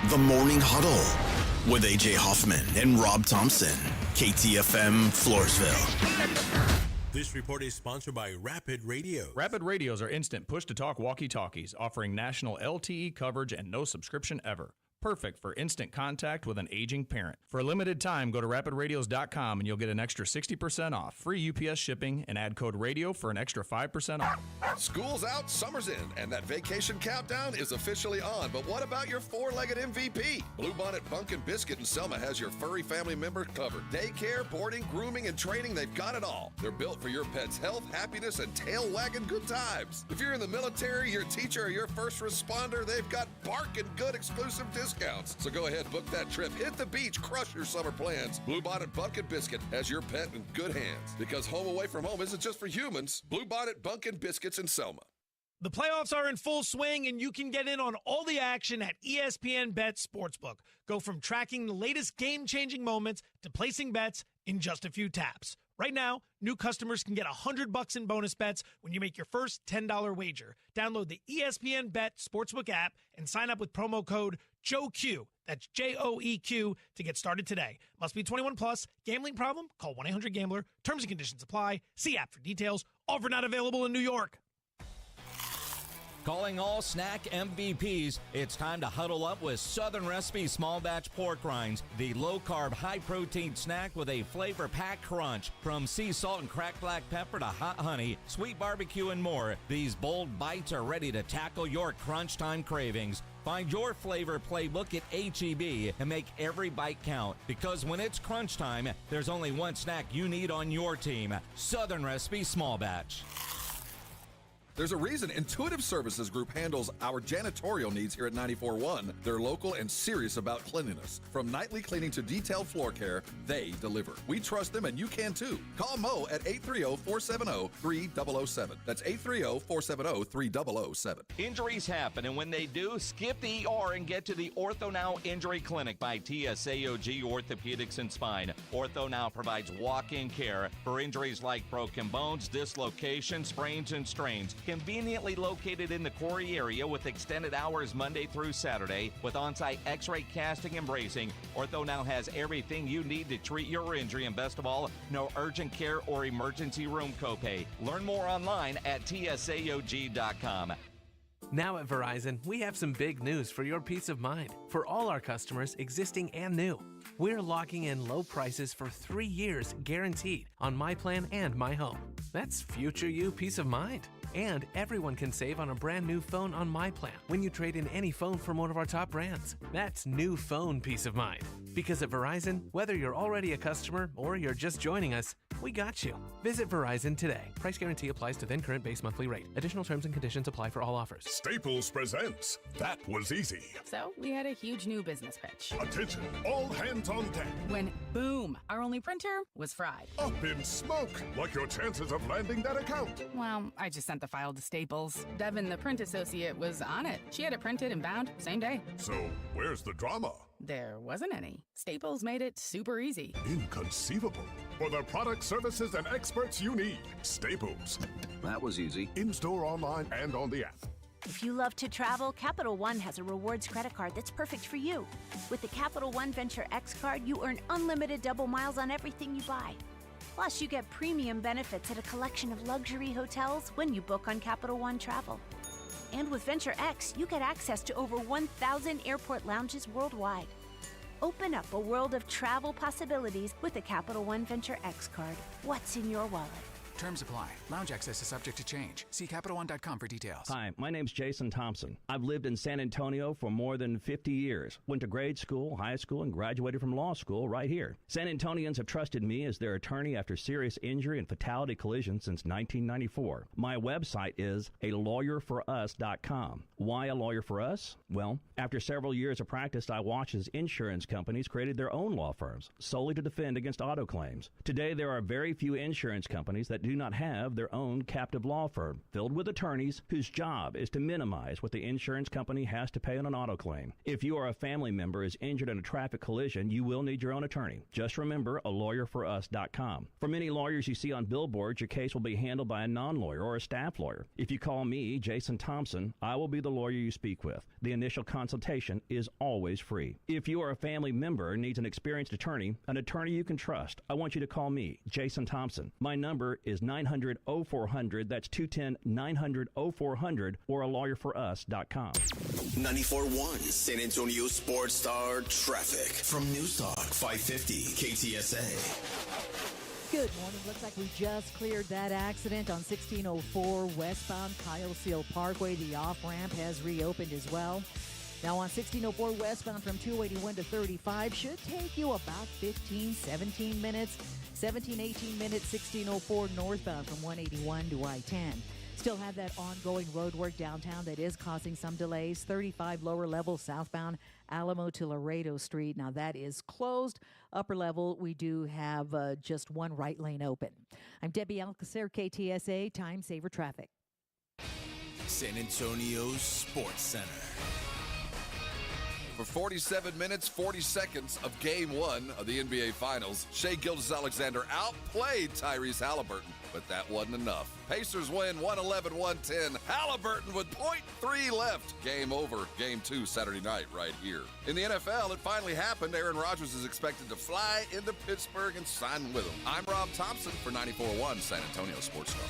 The Morning Huddle with A.J. Hoffman and Rob Thompson. KTFM, Floresville. This report is sponsored by Rapid Radio. Rapid Radios are instant push-to-talk walkie-talkies offering national LTE coverage and no subscription ever. Perfect for instant contact with an aging parent. For a limited time, go to rapidradios.com and you'll get an extra 60% off, free UPS shipping, and add code RADIO for an extra 5% off. School's out, summer's in, and that vacation countdown is officially on. But what about your four-legged MVP? Bluebonnet Bunkin' Biscuit in Selma has your furry family member covered. Daycare, boarding, grooming, and training, they've got it all. They're built for your pet's health, happiness, and tail-wagging good times. If you're in the military, your teacher, or your first responder, they've got barking good exclusive discounts. So go ahead, book that trip, hit the beach, crush your summer plans. Bluebonnet Bunkin' Biscuit has your pet in good hands. Because home away from home isn't just for humans. Bluebonnet Bunkin' Biscuits in Selma. The playoffs are in full swing, and you can get in on all the action at ESPN Bet Sportsbook. Go from tracking the latest game-changing moments to placing bets in just a few taps. Right now, new customers can get $100 in bonus bets when you make your first $10 wager. Download the ESPN Bet Sportsbook app and sign up with promo code JOEQ. That's JOEQ to get started today. Must be 21 plus. Gambling problem? Call 1-800-GAMBLER. Terms and conditions apply. See app for details. Offer not available in New York. Calling all snack MVPs, it's time to huddle up with Southern Recipe Small Batch Pork Rinds, the low-carb, high-protein snack with a flavor-packed crunch. From sea salt and cracked black pepper to hot honey, sweet barbecue, and more, these bold bites are ready to tackle your crunch time cravings. Find your flavor playbook at H-E-B and make every bite count. Because when it's crunch time, there's only one snack you need on your team. Southern Recipe Small Batch. There's a reason Intuitive Services Group handles our janitorial needs here at 94.1. They're local and serious about cleanliness. From nightly cleaning to detailed floor care, they deliver. We trust them, and you can too. Call Mo at 830-470-3007. That's 830-470-3007. Injuries happen, and when they do, skip the ER and get to the Ortho Now Injury Clinic by TSAOG Orthopedics and Spine. Ortho Now provides walk-in care for injuries like broken bones, dislocations, sprains, and strains. Conveniently located in the Quarry area with extended hours Monday through Saturday with on-site x-ray casting and bracing, Ortho Now has everything you need to treat your injury, and best of all, no urgent care or emergency room copay. Learn more online at tsaog.com. Now at Verizon, we have some big news for your peace of mind. For all our customers, existing and new, we're locking in low prices for 3 years guaranteed on My Plan and My Home. That's future you peace of mind. And everyone can save on a brand new phone on My Plan when you trade in any phone from one of our top brands. That's new phone peace of mind. Because at Verizon, whether you're already a customer or you're just joining us, we got you. Visit Verizon today. Price guarantee applies to then current base monthly rate. Additional terms and conditions apply for all offers. Staples presents That Was Easy. So we had a huge new business pitch. Attention, all hands on deck. When, boom, our only printer was fried. Up in smoke, like your chances of landing that account. Well, I just sent the file to Staples. Devin, the print associate, was on it. She had it printed and bound same day. So where's the drama? There wasn't any. Staples made it super easy. Inconceivable. For the products, services, and experts you need, Staples. That was easy. In-store, online, and on the app. If you love to travel, Capital One has a rewards credit card that's perfect for you. With the Capital One Venture X card, you earn unlimited double miles on everything you buy. Plus, you get premium benefits at a collection of luxury hotels when you book on Capital One Travel. And with Venture X, you get access to over 1,000 airport lounges worldwide. Open up a world of travel possibilities with the Capital One Venture X card. What's in your wallet? Terms apply. Lounge access is subject to change. See CapitalOne.com for details. Hi, my name's Jason Thompson. I've lived in San Antonio for more than 50 years. Went to grade school, high school, and graduated from law school right here. San Antonians have trusted me as their attorney after serious injury and fatality collision since 1994. My website is alawyerforus.com. Why a lawyer for us? Well, after several years of practice, I watched as insurance companies created their own law firms solely to defend against auto claims. Today, there are very few insurance companies that do not have their own captive law firm filled with attorneys whose job is to minimize what the insurance company has to pay on an auto claim. If you or a family member is injured in a traffic collision, you will need your own attorney. Just remember alawyerforus.com. For many lawyers you see on billboards, your case will be handled by a non-lawyer or a staff lawyer. If you call me, Jason Thompson, I will be the lawyer you speak with. The initial consultation is always free. If you or a family member needs an experienced attorney you can trust, I want you to call me, Jason Thompson. My number is 900-0400. That's 210-900-0400 or alawyerforus.com. 94.1 San Antonio Sports Star Traffic from News Talk 550 KTSA. Good morning. Looks like we just cleared that accident on 1604 westbound Kyle Seal Parkway. The off-ramp has reopened as well. Now on 1604 westbound from 281 to 35 should take you about 15, 17 minutes. 17, 18 minutes, 1604 northbound from 181 to I-10. Still have that ongoing road work downtown that is causing some delays. 35 lower level southbound Alamo to Laredo Street. Now that is closed. Upper level, we do have just one right lane open. I'm Debbie Alcacer, KTSA, Time Saver Traffic. San Antonio Sports Center. For 47 minutes, 40 seconds of Game 1 of the NBA Finals, Shai Gilgeous-Alexander outplayed Tyrese Haliburton, but that wasn't enough. Pacers win 111-110. Haliburton with .3 left. Game over. Game 2 Saturday night right here. In the NFL, it finally happened. Aaron Rodgers is expected to fly into Pittsburgh and sign with him. I'm Rob Thompson for 94.1 San Antonio Sports Star.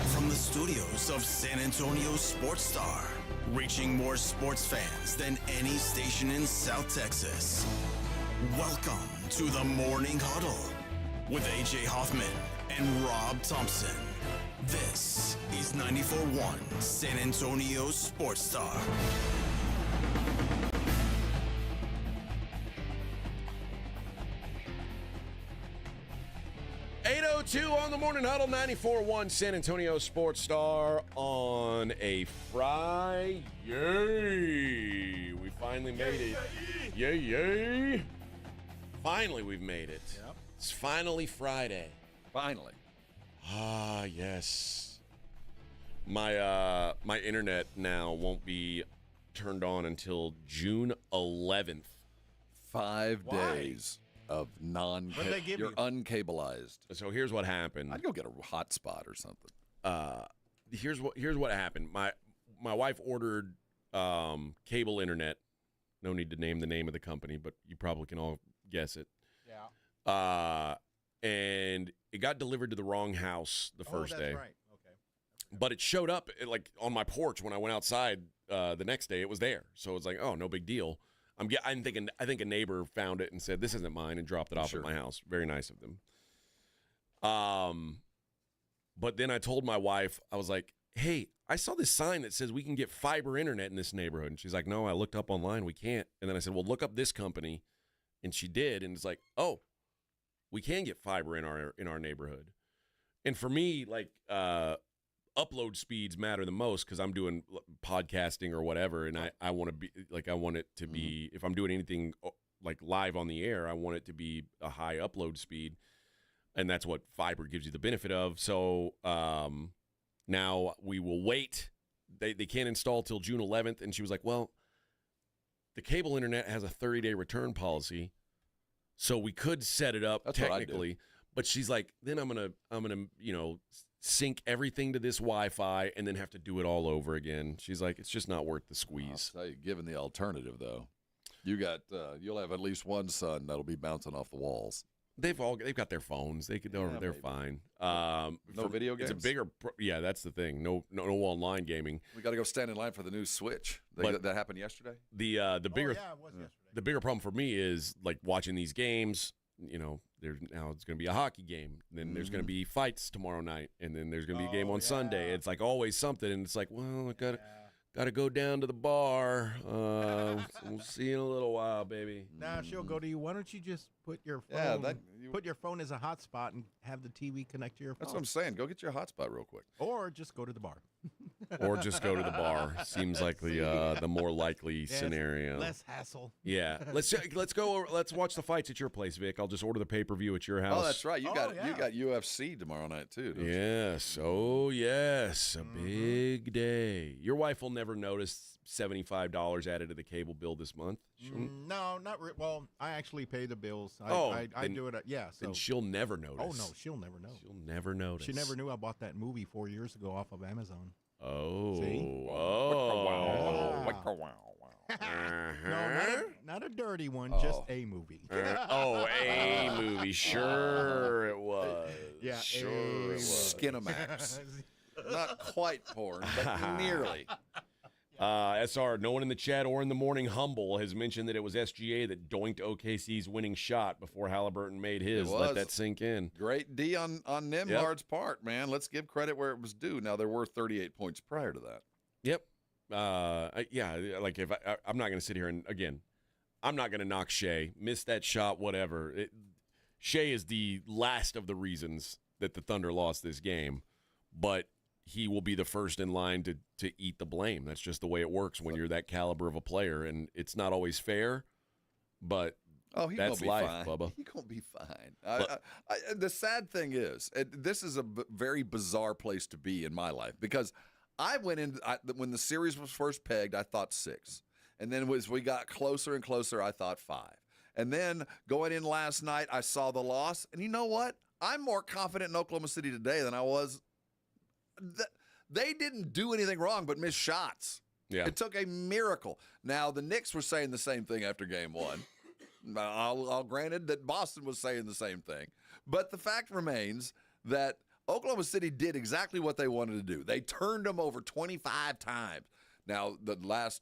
From the studios of San Antonio Sports Star, reaching more sports fans than any station in South Texas. Welcome to the Morning Huddle with AJ Hoffman and Rob Thompson. This is 94.1 San Antonio Sports Star. On the Morning Huddle, 94.1 San Antonio Sports Star on a Friday. We finally made it. Yay. Finally, we've made it. Yep. It's finally Friday. Finally. Ah, yes. My internet now won't be turned on until June 11th. 5 days of you're uncableized. So here's what happened. I'd go get a hotspot or something. Here's what happened. My wife ordered cable internet. No need to name the name of the company, but you probably can all guess it. Yeah. And it got delivered to the wrong house the first day. Right. Okay. But it showed up like on my porch when I went outside the next day. It was there, so it's like, oh, no big deal. I think a neighbor found it and said, this isn't mine, and dropped it off at my house. Very nice of them. But then I told my wife, I was like, hey, I saw this sign that says we can get fiber internet in this neighborhood. And she's like, no, I looked up online. We can't. And then I said, well, look up this company. And she did. And it's like, oh, we can get fiber in our neighborhood. And for me, like, upload speeds matter the most because I'm doing podcasting or whatever. And I want to be like, I want it to be, if I'm doing anything like live on the air, I want it to be a high upload speed. And that's what fiber gives you the benefit of. So now we will wait. They can't install till June 11th. And she was like, well, the cable internet has a 30-day return policy. So we could set it up technically. But she's like, then I'm gonna sync everything to this Wi-Fi and then have to do it all over again. She's like, it's just not worth the squeeze. I'll tell you, given the alternative, though, you'll have at least one son that'll be bouncing off the walls. They've got their phones. They're fine. No video games. It's a bigger. Yeah, that's the thing. No online gaming. We got to go stand in line for the new Switch. That happened yesterday. The bigger. it was yesterday. The bigger problem for me is like watching these games. Now it's going to be a hockey game. Then there's going to be fights tomorrow night, and then there's going to be a game on Sunday. It's like always something, and it's like, well, I got to go down to the bar. We'll see you in a little while, baby. Now she'll go to you. Why don't you just put your phone, put your phone as a hotspot and have the TV connect to your phone? That's what I'm saying. Go get your hotspot real quick. Or just go to the bar. Or just go to the bar. Seems like the more likely scenario. Less hassle. Yeah. Let's go. Let's watch the fights at your place, Vic. I'll just order the pay-per-view at your house. Oh, that's right. You got UFC tomorrow night too. Don't yes. You? Oh, yes. A big day. Your wife will never notice $75 added to the cable bill this month. No, not well. I actually pay the bills. I do it. So then she'll never notice. Oh no, she'll never know. She'll never notice. She never knew I bought that movie 4 years ago off of Amazon. Oh. See? Oh. No, not a dirty one. Just a movie. A movie. Sure it was. Yeah, sure it was. Skinamax. Not quite porn, but nearly. SR, no one in the chat or in the Morning Humble has mentioned that it was SGA that doinked OKC's winning shot before Haliburton made his. Let that sink in. Great D on Nembhard's part, man. Let's give credit where it was due. Now, there were 38 points prior to that. Yep. Like if I'm not going to sit here and, again, I'm not going to knock Shea. Missed that shot, whatever. Shea is the last of the reasons that the Thunder lost this game, but he will be the first in line to eat the blame. That's just the way it works when you're that caliber of a player, and it's not always fair, but that's life, fine. Bubba. He's going to be fine. The sad thing is, this is a very bizarre place to be in my life because I went in when the series was first pegged, I thought 6. And then as we got closer and closer, I thought 5. And then going in last night, I saw the loss. And you know what? I'm more confident in Oklahoma City today than I was. They didn't do anything wrong but miss shots. Yeah. It took a miracle. Now, the Knicks were saying the same thing after game 1. I'll granted that Boston was saying the same thing. But the fact remains that Oklahoma City did exactly what they wanted to do. They turned them over 25 times. Now, the last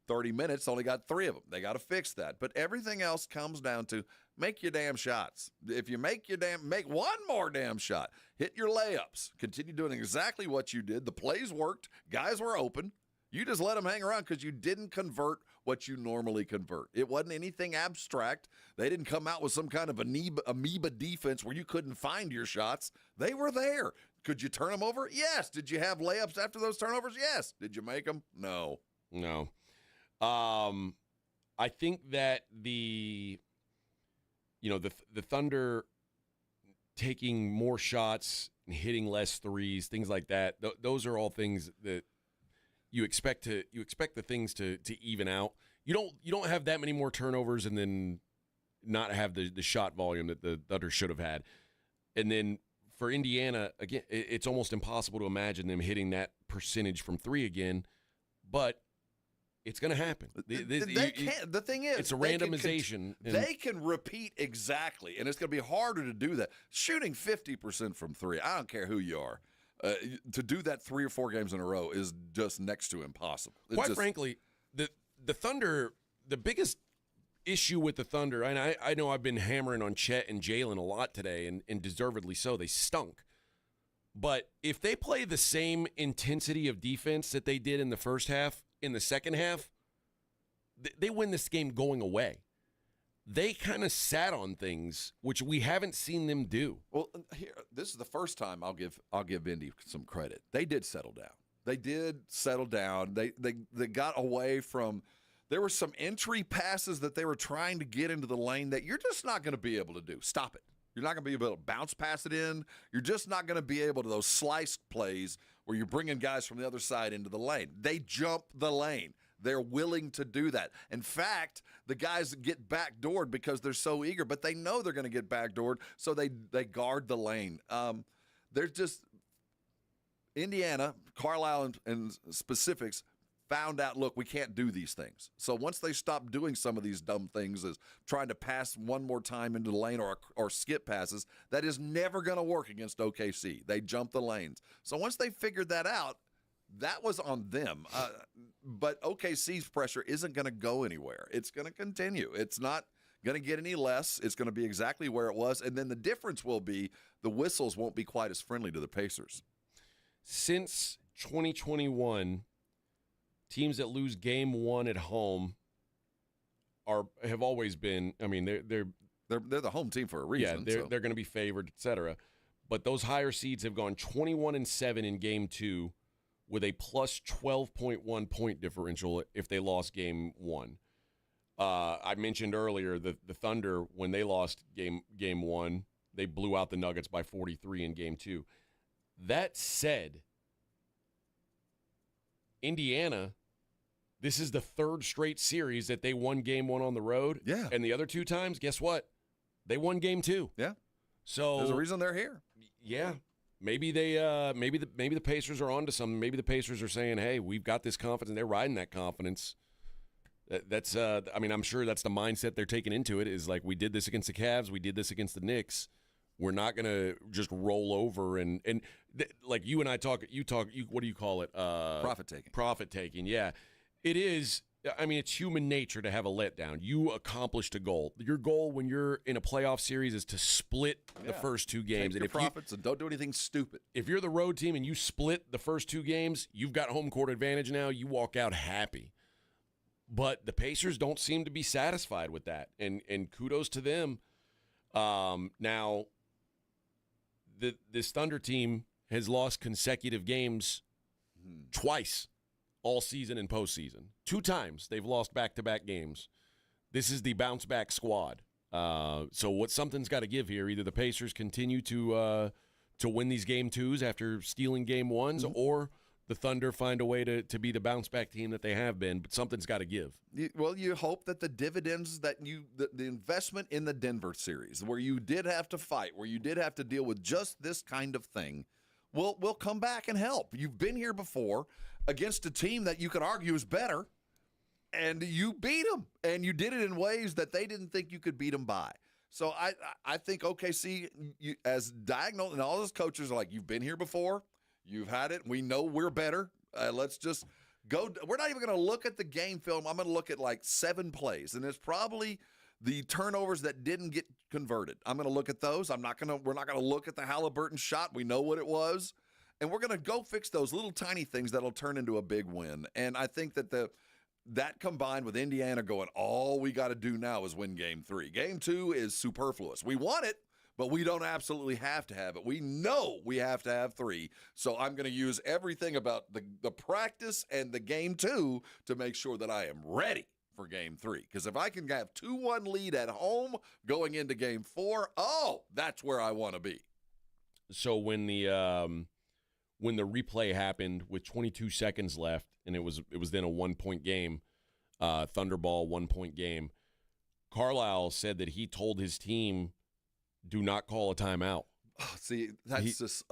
30 minutes only got 3 of them. They got to fix that. But everything else comes down to make your damn shots. If you make one more damn shot, hit your layups, continue doing exactly what you did. The plays worked. Guys were open. You just let them hang around because you didn't convert what you normally convert. It wasn't anything abstract. They didn't come out with some kind of amoeba defense where you couldn't find your shots. They were there. Could you turn them over? Yes. Did you have layups after those turnovers? Yes. Did you make them? No. I think that the Thunder taking more shots and hitting less threes, things like that. Those are all things that you expect the things to even out. You don't have that many more turnovers and then not have the shot volume that the Thunder should have had. And then for Indiana, again, it's almost impossible to imagine them hitting that percentage from 3 again, but it's going to happen. The thing is, it's a randomization. They can repeat exactly, and it's going to be harder to do that. Shooting 50% from 3, I don't care who you are. To do that 3 or 4 games in a row is just next to impossible. Quite frankly, the Thunder, the biggest issue with the Thunder, and I know I've been hammering on Chet and Jalen a lot today, and deservedly so. They stunk. But if they play the same intensity of defense that they did in the first half, in the second half, they win this game going away. They kind of sat on things, which we haven't seen them do. Well, here, this is the first time I'll give Indy some credit. They did settle down. They did settle down. They got away from. There were some entry passes that they were trying to get into the lane that you're just not going to be able to do. Stop it. You're not going to be able to bounce pass it in. You're just not going to be able to those slice plays where you're bringing guys from the other side into the lane. They jump the lane. They're willing to do that. In fact, the guys get backdoored because they're so eager, but they know they're going to get backdoored, so they guard the lane. There's just Indiana, Carlisle, and specifics found out, look, we can't do these things. So once they stopped doing some of these dumb things as trying to pass one more time into the lane or skip passes, that is never going to work against OKC. They jump the lanes. So once they figured that out, that was on them. But OKC's pressure isn't going to go anywhere. It's going to continue. It's not going to get any less. It's going to be exactly where it was. And then the difference will be the whistles won't be quite as friendly to the Pacers. Since 2021, teams that lose game one at home have always been. I mean, they're the home team for a reason. Yeah, they're going to be favored, etc. But those higher seeds have gone 21-7 in game two, with a plus 12.1 point differential if they lost game one. I mentioned earlier the Thunder, when they lost game one, they blew out the Nuggets by 43 in game two. That said, Indiana, this is the third straight series that they won game one on the road. Yeah. And the other two times, guess what? They won game two. Yeah. So there's a reason they're here. Yeah. Maybe the Pacers are onto something. Maybe the Pacers are saying, "Hey, we've got this confidence." They're riding that confidence. That's I'm sure that's the mindset they're taking into it. Is like, we did this against the Cavs, we did this against the Knicks. We're not gonna just roll over and like you and I talk. You what do you call it? Profit taking. Profit taking. Yeah, it is. I mean, it's human nature to have a letdown. You accomplished a goal. Your goal when you're in a playoff series is to split the first two games. Take your profits and don't do anything stupid. If you're the road team and you split the first two games, you've got home court advantage now. You walk out happy. But the Pacers don't seem to be satisfied with that, and kudos to them. Now, this Thunder team has lost consecutive games twice all season and postseason. 2 times they've lost back-to-back games. This is the bounce-back squad. So something's got to give here. Either the Pacers continue to win these game twos after stealing game ones, or the Thunder find a way to be the bounce-back team that they have been. But something's got to give. You hope that the dividends that the investment in the Denver series, where you did have to fight, where you did have to deal with just this kind of thing, will come back and help. You've been here before against a team that you could argue is better, and you beat them, and you did it in ways that they didn't think you could beat them by. So I think OKC, as diagonal, and all those coaches are like, you've been here before, you've had it, we know we're better. Let's just go. We're not even going to look at the game film. I'm going to look at like 7 plays, and it's probably the turnovers that didn't get converted. I'm going to look at those. We're not going to look at the Haliburton shot. We know what it was. And we're going to go fix those little tiny things that'll turn into a big win. And I think that combined with Indiana going, all we got to do now is win game 3. Game 2 is superfluous. We want it, but we don't absolutely have to have it. We know we have to have 3. So I'm going to use everything about the practice and the game 2 to make sure that I am ready for game 3. Because if I can have 2-1 lead at home going into game 4, that's where I want to be. So when the replay happened with 22 seconds left, and it was then a 1-point game, Thunderball 1-point game, Carlisle said that he told his team, do not call a timeout. See, that's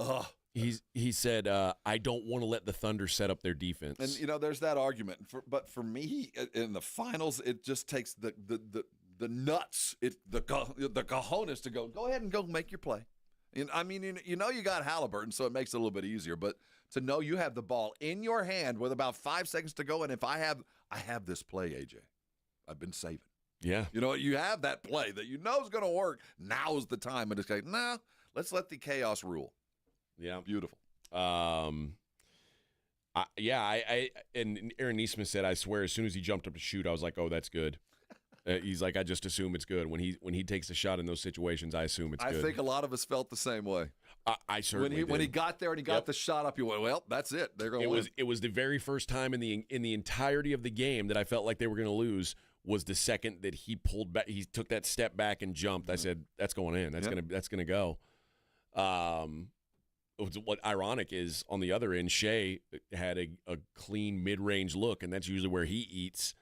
He said, I don't want to let the Thunder set up their defense. And, there's that argument. But for me, in the finals, it just takes the nuts, the cojones to go ahead and go make your play. And I mean, you got Haliburton, so it makes it a little bit easier. But to know you have the ball in your hand with about 5 seconds to go, and if I have this play, AJ, I've been saving. Yeah. You have that play that you know is going to work. Now is the time. And it's like, let's let the chaos rule. Yeah. Beautiful. And Aaron Neesmith said, I swear, as soon as he jumped up to shoot, I was like, oh, that's good. He's like, I just assume it's good. When he takes a shot in those situations, I assume it's good. I think a lot of us felt the same way. I certainly did. When he got there and he got the shot up, you went, well, that's it. They're going to win. It was the very first time in the entirety of the game that I felt like they were going to lose. Was the second that he pulled back, he took that step back and jumped. I said, that's going in. That's gonna go. What ironic is on the other end, Shea had a clean mid-range look, and that's usually where he eats.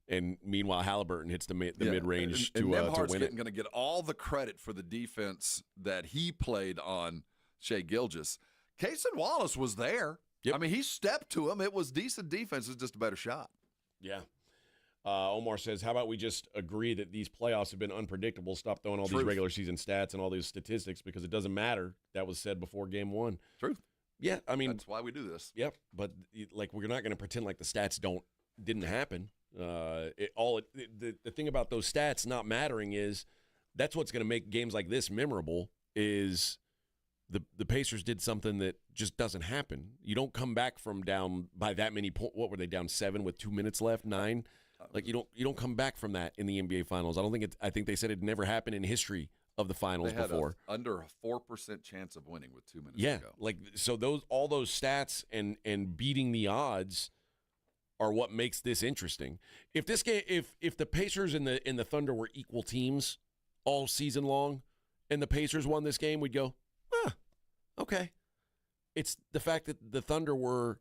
And meanwhile, Haliburton hits the mid-range to win it. Going to get all the credit for the defense that he played on Shea Gilgeous. Cason Wallace was there. Yep. I mean, he stepped to him. It was decent defense. It was just a better shot. Yeah. Omar says, how about we just agree that these playoffs have been unpredictable? Stop throwing all these regular season stats and all these statistics because it doesn't matter. That was said before game one. Truth. Yeah, I mean. That's why we do this. Yep, but like we're not going to pretend like the stats didn't happen. The thing about those stats not mattering is that's what's going to make games like this memorable is the Pacers did something that just doesn't happen. You don't come back from down by that many points. What were they, down 7 with 2 minutes left, 9? Like you don't come back from that in the NBA Finals. I think they said it never happened in history of the finals before. Under a 4% chance of winning with 2 minutes to go. Like so all those stats and beating the odds are what makes this interesting. If this game, if the Pacers and the Thunder were equal teams all season long, and the Pacers won this game, we'd go, okay. It's the fact that the Thunder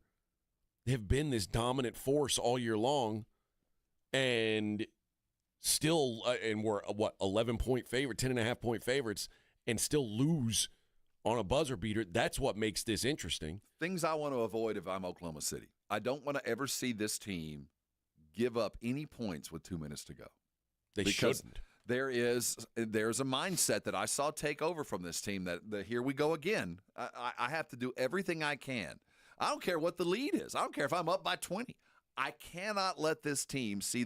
have been this dominant force all year long, and still, and we're 11-point favorite, 10.5-point favorites, and still lose on a buzzer beater. That's what makes this interesting. Things I want to avoid if I'm Oklahoma City. I don't want to ever see this team give up any points with 2 minutes to go. They shouldn't. There's a mindset that I saw take over from this team that here we go again. I have to do everything I can. I don't care what the lead is. I don't care if I'm up by 20. I cannot let this team see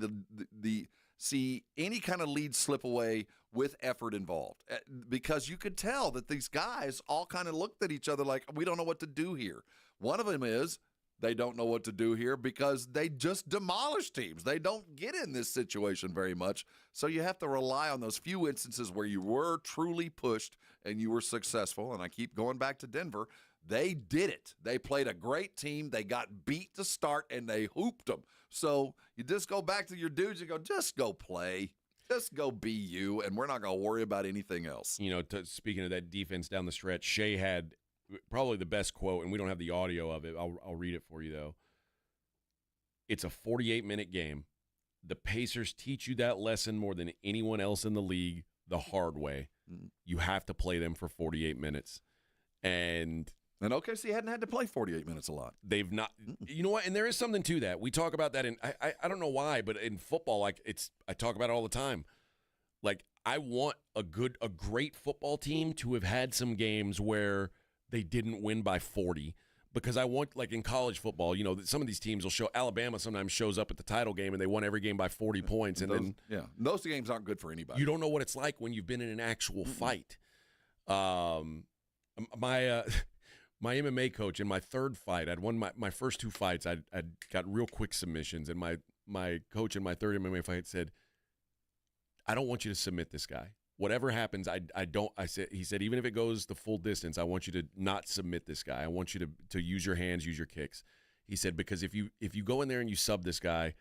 see any kind of lead slip away with effort involved, because you could tell that these guys all kind of looked at each other like, we don't know what to do here. One of them is they don't know what to do here because they just demolish teams. They don't get in this situation very much. So you have to rely on those few instances where you were truly pushed and you were successful. And I keep going back to Denver. They did it. They played a great team. They got beat to start, and they hooped them. So you just go back to your dudes and go, just go play. Just go be you, and we're not going to worry about anything else. You know, speaking of that defense down the stretch, Shea had probably the best quote, and we don't have the audio of it. I'll read it for you, though. It's a 48-minute game. The Pacers teach you that lesson more than anyone else in the league the hard way. You have to play them for 48 minutes. And OKC hadn't had to play 48 minutes a lot. They've not. You know what? And there is something to that. We talk about that I don't know why, but in football, I talk about it all the time. Like, I want a great football team to have had some games where they didn't win by 40, because I want, like in college football, you know, some of these teams will show. Alabama sometimes shows up at the title game and they won every game by 40 points, and those games aren't good for anybody. You don't know what it's like when you've been in an actual fight. My MMA coach in my third fight, I'd won my first 2 fights. I'd got real quick submissions, and my coach in my third MMA fight said, "I don't want you to submit this guy. Whatever happens, he said, even if it goes the full distance, I want you to not submit this guy. I want you to use your hands, use your kicks." He said, because if you go in there and you sub this guy,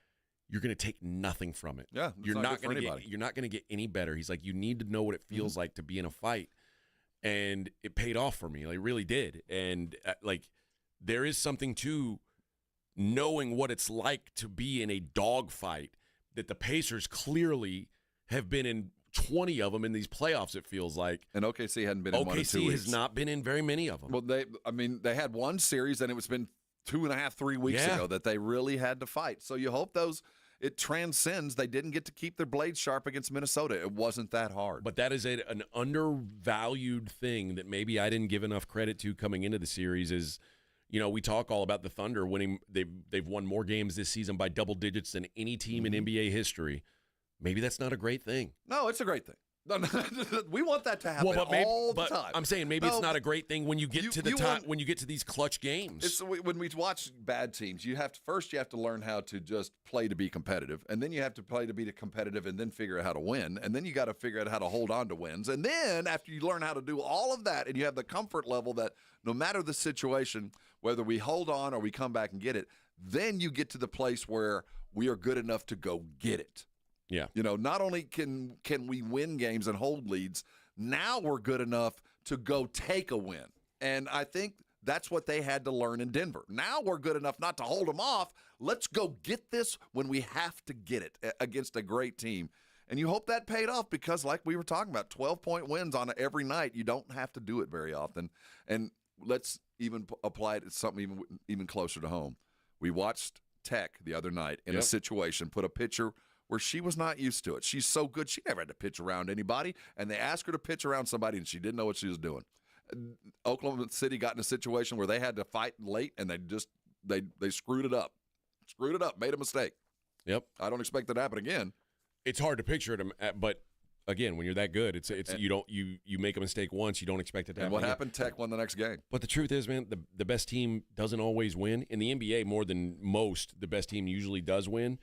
you're going to take nothing from it. Yeah, you're not going to get any better. He's like, you need to know what it feels like to be in a fight. And it paid off for me. Like, it really did. And there is something to knowing what it's like to be in a dogfight that the Pacers clearly have been in 20 of them in these playoffs, it feels like. And OKC hadn't been in 1 or 2 weeks. OKC has not been in very many of them. Well, they had one series, and it's been 2.5, 3 weeks ago that they really had to fight. So you hope it transcends. They didn't get to keep their blades sharp against Minnesota. It wasn't that hard. But that is an undervalued thing that maybe I didn't give enough credit to coming into the series. Is, you know, we talk all about the Thunder winning. They've won more games this season by double digits than any team in NBA history. Maybe that's not a great thing. No, it's a great thing. No, we want that to happen all the time. I'm saying maybe it's not a great thing when you get to the time when you get to these clutch games. It's when we watch bad teams, you have to learn how to just play to be competitive, and then you have to play to be competitive, and then figure out how to win, and then you got to figure out how to hold on to wins, and then after you learn how to do all of that, and you have the comfort level that no matter the situation, whether we hold on or we come back and get it, then you get to the place where we are good enough to go get it. Yeah. Not only can we win games and hold leads, now we're good enough to go take a win. And I think that's what they had to learn in Denver. Now we're good enough not to hold them off. Let's go get this when we have to get it against a great team. And you hope that paid off because, like we were talking about, 12-point wins on every night. You don't have to do it very often. And let's even apply it to something even closer to home. We watched Tech the other night in a situation, put a pitcher where she was not used to it. She's so good, she never had to pitch around anybody, and they asked her to pitch around somebody, and she didn't know what she was doing. Oklahoma City got in a situation where they had to fight late, and they screwed it up. Made a mistake. Yep. I don't expect that to happen again. It's hard to picture it, but again, when you're that good, you make a mistake once, you don't expect it to happen. And what happened? Tech won the next game. But the truth is, man, the best team doesn't always win. In the NBA, more than most, the best team usually does win.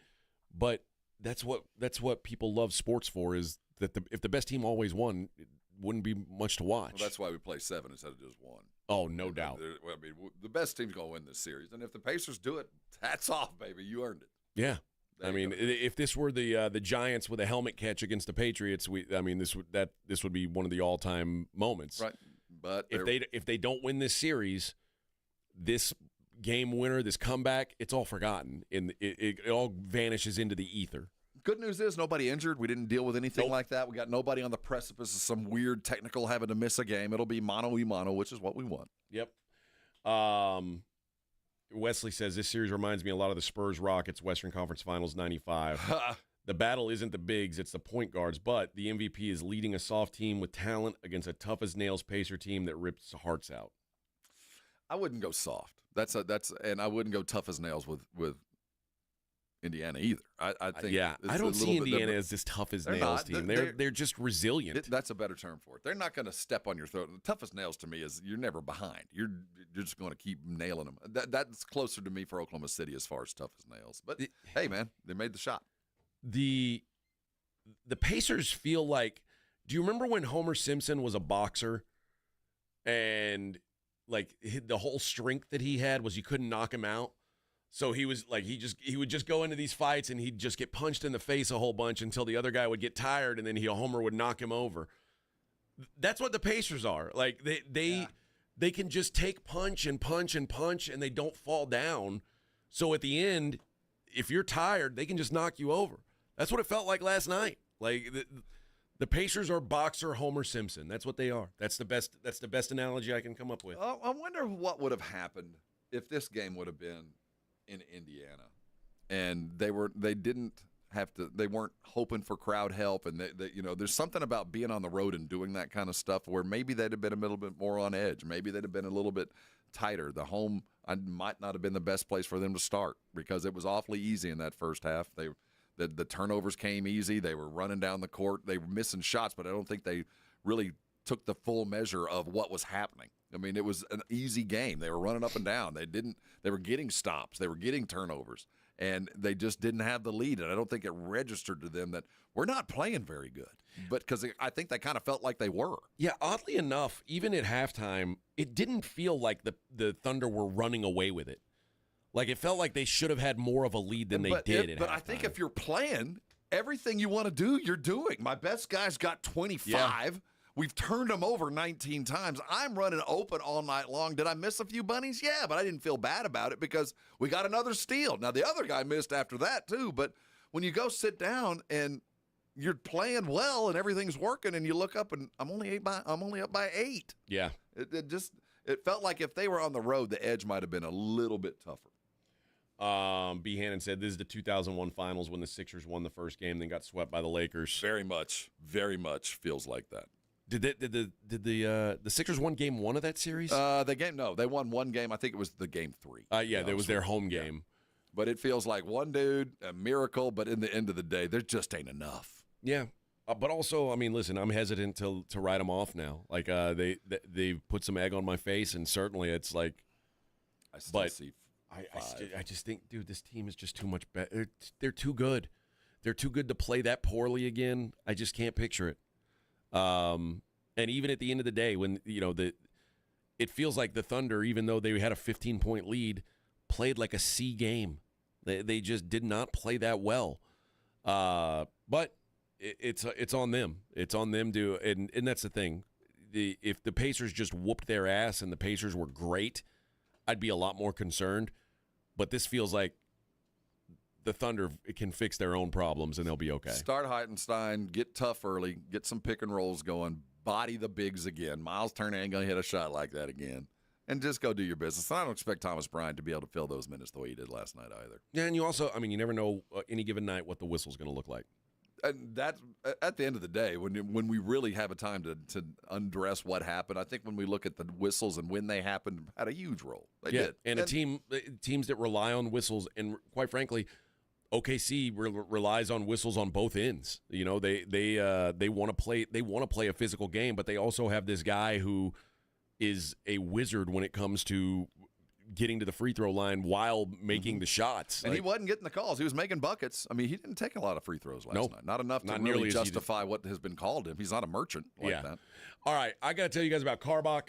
But that's what people love sports for, is that if the best team always won, it wouldn't be much to watch. Well, that's why we play 7 instead of just 1. Oh, no doubt. I mean, the best team's going to win this series, and if the Pacers do it, hats off, baby. You earned it. Yeah. I mean, if this were the Giants with a helmet catch against the Patriots, this would be one of the all-time moments. Right. But if they don't win this series, this game winner, this comeback, it's all forgotten, and it all vanishes into the ether. Good news is nobody injured. We didn't deal with anything like that. We got nobody on the precipice of some weird technical having to miss a game. It'll be mano-a-mano, which is what we want. Yep. Wesley says this series reminds me a lot of the Spurs-Rockets Western Conference Finals '95. The battle isn't the bigs, it's the point guards, but the MVP is leading a soft team with talent against a tough-as-nails Pacer team that rips hearts out. I wouldn't go soft. And I wouldn't go tough as nails with Indiana either. I think I don't see Indiana as this tough as nails team. They're just resilient. That's a better term for it. They're not going to step on your throat. The toughest nails to me is you're never behind. You're just going to keep nailing them. That's closer to me for Oklahoma City as far as tough as nails. But hey, man, they made the shot. The Pacers feel like. Do you remember when Homer Simpson was a boxer, and like the whole strength that he had was you couldn't knock him out? So he was like he would just go into these fights and he'd just get punched in the face a whole bunch until the other guy would get tired and then Homer would knock him over. That's what the Pacers are. Like they can just take punch and punch and punch and they don't fall down. So at the end, if you're tired, they can just knock you over. That's what it felt like last night. Like the Pacers are boxer Homer Simpson. That's what they are. That's the best analogy I can come up with. I wonder what would have happened if this game would have been in Indiana, and they weren't hoping for crowd help, and there's something about being on the road and doing that kind of stuff where maybe they'd have been a little bit more on edge, maybe they'd have been a little bit tighter. The home might not have been the best place for them to start because it was awfully easy in that first half. The turnovers came easy. They were running down the court. They were missing shots, but I don't think they really took the full measure of what was happening. I mean, it was an easy game. They were running up and down. They were getting stops. They were getting turnovers, and they just didn't have the lead. And I don't think it registered to them that we're not playing very good. But because I think they kind of felt like they were. Yeah, oddly enough, even at halftime, it didn't feel like the Thunder were running away with it. Like it felt like they should have had more of a lead than they did at halftime. But I think if you're playing, everything you want to do, you're doing. My best guy's got 25. Yeah. We've turned them over 19 times. I'm running open all night long. Did I miss a few bunnies? Yeah, but I didn't feel bad about it because we got another steal. Now, the other guy missed after that, too. But when you go sit down and you're playing well and everything's working and you look up and I'm only up by 8. Yeah. It felt like if they were on the road, the edge might have been a little bit tougher. B. Hannon said this is the 2001 Finals when the Sixers won the first game, then got swept by the Lakers. Very much feels like that. Did the Sixers won game 1 of that series? They won one game. I think it was the game 3. That was their home game. Yeah. But it feels like one dude, a miracle, but in the end of the day, there just ain't enough. Yeah. But also, I mean, listen, I'm hesitant to write them off now. Like they've put some egg on my face, and certainly it's like. I still see. I just think, dude, this team is just too much better. They're too good. They're too good to play that poorly again. I just can't picture it. And even at the end of the day, when it feels like the Thunder, even though they had a 15-point lead, played like a C game. They just did not play that well. But it's on them. It's on them to, and that's the thing. If the Pacers just whooped their ass and the Pacers were great, I'd be a lot more concerned. But this feels like the Thunder can fix their own problems and they'll be okay. Start Heitenstein, get tough early, get some pick and rolls going, body the bigs again. Miles Turner ain't going to hit a shot like that again. And just go do your business. I don't expect Thomas Bryant to be able to fill those minutes the way he did last night either. Yeah, and you also, I mean, you never know any given night what the whistle's going to look like. And that's at the end of the day, when we really have a time to undress what happened, I think when we look at the whistles and when they happened, had a huge role. They did. And teams that rely on whistles, and quite frankly, OKC relies on whistles on both ends. You know, they want to play a physical game, but they also have this guy who is a wizard when it comes to getting to the free throw line while making the shots. And he wasn't getting the calls. He was making buckets. I mean, he didn't take a lot of free throws last night. Not enough to really justify what has been called him. He's not a merchant like that. All right, I got to tell you guys about Carbach.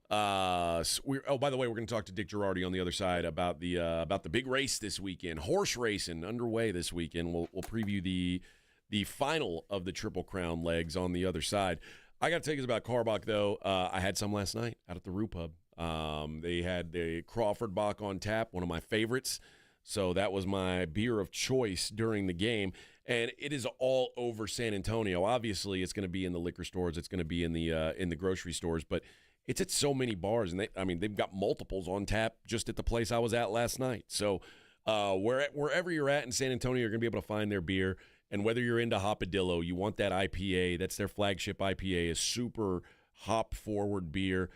By the way, we're going to talk to Dick Gerardi on the other side about the big race this weekend. Horse racing underway this weekend. We'll preview the final of the Triple Crown legs on the other side. I got to tell you guys about Carbach, though. I had some last night out at the Rue Pub. They had the Crawford Bach on tap, one of my favorites. So that was my beer of choice during the game. And it is all over San Antonio. Obviously, it's going to be in the liquor stores. It's going to be in the grocery stores. But it's at so many bars. And they've got multiples on tap just at the place I was at last night. So wherever you're at in San Antonio, you're going to be able to find their beer. And whether you're into Hopadillo, you want that IPA. That's their flagship IPA, a super hop-forward beer.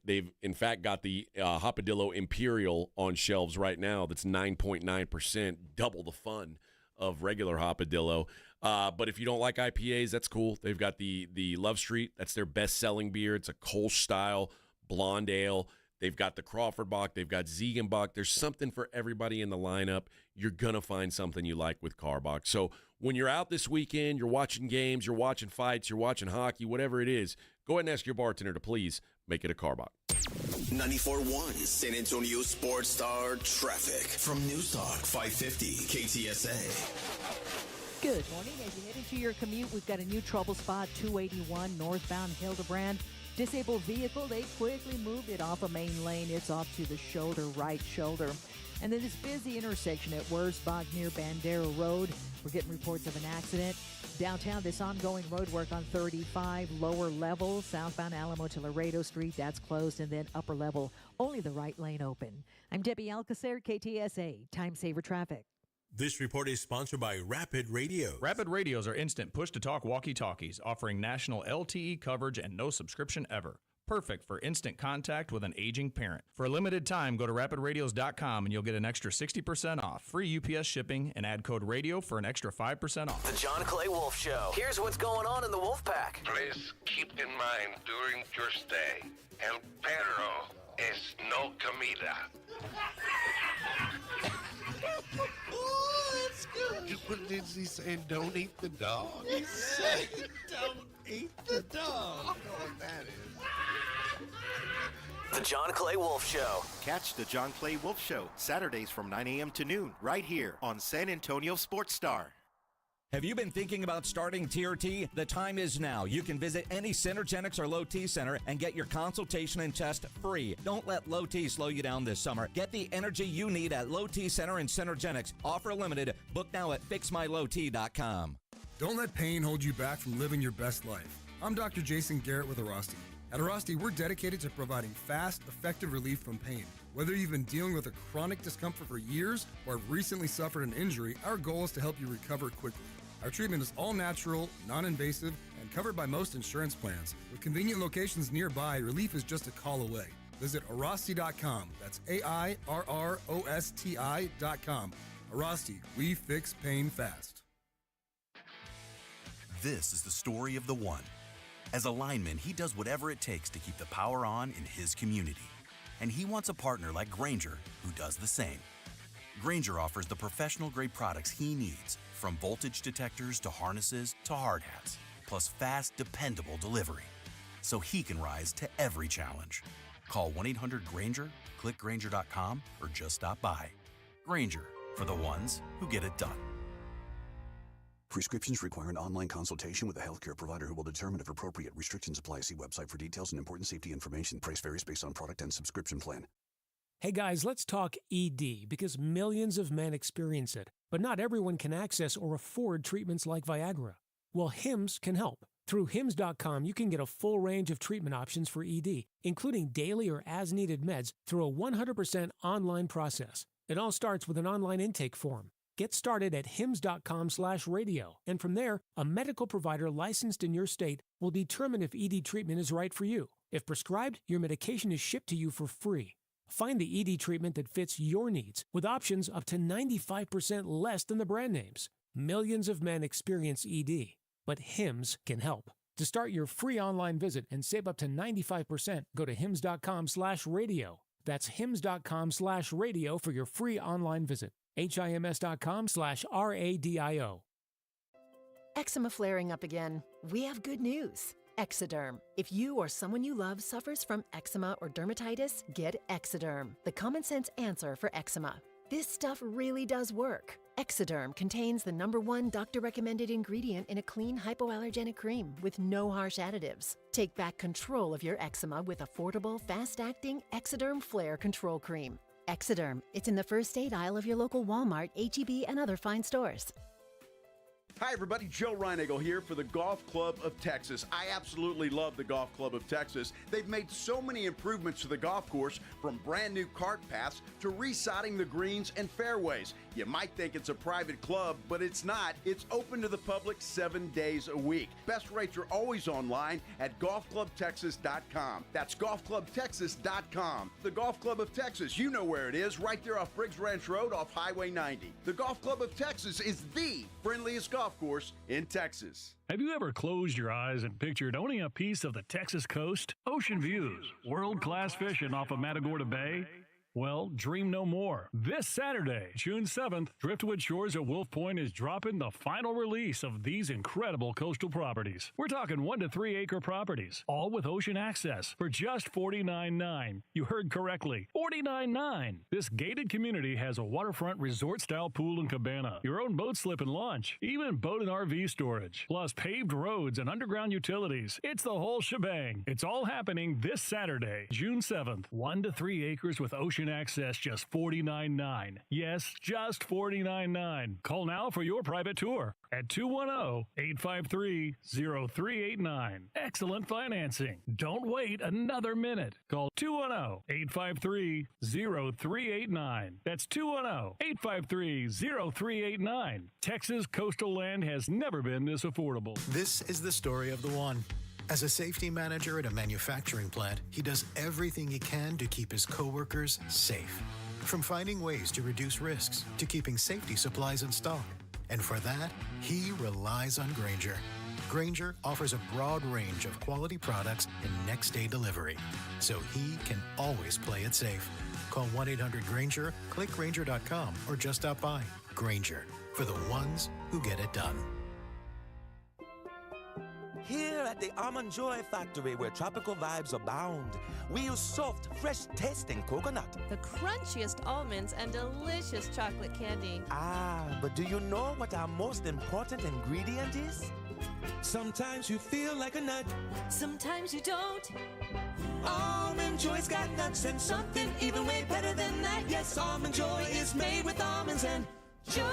They've, in fact, got the Hopadillo Imperial on shelves right now that's 9.9%, double the fun of regular Hopadillo. But if you don't like IPAs, that's cool. They've got the Love Street. That's their best-selling beer. It's a Kolsch-style blonde ale. They've got the Crawford Bach. They've got Ziegenbach. There's something for everybody in the lineup. You're going to find something you like with Carbach. So when you're out this weekend, you're watching games, you're watching fights, you're watching hockey, whatever it is, go ahead and ask your bartender to please make it a Carbach. 94.1 San Antonio Sports Star traffic from News Talk 550 KTSA. Good morning. As you head into your commute, we've got a new trouble spot, 281 northbound Hildebrand. Disabled vehicle, they quickly moved it off a main lane. It's off to the shoulder, right shoulder. And then this busy intersection at Wurzbach near Bandera Road. We're getting reports of an accident. Downtown, this ongoing road work on 35, lower level, southbound Alamo to Laredo Street, that's closed, and then upper level, only the right lane open. I'm Debbie Alcacer, KTSA, Time Saver Traffic. This report is sponsored by Rapid Radio. Rapid Radios are instant push-to-talk walkie-talkies, offering national LTE coverage and no subscription ever. Perfect for instant contact with an aging parent. For a limited time, go to rapidradios.com and you'll get an extra 60% off, free UPS shipping, and add code RADIO for an extra 5% off. The John Clay Wolf Show. Here's what's going on in the Wolf Pack. Please keep in mind during your stay, el perro es no comida. Oh, that's good. What did he say? Don't eat the dog. He said, don't eat the dog. I know what that is. The John Clay Wolf Show. Catch the John Clay Wolf Show Saturdays from 9 a.m. to noon right here on San Antonio Sports Star. Have you been thinking about starting TRT? The time is now. You can visit any Synergenics or Low T center and get your consultation and test free. Don't let Low T slow you down this summer. Get the energy you need at Low T Center and Synergenics. Offer limited. Book now at fixmylowt.com. Don't let pain hold you back from living your best life. I'm Dr. Jason Garrett with Erasti. At Erasti, we're dedicated to providing fast, effective relief from pain. Whether you've been dealing with a chronic discomfort for years or have recently suffered an injury, our goal is to help you recover quickly. Our treatment is all natural, non-invasive, and covered by most insurance plans. With convenient locations nearby, relief is just a call away. Visit Erasti.com. That's AIRROSTI.com. Erasti, we fix pain fast. This is the story of the one. As a lineman, he does whatever it takes to keep the power on in his community. And he wants a partner like Grainger who does the same. Grainger offers the professional-grade products he needs, from voltage detectors to harnesses to hard hats, plus fast, dependable delivery, so he can rise to every challenge. Call 1-800-GRAINGER, click Grainger.com, or just stop by. Grainger, for the ones who get it done. Prescriptions require an online consultation with a healthcare provider who will determine if appropriate. Restrictions apply. See website for details and important safety information. Price varies based on product and subscription plan. Hey guys, let's talk ED, because millions of men experience it, but not everyone can access or afford treatments like Viagra. Well, Hims can help. Through Hims.com, you can get a full range of treatment options for ED, including daily or as-needed meds, through a 100% online process. It all starts with an online intake form. Get started at hims.com/radio, and from there, a medical provider licensed in your state will determine if ED treatment is right for you. If prescribed, your medication is shipped to you for free. Find the ED treatment that fits your needs, with options up to 95% less than the brand names. Millions of men experience ED, but Hims can help. To start your free online visit and save up to 95%, go to hims.com/radio. That's hims.com/radio for your free online visit. HIMS.com/RADIO. Eczema flaring up again? We have good news. Exoderm. If you or someone you love suffers from eczema or dermatitis, get Exoderm, the common sense answer for eczema. This stuff really does work. Exoderm contains the #1 doctor-recommended ingredient in a clean hypoallergenic cream with no harsh additives. Take back control of your eczema with affordable, fast-acting Exoderm Flare Control Cream. Exoderm. It's in the first aid aisle of your local Walmart, H-E-B, and other fine stores. Hi, everybody. Joe Reinagle here for the Golf Club of Texas. I absolutely love the Golf Club of Texas. They've made so many improvements to the golf course, from brand new cart paths to resodding the greens and fairways. You might think it's a private club, but it's not. It's open to the public 7 days a week. Best rates are always online at golfclubtexas.com. That's golfclubtexas.com. The Golf Club of Texas, you know where it is, right there off Briggs Ranch Road off Highway 90. The Golf Club of Texas is the friendliest golf course in Texas. Have you ever closed your eyes and pictured owning a piece of the Texas coast? Ocean views, world-class fishing off of Matagorda Bay? Well, dream no more. This Saturday, June 7th, Driftwood Shores at Wolf Point is dropping the final release of these incredible coastal properties. We're talking 1 to 3 acre properties, all with ocean access for just $49.9. You heard correctly, $49.9. This gated community has a waterfront resort-style pool and cabana, your own boat slip and launch, even boat and RV storage, plus paved roads and underground utilities. It's the whole shebang. It's all happening this Saturday, June 7th. 1 to 3 acres with ocean access, just $49.9. Yes, just $49.9. Call now for your private tour at 210-853-0389. Excellent financing. Don't wait another minute. Call 210-853-0389. That's 210-853-0389. Texas coastal land has never been this affordable. This is the story of the one. As a safety manager at a manufacturing plant, he does everything he can to keep his coworkers safe. From finding ways to reduce risks to keeping safety supplies in stock. And for that, he relies on Grainger. Grainger offers a broad range of quality products and next-day delivery, so he can always play it safe. Call 1-800-GRAINGER, click Grainger.com, or just stop by. Grainger, for the ones who get it done. Here at the Almond Joy Factory, where tropical vibes abound, we use soft, fresh-tasting coconut. The crunchiest almonds and delicious chocolate candy. Ah, but do you know what our most important ingredient is? Sometimes you feel like a nut. Sometimes you don't. Almond Joy's got nuts and something even way better than that. Yes, Almond Joy is made with almonds and joy.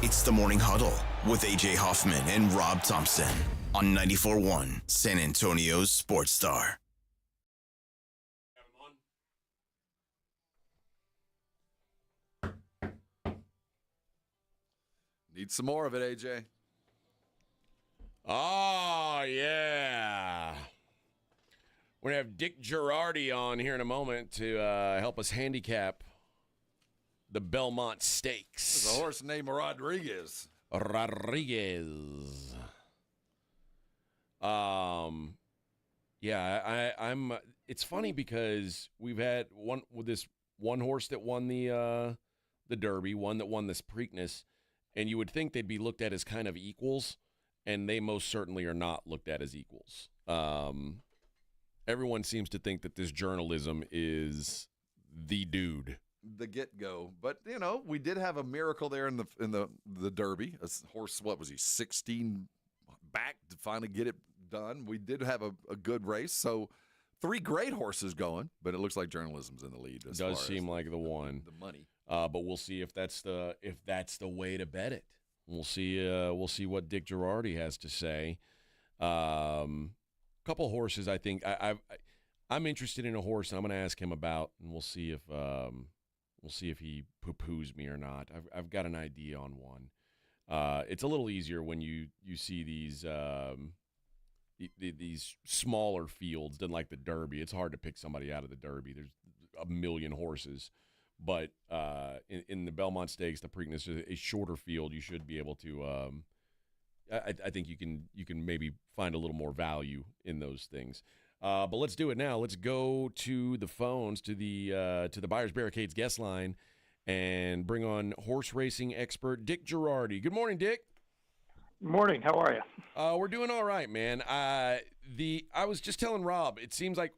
It's the Morning Huddle with AJ Hoffman and Rob Thompson on 94.1 San Antonio's Sports Star. Need some more of it, AJ. Oh, yeah. We're going to have Dick Gerardi on here in a moment to help us handicap the Belmont Stakes. There's a horse named Rodriguez. Yeah, I'm. It's funny because we've had one horse that won the Derby, one that won this Preakness, and you would think they'd be looked at as kind of equals, and they most certainly are not looked at as equals. Everyone seems to think that this journalism is the dude. The get-go. But, we did have a miracle there in the Derby. A horse, what was he, 16 back to finally get it done. We did have a good race. So 3 great horses going, but it looks like journalism's in the lead. It does seem like the one. The money. But we'll see if that's the way to bet it. We'll see what Dick Gerardi has to say. Couple horses, I think I'm interested in a horse, and I'm going to ask him about, and we'll see if he poo-poos me or not. I've got an idea on one. It's a little easier when you see these smaller fields than like the Derby. It's hard to pick somebody out of the Derby. There's a million horses. But in the Belmont Stakes, the Preakness is a shorter field. You should be able to. I think you can maybe find a little more value in those things. But let's do it now. Let's go to the phones to the Buyers Barricades guest line and bring on horse racing expert Dick Gerardi. Good morning, Dick. Morning. How are you? We're doing all right, man. I was just telling Rob. It seems like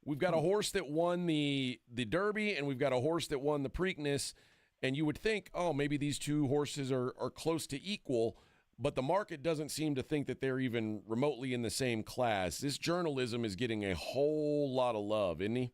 we've got a horse that won the Derby, and we've got a horse that won the Preakness, and you would think, oh, maybe these two horses are close to equal, but the market doesn't seem to think that they're even remotely in the same class. This journalism is getting a whole lot of love, isn't he?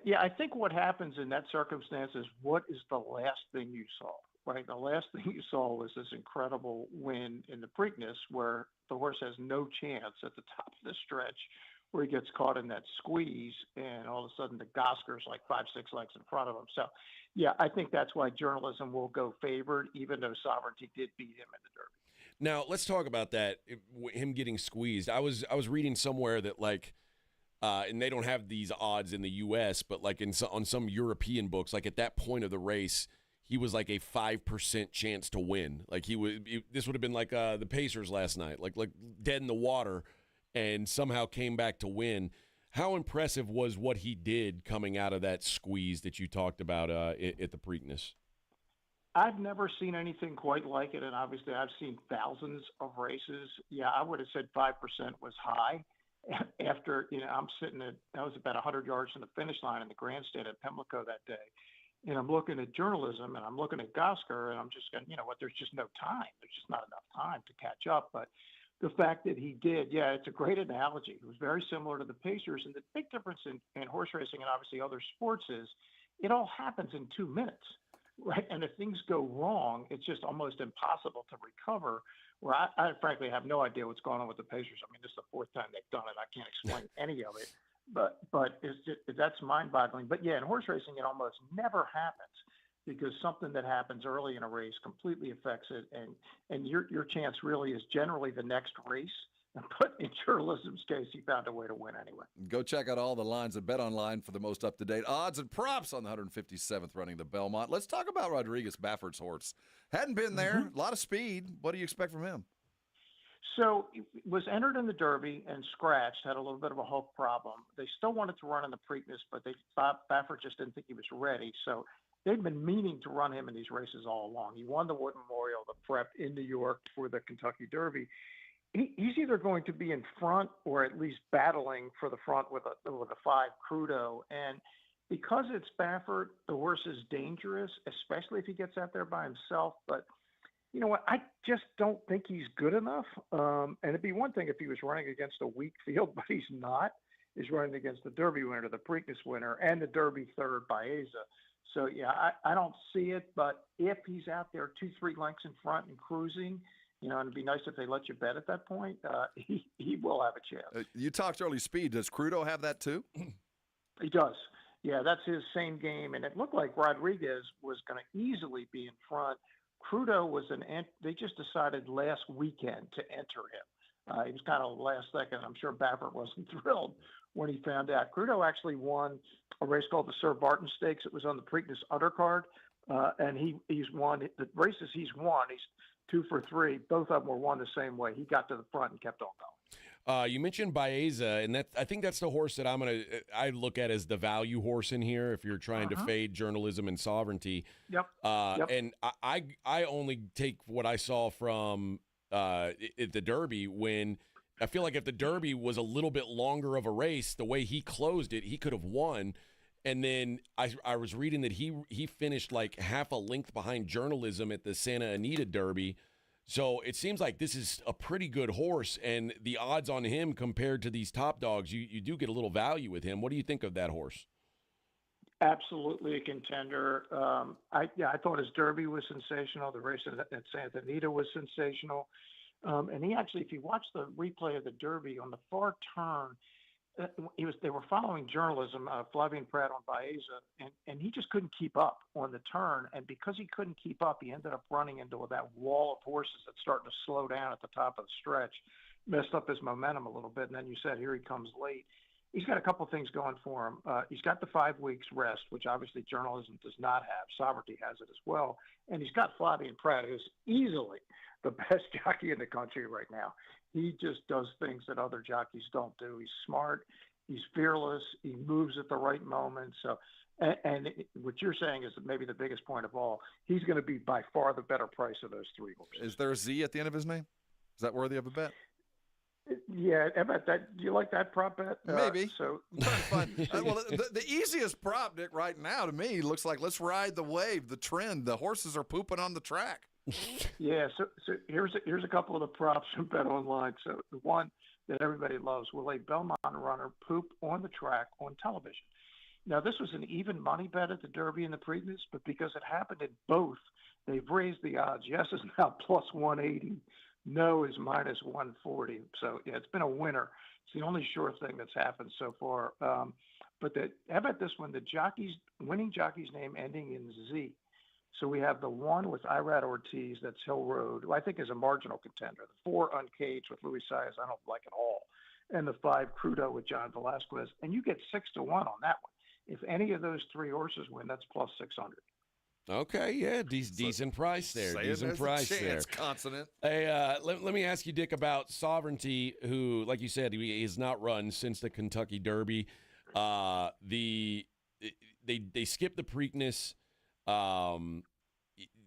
Yeah, I think what happens in that circumstance is what is the last thing you saw, right? The last thing you saw was this incredible win in the Preakness where the horse has no chance at the top of the stretch, where he gets caught in that squeeze, and all of a sudden the Gosker's like 5-6 lengths in front of him. So, yeah, I think that's why journalism will go favored, even though Sovereignty did beat him in the Derby. Now, let's talk about that, him getting squeezed. I was reading somewhere that, like, and they don't have these odds in the U.S., but, like, on some European books, like, at that point of the race, he was like a 5% chance to win. Like, this would have been like the Pacers last night, like dead in the water, and somehow came back to win. How impressive was what he did coming out of that squeeze that you talked about at the Preakness? I've never seen anything quite like it, and obviously I've seen thousands of races. Yeah, I would have said 5% was high. After, I'm sitting I was about 100 yards from the finish line in the grandstand at Pimlico that day, and I'm looking at journalism, and I'm looking at Gosker, and I'm just going, there's just no time. There's just not enough time to catch up. But the fact that he did, yeah, it's a great analogy. It was very similar to the Pacers. And the big difference in horse racing and obviously other sports is it all happens in 2 minutes, right? And if things go wrong, it's just almost impossible to recover. Where I frankly have no idea what's going on with the Pacers. I mean, this is the 4th time they've done it. I can't explain any of it. But that's mind-boggling. But, yeah, in horse racing, it almost never happens, because something that happens early in a race completely affects it, and your chance really is generally the next race. But in journalism's case, he found a way to win anyway. Go check out all the lines at BetOnline for the most up-to-date odds and props on the 157th running the Belmont. Let's talk about Rodriguez, Baffert's horse. Hadn't been there, a lot of speed. What do you expect from him? So it was entered in the Derby and scratched, had a little bit of a hook problem. They still wanted to run in the Preakness, but Baffert just didn't think he was ready. So they've been meaning to run him in these races all along. He won the Wood Memorial, the prep in New York for the Kentucky Derby. He's either going to be in front or at least battling for the front with a 5 Crudo. And because it's Baffert, the horse is dangerous, especially if he gets out there by himself. But you know what? I just don't think he's good enough. And it'd be one thing if he was running against a weak field, but he's not. He's running against the Derby winner, the Preakness winner, and the Derby third Baeza. So, yeah, I don't see it. But if he's out there 2-3 lengths in front and cruising, and it'd be nice if they let you bet at that point, he will have a chance. You talked early speed. Does Crudo have that too? He does. Yeah, that's his same game. And it looked like Rodriguez was going to easily be in front. Crudo was they just decided last weekend to enter him. He was kind of last second. I'm sure Baffert wasn't thrilled when he found out. Crudo actually won a race called the Sir Barton Stakes. It was on the Preakness undercard, And he's won the races he's won. He's 2 for 3. Both of them were won the same way. He got to the front and kept on going. You mentioned Baeza, and I think that's the horse that I look at as the value horse in here if you're trying to fade journalism and sovereignty. Yep. And I only take what I saw from at the Derby when I feel like if the Derby was a little bit longer of a race, the way he closed it, he could have won. And then I was reading that he finished like half a length behind journalism at the Santa Anita Derby. So it seems like this is a pretty good horse, and the odds on him compared to these top dogs, you do get a little value with him. What do you think of that horse? Absolutely a contender. I thought his Derby was sensational. The race at Santa Anita was sensational. And he actually, if you watch the replay of the Derby on the far turn, they were following journalism, Flavien Prat on Baeza, and he just couldn't keep up on the turn. And because he couldn't keep up, he ended up running into that wall of horses that's starting to slow down at the top of the stretch, messed up his momentum a little bit. And then you said, here he comes late. He's got a couple of things going for him. He's got the 5 weeks rest, which obviously journalism does not have. Sovereignty has it as well. And he's got Flavien Prat, who's easily the best jockey in the country right now. He just does things that other jockeys don't do. He's smart. He's fearless. He moves at the right moment. So, and what you're saying is maybe the biggest point of all. He's going to be by far the better price of those 3 horses. Is there a Z at the end of his name? Is that worthy of a bet? Yeah, I bet that. Do you like that prop bet? Maybe. So well, the easiest prop, Nick, right now to me looks like let's ride the wave, the trend. The horses are pooping on the track. Yeah, so here's a couple of the props from Bet Online. So the one that everybody loves, will a Belmont runner poop on the track on television? Now, this was an even money bet at the Derby and the Preakness, but because it happened in both, they've raised the odds. Yes is now plus 180. No is minus 140. So, yeah, it's been a winner. It's the only sure thing that's happened so far. But how about this one? The winning jockey's name ending in Z. So we have the 1 with Irad Ortiz, that's Hill Road, who I think is a marginal contender. The 4 Uncaged with Luis Saez, I don't like at all. And the 5 Crudo with John Velasquez. And you get 6-1 on that one. If any of those 3 horses win, that's plus 600. Okay, yeah, decent price there. Decent price there. Consonant. Hey, let me ask you, Dick, about Sovereignty, who, like you said, he has not run since the Kentucky Derby. They skipped the Preakness.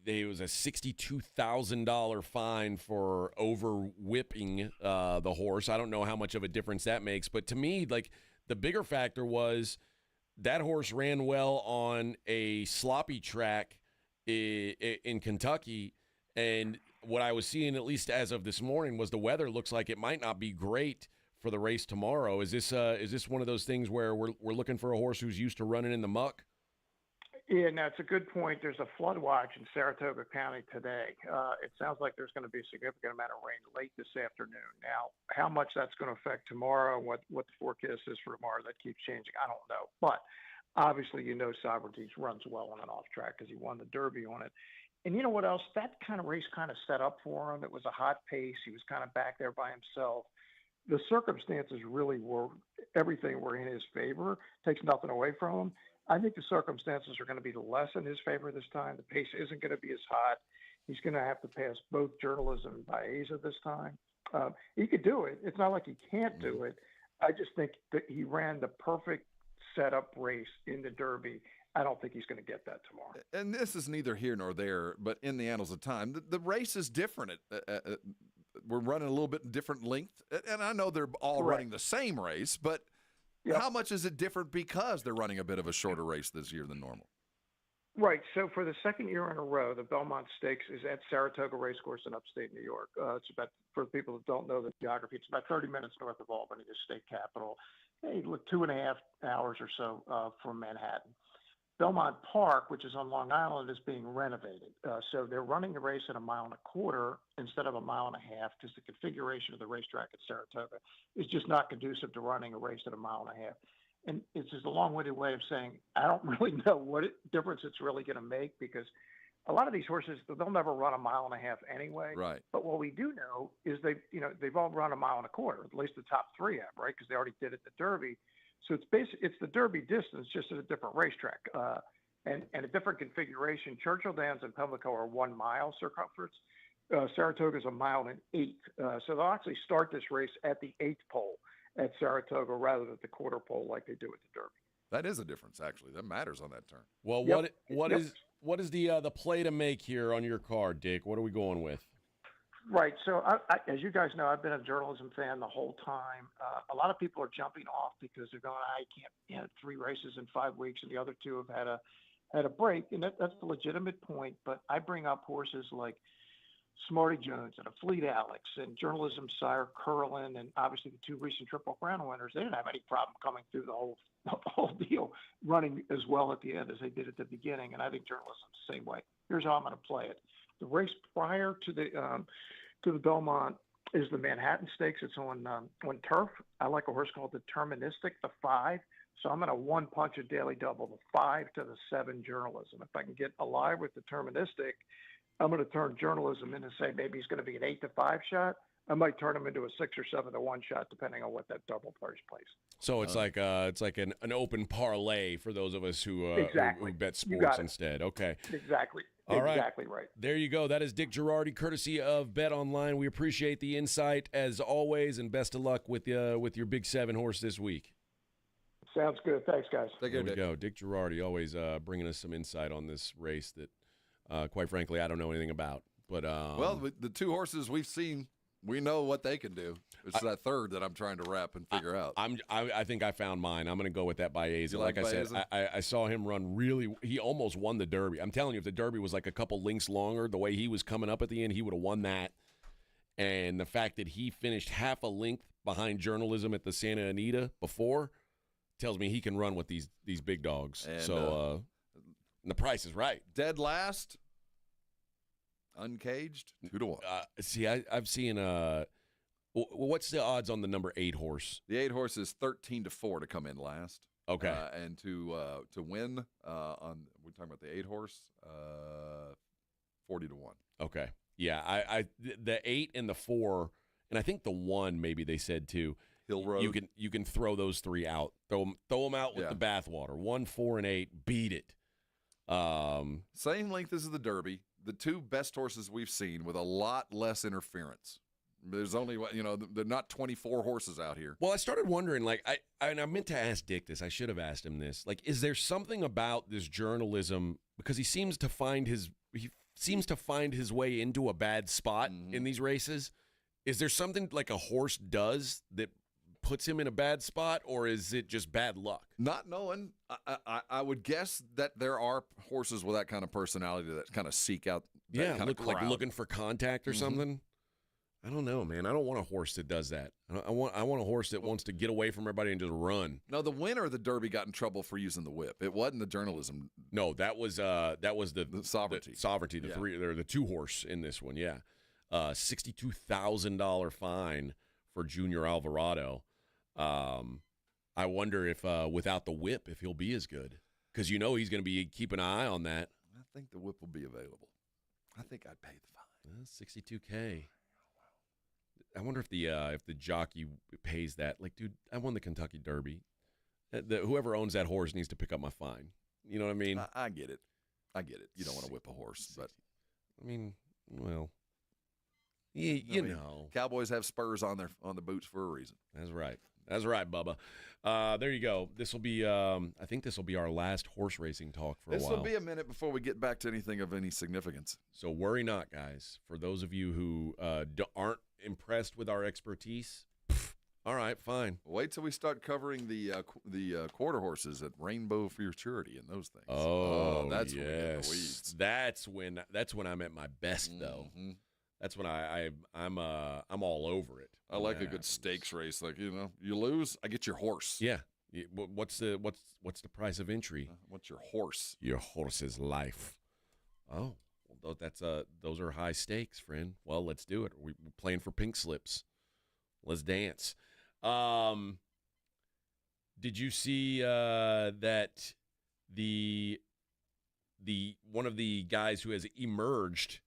There was a $62,000 fine for over whipping the horse. I don't know how much of a difference that makes, but to me, like, the bigger factor was that horse ran well on a sloppy track in Kentucky, and what I was seeing, at least as of this morning, was the weather looks like it might not be great for the race tomorrow. Is this one of those things where we're looking for a horse who's used to running in the muck? Yeah, no, it's a good point. There's a flood watch in Saratoga County today. It sounds like there's going to be a significant amount of rain late this afternoon. Now, how much that's going to affect tomorrow, what the forecast is for tomorrow, that keeps changing, I don't know. But obviously, Sovereignty runs well on an off track because he won the Derby on it. And you know what else? That kind of race kind of set up for him. It was a hot pace. He was kind of back there by himself. The circumstances really everything were in his favor. Takes nothing away from him. I think the circumstances are going to be less in his favor this time. The pace isn't going to be as hot. He's going to have to pass both journalism and Baeza this time. He could do it. It's not like he can't do it. I just think that he ran the perfect setup race in the Derby. I don't think he's going to get that tomorrow. And this is neither here nor there, but in the annals of time, the race is different. We're running a little bit different length. And I know they're all running the same race, but how much is it different because they're running a bit of a shorter race this year than normal? Right. So for the second year in a row, the Belmont Stakes is at Saratoga Racecourse in upstate New York. It's about, for people that don't know the geography, it's about 30 minutes north of Albany, the state capital. 2.5 hours or so from Manhattan. Belmont Park, which is on Long Island, is being renovated. So they're running the race at 1.25 miles instead of 1.5 miles because the configuration of the racetrack at Saratoga is just not conducive to running a race at 1.5 miles. And it's just a long-winded way of saying I don't really know what difference it's really going to make because a lot of these horses, they'll never run 1.5 miles anyway. Right. But what we do know is they've all run 1.25 miles, at least the top 3 have, right? Because they already did it at the Derby. So it's the Derby distance, just at a different racetrack. and a different configuration. Churchill Downs and Pimlico are 1 mile circumference. Saratoga is 1.8 miles. So they'll actually start this race at the 8th pole at Saratoga rather than at the quarter pole like they do at the Derby. That is a difference, actually. That matters on that turn. Well, what is the play to make here on your card, Dick? What are we going with? Right. So, as you guys know, I've been a journalism fan the whole time. A lot of people are jumping off because they're going, I can't, 3 races in 5 weeks, and the other 2 have had a break, and that's a legitimate point. But I bring up horses like Smarty Jones and a Fleet Alex and Journalism Sire Curlin, and obviously the 2 recent Triple Crown winners. They didn't have any problem coming through the whole deal, running as well at the end as they did at the beginning. And I think journalism's the same way. Here's how I'm going to play it. The race prior to the Belmont is the Manhattan Stakes. It's on turf. I like a horse called Deterministic, the 5. So I'm going to one punch a daily double, the 5 to the 7 Journalism. If I can get alive with Deterministic, I'm going to turn Journalism in and say maybe he's going to be an 8 to 5 shot. I might turn him into a 6 or 7 to 1 shot, depending on what that double price plays. So it's like an open parlay for those of us who bet sports instead. Okay. Exactly. All right. Exactly right. There you go. That is Dick Gerardi, courtesy of Bet Online. We appreciate the insight as always, and best of luck with your Big 7 horse this week. Sounds good. Thanks, guys. There we go. Dick Gerardi always bringing us some insight on this race that, quite frankly, I don't know anything about. But well, the 2 horses we've seen, we know what they can do. It's that third that I'm trying to wrap and figure out. I think I found mine. I'm going to go with that Baeza. Like I said, I saw him run really. He almost won the Derby. I'm telling you, if the Derby was like a couple lengths longer, the way he was coming up at the end, he would have won that. And the fact that he finished half a length behind Journalism at the Santa Anita before tells me he can run with these big dogs. And, so the price is right. Dead last. Uncaged, 2 to 1. See, I've seen. What's the odds on the number 8 horse? The 8 horse is 13 to 4 to come in last. Okay, and to win on we're talking about the 8 horse, 40 to 1. Okay, yeah, the 8 and the 4, and I think the 1 maybe they said too. Hill Road. You can throw those 3 out. Throw them out with the bathwater. 1, 4, and 8. Beat it. Same length as the Derby. The 2 best horses we've seen with a lot less interference. There's only, there are not 24 horses out here. Well, I started wondering, like, I meant to ask Dick this. I should have asked him this. Like, is there something about this journalism, because he seems to find his way into a bad spot in these races. Is there something like a horse does that puts him in a bad spot, or is it just bad luck? Not knowing. I would guess that there are horses with that kind of personality that kind of seek out that kind of crowd. Like looking for contact or something. I don't know, man. I don't want a horse that does that. I want a horse that wants to get away from everybody and just run. No, the winner of the Derby got in trouble for using the whip. It wasn't the Journalism. No, that was the Sovereignty. The Sovereignty, the 2 horse in this one, yeah. $62,000 fine for Junior Alvarado. I wonder if without the whip, if he'll be as good, because he's going to be keeping an eye on that. I think the whip will be available. I think I'd pay the fine. $62K. I wonder if the jockey pays that. Like, dude, I won the Kentucky Derby. Whoever owns that horse needs to pick up my fine. You know what I mean? I get it. You don't want to whip a horse, but I mean, well, you know, Cowboys have spurs on the boots for a reason. That's right, Bubba. There you go. This will be, I think this will be our last horse racing talk for a while. This will be a minute before we get back to anything of any significance. So worry not, guys. For those of you who aren't impressed with our expertise, all right, fine. Wait till we start covering the quarter horses at Rainbow Futurity and those things. Oh, that's yes. when we get the weeds. That's when I'm at my best, though. That's when I'm all over it. I like a good stakes race. Like, you lose, I get your horse. Yeah. What's the price of entry? What's your horse? Your horse's life. Oh, well, those are high stakes, friend. Well, let's do it. We're playing for pink slips. Let's dance. Did you see that the one of the guys who has emerged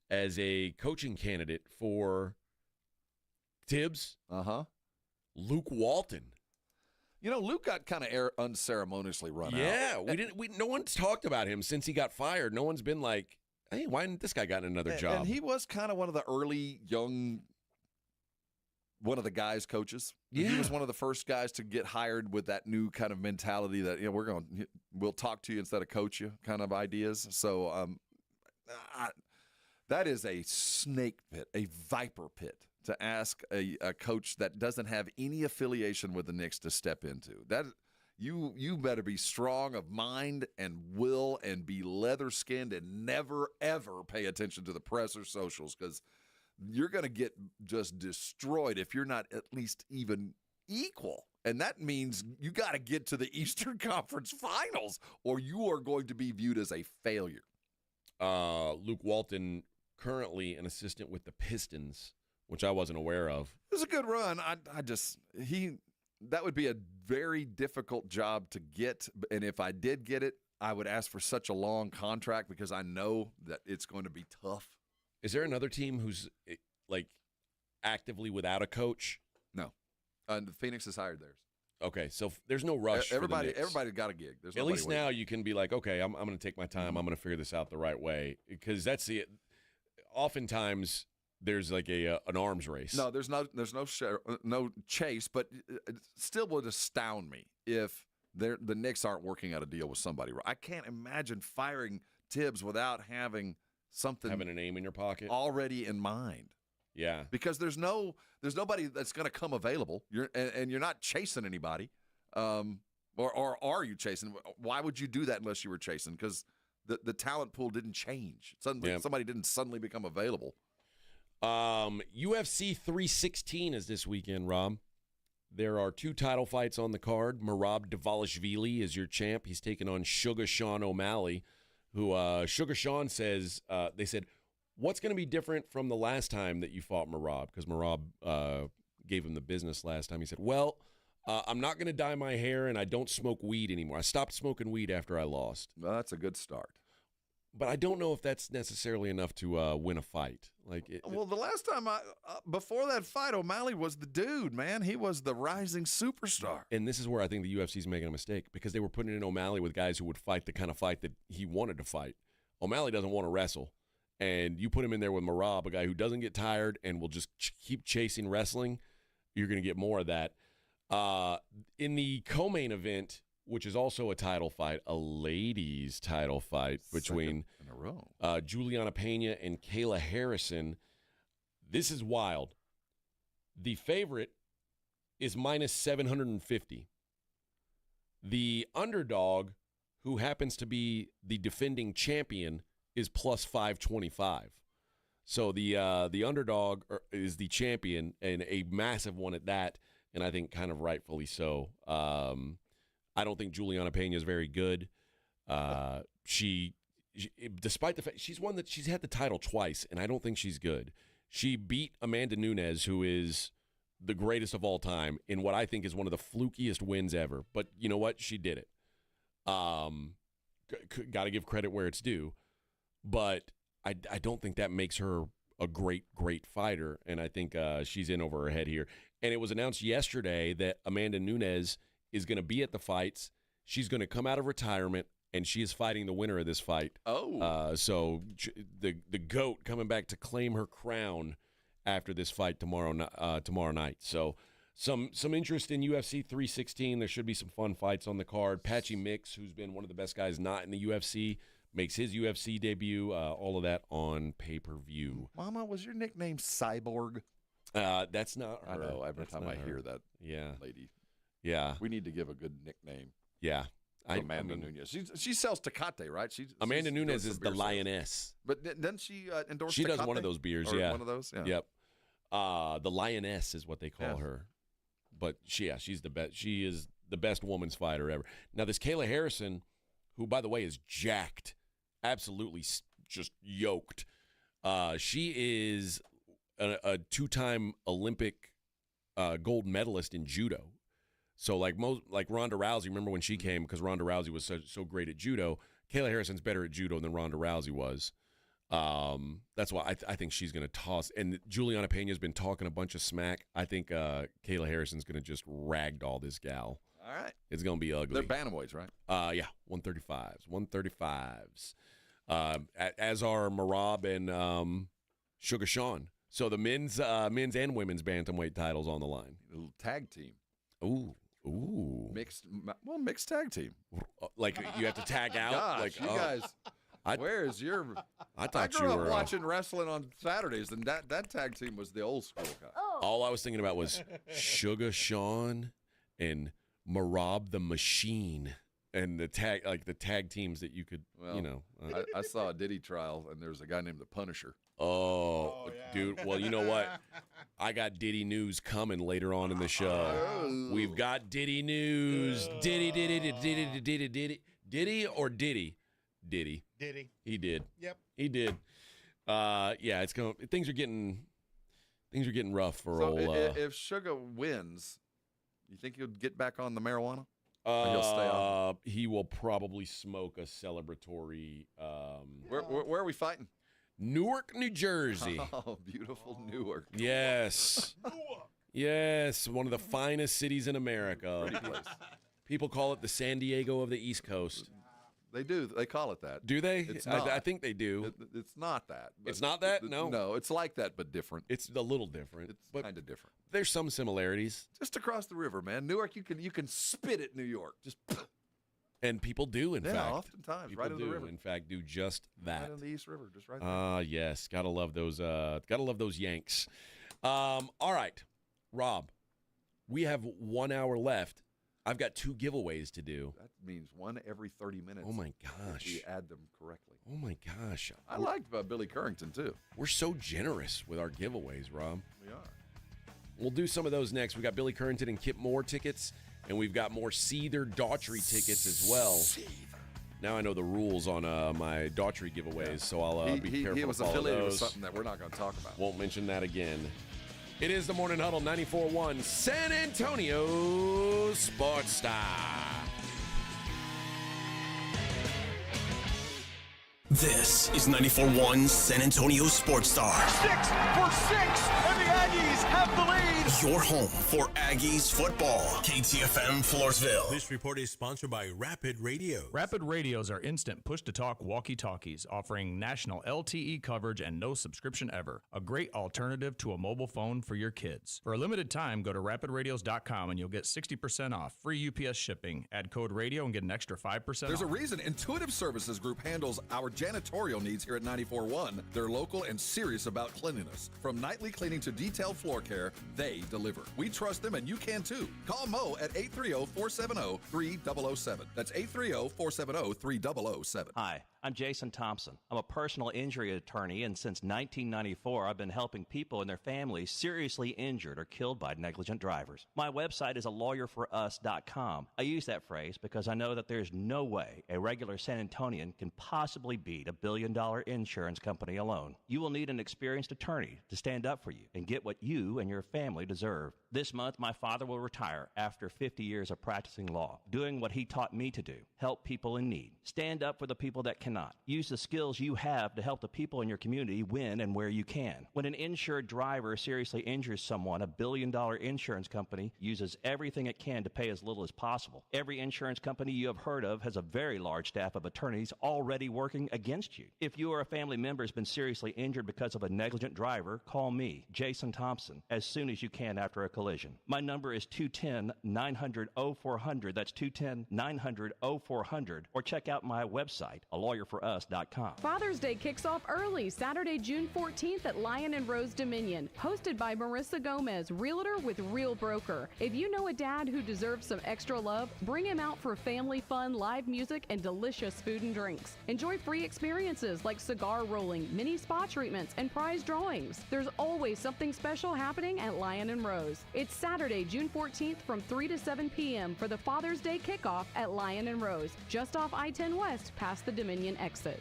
as a coaching candidate for Tibbs? Uh-huh. Luke Walton. Luke got kind of unceremoniously run out. Yeah, no one's talked about him since he got fired. No one's been like, hey, why didn't this guy got another job? And he was kind of one of the early young, one of the guys coaches. Yeah. He was one of the first guys to get hired with that new kind of mentality that we'll talk to you instead of coach you kind of ideas. So that is a snake pit, a viper pit to ask a coach that doesn't have any affiliation with the Knicks to step into. That you better be strong of mind and will and be leather-skinned and never, ever pay attention to the press or socials, because you're going to get just destroyed if you're not at least even equal. And that means you got to get to the Eastern Conference Finals or you are going to be viewed as a failure. Luke Walton, currently an assistant with the Pistons, which I wasn't aware of. It was a good run. That would be a very difficult job to get. And if I did get it, I would ask for such a long contract because I know that it's going to be tough. Is there another team who's like actively without a coach? No. Phoenix has hired theirs. Okay, so there's no rush. Everybody got a gig. At least now you can be like, okay, I'm going to take my time. I'm going to figure this out the right way, because that's oftentimes there's like an arms race. No, there's no chase, but it still would astound me if the Knicks aren't working out a deal with somebody. I can't imagine firing Tibbs without having a name in your pocket already in mind. Yeah, because there's nobody that's going to come available. You're not chasing anybody, or are you chasing? Why would you do that unless you were chasing? Because the talent pool didn't change. Suddenly, somebody didn't suddenly become available. UFC 316 is this weekend, Rob. There are 2 title fights on the card. Merab Dvalishvili is your champ. He's taking on Sugar Sean O'Malley, who Sugar Sean says they said, what's going to be different from the last time that you fought Merab? Because Merab gave him the business last time. He said, well, I'm not going to dye my hair, and I don't smoke weed anymore. I stopped smoking weed after I lost. Well, that's a good start. But I don't know if that's necessarily enough to win a fight. The last time before that fight, O'Malley was the dude, man. He was the rising superstar. And this is where I think the UFC is making a mistake, because they were putting in O'Malley with guys who would fight the kind of fight that he wanted to fight. O'Malley doesn't want to wrestle. And you put him in there with Merab, a guy who doesn't get tired and will just keep chasing wrestling, you're going to get more of that. In the co-main event, which is also a title fight, a ladies' title fight between in a row. Juliana Pena and Kayla Harrison. This is wild. The favorite is minus 750. The underdog, who happens to be the defending champion, is plus 525. So the underdog is the champion, and a massive one at that, and I think kind of rightfully so. I don't think Juliana Pena is very good. She, despite the fact she's had the title twice, and I don't think she's good. She beat Amanda Nunes, who is the greatest of all time, in what I think is one of the flukiest wins ever. But you know what? She did it. Got to give credit where it's due. But I don't think that makes her a great fighter, and I think she's in over her head here. And it was announced yesterday that Amanda Nunes is going to be at the fights. She's going to come out of retirement, and she is fighting the winner of this fight. So the GOAT coming back to claim her crown after this fight tomorrow night. So some interest in UFC 316. There should be some fun fights on the card. Patchy Mix, who's been one of the best guys not in the UFC, makes his UFC debut. All of that on pay-per-view. Mama, was your nickname Cyborg? That's not her. I know. Every time I hear that lady. Yeah. We need to give a good nickname. Yeah. Amanda Nunes. She sells Tecate, right? Amanda Nunes is the Lioness. But doesn't she endorse She Tecate? does one of those beers, Or yeah. One of those? Yeah. Yep. The Lioness is what they call her. But she's the best. She is the best woman's fighter ever. Now, this Kayla Harrison, who, by the way, is jacked, absolutely just yoked. She is a 2-time Olympic gold medalist in judo. So like Ronda Rousey, remember when she came, because Ronda Rousey was so great at judo. Kayla Harrison's better at judo than Ronda Rousey was. That's why I think she's going to toss. And Juliana Pena's been talking a bunch of smack. I think Kayla Harrison's going to just ragdoll this gal. All right. It's going to be ugly. They're bantamweights, right? Yeah, 135s. 135s. As are Marab and Sugar Sean. So the men's and women's bantamweight titles on the line. A little tag team. Ooh. Mixed tag team. Like you have to tag out? Gosh, like you guys, where's your... I thought grew you up were watching wrestling on Saturdays, and that tag team was the old school guy. All I was thinking about was Sugar Sean and Marab the Machine. And the tag teams that you could, I saw a Diddy trial, and there was a guy named the Punisher. Oh, yeah. Dude. Well, you know what? I got Diddy news coming later on in the show. We've got Diddy news. Diddy. Diddy or Diddy? Diddy. Diddy. He did. Yep. He did. Yeah, it's going. Things are getting rough for old. If Sugar wins, you think he'll get back on the marijuana? Or he'll stay off? He will probably smoke a celebratory. Where are we fighting? Newark, New Jersey. Oh, beautiful Newark. Yes. Yes, one of the finest cities in America. Pretty place. People call it the San Diego of the East Coast. They do. They call it that. Do they? It's not. I think they do. It's not that. It's not that? No. No, it's like that, but different. It's a little different. It's kind of different. There's some similarities. Just across the river, man. Newark, you can spit at New York. Just. And people do, in fact. Oftentimes, people right in the do, river. in fact, do just that. Right in the East River, just right there. Yes. Gotta love those Yanks. All right, Rob, we have 1 hour left. I've got 2 giveaways to do. That means one every 30 minutes. Oh, my gosh. If we add them correctly. Oh, my gosh. I liked Billy Currington, too. We're so generous with our giveaways, Rob. We are. We'll do some of those next. We got Billy Currington and Kip Moore tickets, and we've got more Seether Daughtry tickets as well. Now I know the rules on my Daughtry giveaways, so I'll be careful. He was to follow affiliated those. with something that we're not going to talk about. Won't mention that again. It is the Morning Huddle 94.1 San Antonio Sports Star. This is 94.1 San Antonio Sports Star. 6 for 6, and the Aggies have the lead. Your home for Aggies football. KTFM Floresville. This report is sponsored by Rapid Radio. Rapid Radios are instant push-to-talk walkie-talkies offering national LTE coverage and no subscription ever. A great alternative to a mobile phone for your kids. For a limited time, go to rapidradios.com and you'll get 60% off. Free UPS shipping. Add code radio and get an extra 5% There's off. a reason Intuitive Services Group handles our janitorial needs here at 94.1. They're local and serious about cleanliness. From nightly cleaning to detailed floor care, they deliver. We trust them and you can too. Call Mo at 830-470-3007. That's 830-470-3007. Hi, I'm Jason Thompson. I'm a personal injury attorney, and since 1994, I've been helping people and their families seriously injured or killed by negligent drivers. My website is alawyer4us.com. I use that phrase because I know that there's no way a regular San Antonian can possibly beat a billion-dollar insurance company alone. You will need an experienced attorney to stand up for you and get what you and your family deserve. This month, my father will retire after 50 years of practicing law, doing what he taught me to do, help people in need. Stand up for the people that cannot. Use the skills you have to help the people in your community when and where you can. When an insured driver seriously injures someone, a billion-dollar insurance company uses everything it can to pay as little as possible. Every insurance company you have heard of has a very large staff of attorneys already working against you. If you or a family member has been seriously injured because of a negligent driver, call me, Jason Thompson, as soon as you can after a collision. My number is 210-900-0400. That's 210-900-0400. Or check out my website, alawyer4us.com. Father's Day kicks off early Saturday, June 14th at Lion and Rose Dominion, hosted by Marissa Gomez, realtor with Real Broker. If you know a dad who deserves some extra love, bring him out for family fun, live music, and delicious food and drinks. Enjoy free experiences like cigar rolling, mini spa treatments, and prize drawings. There's always something special happening at Lion and Rose. It's Saturday, June 14th from 3 to 7 p.m. for the Father's Day kickoff at Lion and Rose, just off I-10 West past the Dominion exit.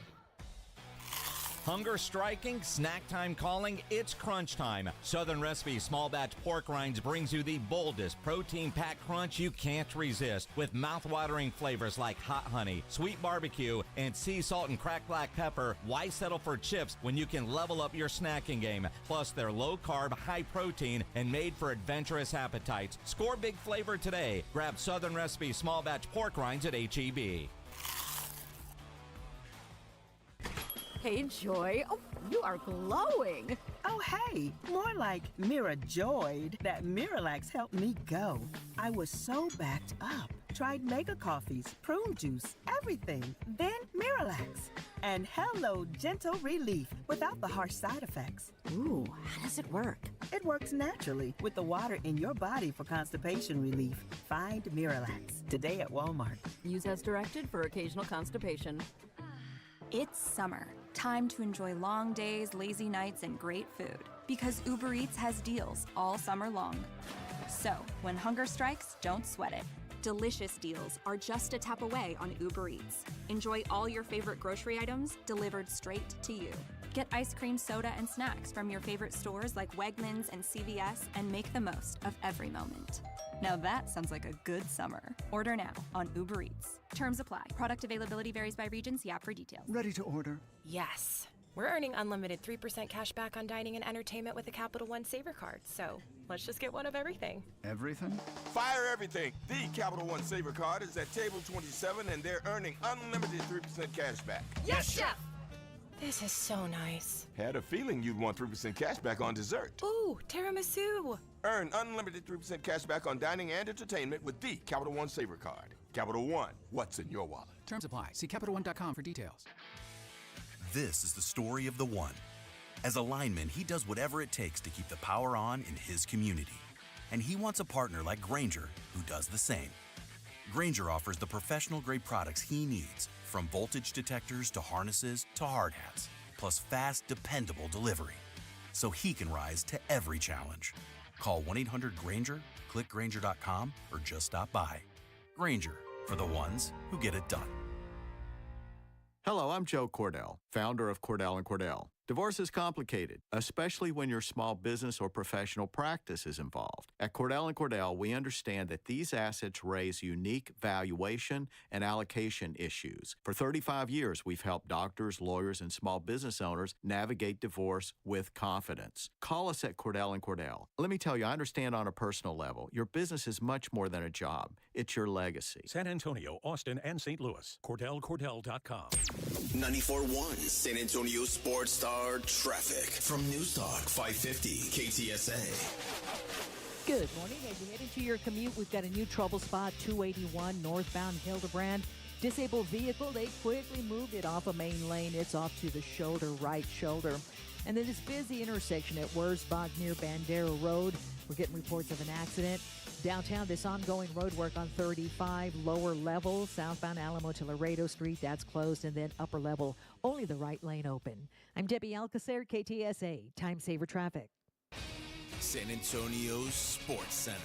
Hunger striking, snack time calling, it's crunch time. Southern Recipe Small Batch Pork Rinds brings you the boldest protein-packed crunch you can't resist with mouth-watering flavors like hot honey, sweet barbecue, and sea salt and cracked black pepper. Why settle for chips when you can level up your snacking game? Plus, they're low-carb, high-protein, and made for adventurous appetites. Score big flavor today. Grab Southern Recipe Small Batch Pork Rinds at H-E-B. Hey, Joy. Oh, you are glowing. Oh, hey. More like Mirajoyed. That Miralax helped me go. I was so backed up. Tried mega coffees, prune juice, everything. Then Miralax. And hello, gentle relief without the harsh side effects. Ooh, how does it work? It works naturally with the water in your body for constipation relief. Find Miralax today at Walmart. Use as directed for occasional constipation. It's summer. Time to enjoy long days, lazy nights, and great food. Because Uber Eats has deals all summer long. So, when hunger strikes, don't sweat it. Delicious deals are just a tap away on Uber Eats. Enjoy all your favorite grocery items delivered straight to you. Get ice cream, soda, and snacks from your favorite stores like Wegmans and CVS and make the most of every moment. Now that sounds like a good summer. Order now on Uber Eats. Terms apply. Product availability varies by region. See app for details. Ready to order? Yes. We're earning unlimited 3% cash back on dining and entertainment with a Capital One Saver card. So let's just get one of everything. Everything? Fire everything. The Capital One Saver card is at table 27 and they're earning unlimited 3% cash back. Yes, Chef! This is so nice. Had a feeling you'd want 3% cash back on dessert. Ooh, tiramisu. Earn unlimited 3% cash back on dining and entertainment with the Capital One Saver card. Capital One, what's in your wallet? Terms apply. See CapitalOne.com for details. This is the story of the one. As a lineman, he does whatever it takes to keep the power on in his community. And he wants a partner like Grainger who does the same. Grainger offers the professional-grade products he needs, from voltage detectors to harnesses to hard hats, plus fast, dependable delivery, so he can rise to every challenge. Call 1-800-GRAINGER, click Grainger.com, or just stop by. Grainger, for the ones who get it done. Hello, I'm Joe Cordell, founder of Cordell & Cordell. Divorce is complicated, especially when your small business or professional practice is involved. At Cordell & Cordell, we understand that these assets raise unique valuation and allocation issues. For 35 years, we've helped doctors, lawyers, and small business owners navigate divorce with confidence. Call us at Cordell & Cordell. Let me tell you, I understand on a personal level, your business is much more than a job. It's your legacy. San Antonio, Austin, and St. Louis. CordellCordell.com. 94.1 San Antonio Sports Star Traffic from Newstalk 550 KTSA. Good morning. As you head into your commute, we've got a new trouble spot, 281 northbound Hildebrand. Disabled vehicle, they quickly moved it off a main lane. It's off to the shoulder, right shoulder. And then this busy intersection at Wurzbach near Bandera Road. We're getting reports of an accident. Downtown, this ongoing road work on 35, lower level, southbound Alamo to Laredo Street, that's closed, and then upper level, only the right lane open. I'm Debbie Alcacer, KTSA, Time Saver Traffic. San Antonio Sports Center.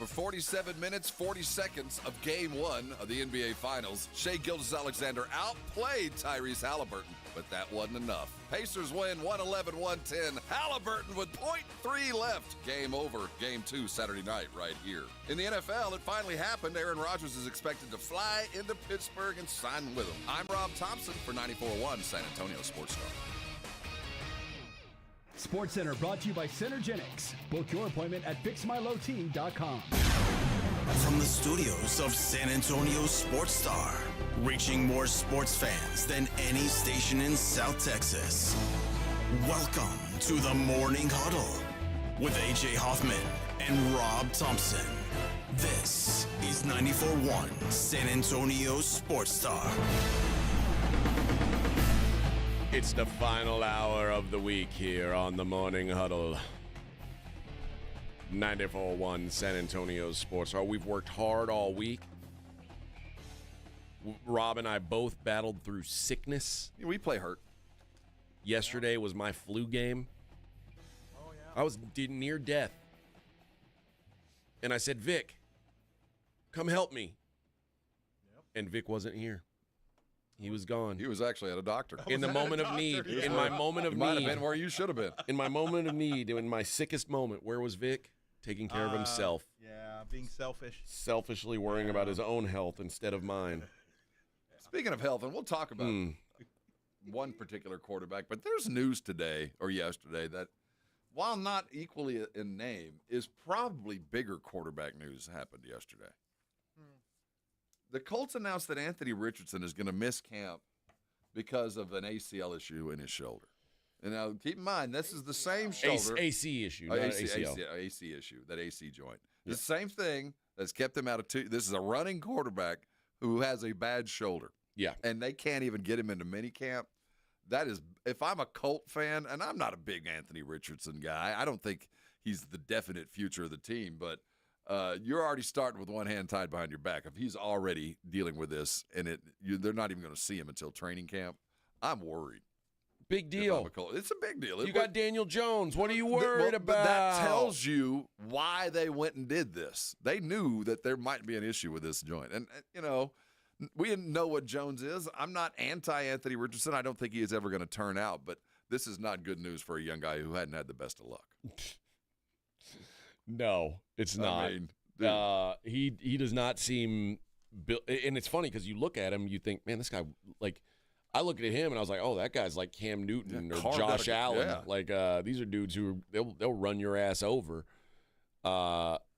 For 47 minutes, 40 seconds of Game 1 of the NBA Finals, Shai Gilgeous-Alexander outplayed Tyrese Haliburton, but that wasn't enough. Pacers win 111-110. Haliburton with .3 left. Game over. Game 2 Saturday night right here. In the NFL, it finally happened. Aaron Rodgers is expected to fly into Pittsburgh and sign with him. I'm Rob Thompson for 94.1 San Antonio Sports Star. Sports Center brought to you by Synergenics. Book your appointment at fixmylowt.com. From the studios of San Antonio Sports Star, reaching more sports fans than any station in South Texas. Welcome to the Morning Huddle with AJ Hoffman and Rob Thompson. This is 94.1 San Antonio Sports Star. It's the final hour of the week here on the Morning Huddle. 94.1 San Antonio Sports Star. We've worked hard all week. Rob and I both battled through sickness. We play hurt. Yesterday was my flu game. I was near death. And I said, Vic, come help me. And Vic wasn't here. He was gone. He was actually at a doctor. In the moment of need. In my moment of need. Might have been where you should have been. In my moment of need, in my sickest moment, where was Vic? Taking care of himself. Yeah, being selfish. Selfishly worrying about his own health instead of mine. Speaking of health, and we'll talk about one particular quarterback, but there's news today or yesterday that, while not equally in name, is probably bigger quarterback news happened yesterday. The Colts announced that Anthony Richardson is going to miss camp because of an ACL issue in his shoulder. And now, keep in mind, this is the same shoulder. AC issue, not ACL. AC issue, that AC joint. The same thing that's kept him out of two. This is a running quarterback who has a bad shoulder. Yeah. And they can't even get him into minicamp. That is, if I'm a Colt fan, and I'm not a big Anthony Richardson guy, I don't think he's the definite future of the team, but you're already starting with one hand tied behind your back. If he's already dealing with this and they're not even going to see him until training camp, I'm worried. Big deal. It's a big deal. You got Daniel Jones. What are you worried about? That tells you why they went and did this. They knew that there might be an issue with this joint. And, we didn't know what Jones is. I'm not anti-Anthony Richardson. I don't think he is ever going to turn out, but this is not good news for a young guy who hadn't had the best of luck. No, it's not. He does not seem built. And it's funny because you look at him, you think, man, this guy, like, I look at him and I was like, oh, that guy's like Cam Newton or Josh Allen. Yeah. Like, these are dudes who they'll run your ass over.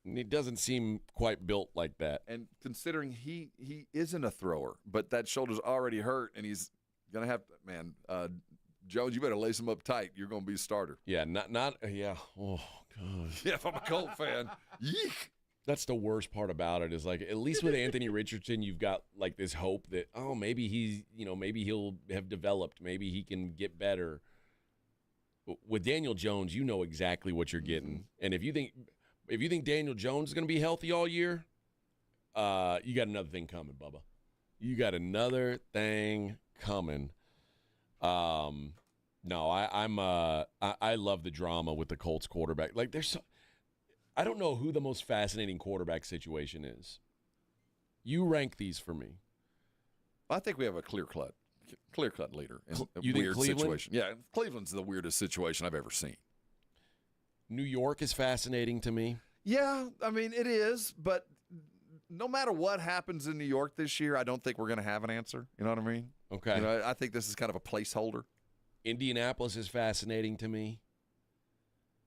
He doesn't seem quite built like that. And considering he isn't a thrower, but that shoulder's already hurt, and he's going to have to, Jones, you better lace him up tight. You're going to be a starter. Yeah, yeah. Oh, God. Yeah, if I'm a Colt fan, yeek. That's the worst part about it is, like, at least with Anthony Richardson, you've got, like, this hope that, maybe maybe he'll have developed. Maybe he can get better. With Daniel Jones, you know exactly what you're getting. And if you think Daniel Jones is going to be healthy all year, you got another thing coming, Bubba. You got another thing coming. No, I love the drama with the Colts quarterback. Like, I don't know who the most fascinating quarterback situation is. You rank these for me. I think we have a clear-cut leader in a You think weird Cleveland? situation. Yeah, Cleveland's the weirdest situation I've ever seen. New York is fascinating to me. Yeah, I mean, it is, but no matter what happens in New York this year, I don't think we're going to have an answer. You know what I mean? Okay. I think this is kind of a placeholder. Indianapolis is fascinating to me.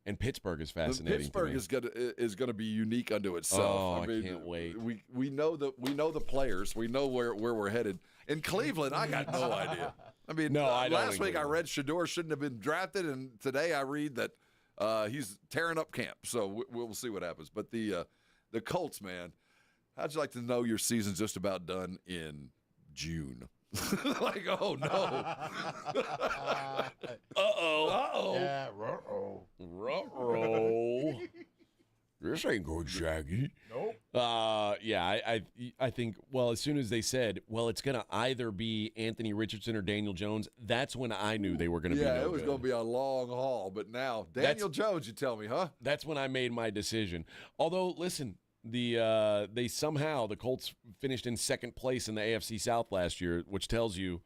And Pittsburgh is fascinating Pittsburgh to me. is going to be unique unto itself. Oh, I can't wait. We know the players. We know where we're headed. In Cleveland, I got no idea. I mean, last week I read Shador shouldn't have been drafted, and today I read that he's tearing up camp. So we'll see what happens. But the Colts, man, how'd you like to know your season's just about done in June? Like, oh no. Uh-oh. Yeah, ruh-oh. Ruh-oh. This ain't good, Shaggy. Nope. Yeah, I think, well, as soon as they said, well, it's going to either be Anthony Richardson or Daniel Jones, that's when I knew they were going to be it was going to be a long haul. But now, Daniel Jones, you tell me, huh? That's when I made my decision. Although, listen, the Colts finished in second place in the AFC South last year, which tells you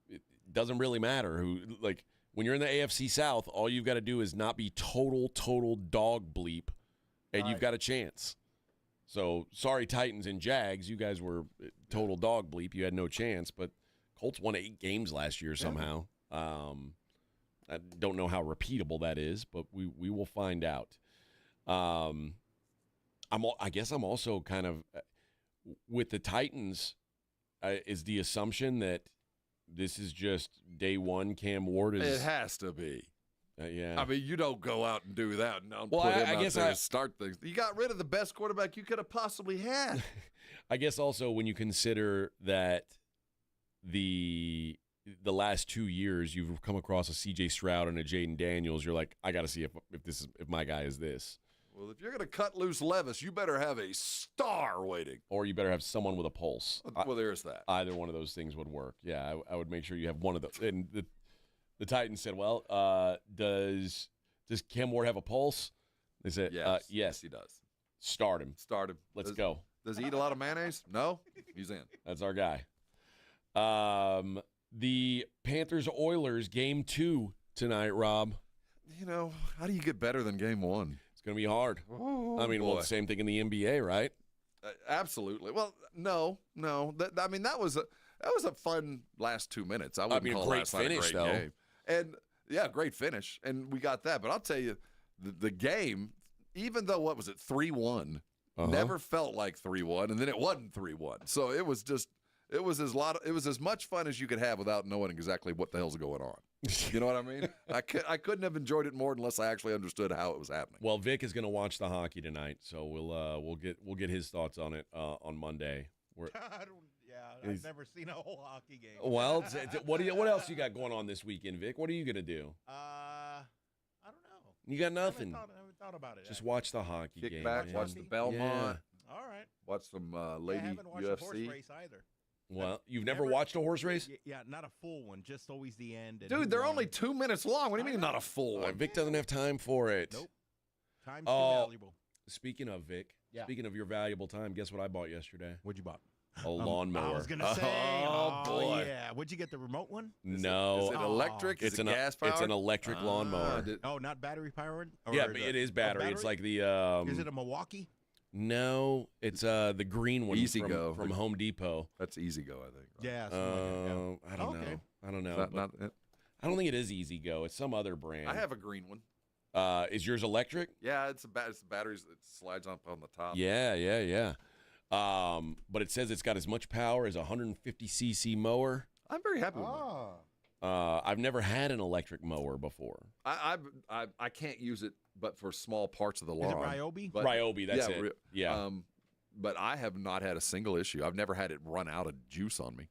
it doesn't really matter who, like, when you're in the AFC South, all you've got to do is not be total dog bleep, and you've got a chance. So, sorry, Titans and Jags, you guys were total dog bleep. You had no chance, but Colts won 8 games last year somehow. I don't know how repeatable that is, but we will find out. I guess I'm also kind of with the Titans. Is the assumption that this is just day one? Cam Ward is. It has to be. Yeah. I mean, you don't go out and do that and put him out there and start things. You got rid of the best quarterback you could have possibly had. I guess also when you consider that the last 2 years you've come across a C.J. Stroud and a Jaden Daniels, you're like, I got to see if my guy is this. Well, if you're going to cut loose Levis, you better have a star waiting. Or you better have someone with a pulse. Well, there's that. Either one of those things would work. Yeah, I would make sure you have one of those. And the Titans said, well, does Cam Ward have a pulse? They said, yes, he does. Start him. Start him. Let's go. Does he eat a lot of mayonnaise? No? He's in. That's our guy. The Panthers-Oilers game 2 tonight, Rob. You know, how do you get better than game 1? It's going to be hard. Oh, I mean, well, the same thing in the NBA, right? Absolutely. Well, no. That was a fun last 2 minutes. I wouldn't call great last night finish, a great game. And yeah, great finish, and we got that. But I'll tell you, the game, even though 3-1, never felt like 3-1, and then it wasn't 3-1. So it was as much fun as you could have without knowing exactly what the hell's going on. You know what I mean? I couldn't have enjoyed it more unless I actually understood how it was happening. Well, Vic is going to watch the hockey tonight, so we'll get his thoughts on it on Monday. I've never seen a whole hockey game. Well, what else you got going on this weekend, Vic? What are you going to do? I don't know. You got nothing. I haven't thought about it. Just watch the hockey Kick game. back, man. watch the Belmont. Yeah. All right. Watch some lady I haven't watched UFC. a horse race either. Well, you've never watched a horse race? Yeah, not a full one, just always the end. Dude, they're only 2 minutes long. What do you mean not a full one? Vic doesn't have time for it. Nope. Time's too valuable. Speaking of Vic, speaking of your valuable time, guess what I bought yesterday? What'd you buy? A lawnmower. I was going to say. Oh, boy. Yeah. What'd you get, the remote one? No. Is it electric? Is it gas powered? It's an electric lawnmower. Not battery powered? Yeah, but it is battery. It's like the... is it a Milwaukee? No, it's the green one Easy Go from Home Depot. That's Easy Go, I think. Right? Yeah. I don't know. I don't know. I don't think it is Easy Go. It's some other brand. I have a green one. Is yours electric? Yeah, it's the batteries that slides up on the top. Yeah. But it says it's got as much power as a 150cc mower. I'm very happy with that. I've never had an electric mower before. I can't use it, but for small parts of the lawn. Is it Ryobi? Ryobi, that's it. Yeah. But I have not had a single issue. I've never had it run out of juice on me.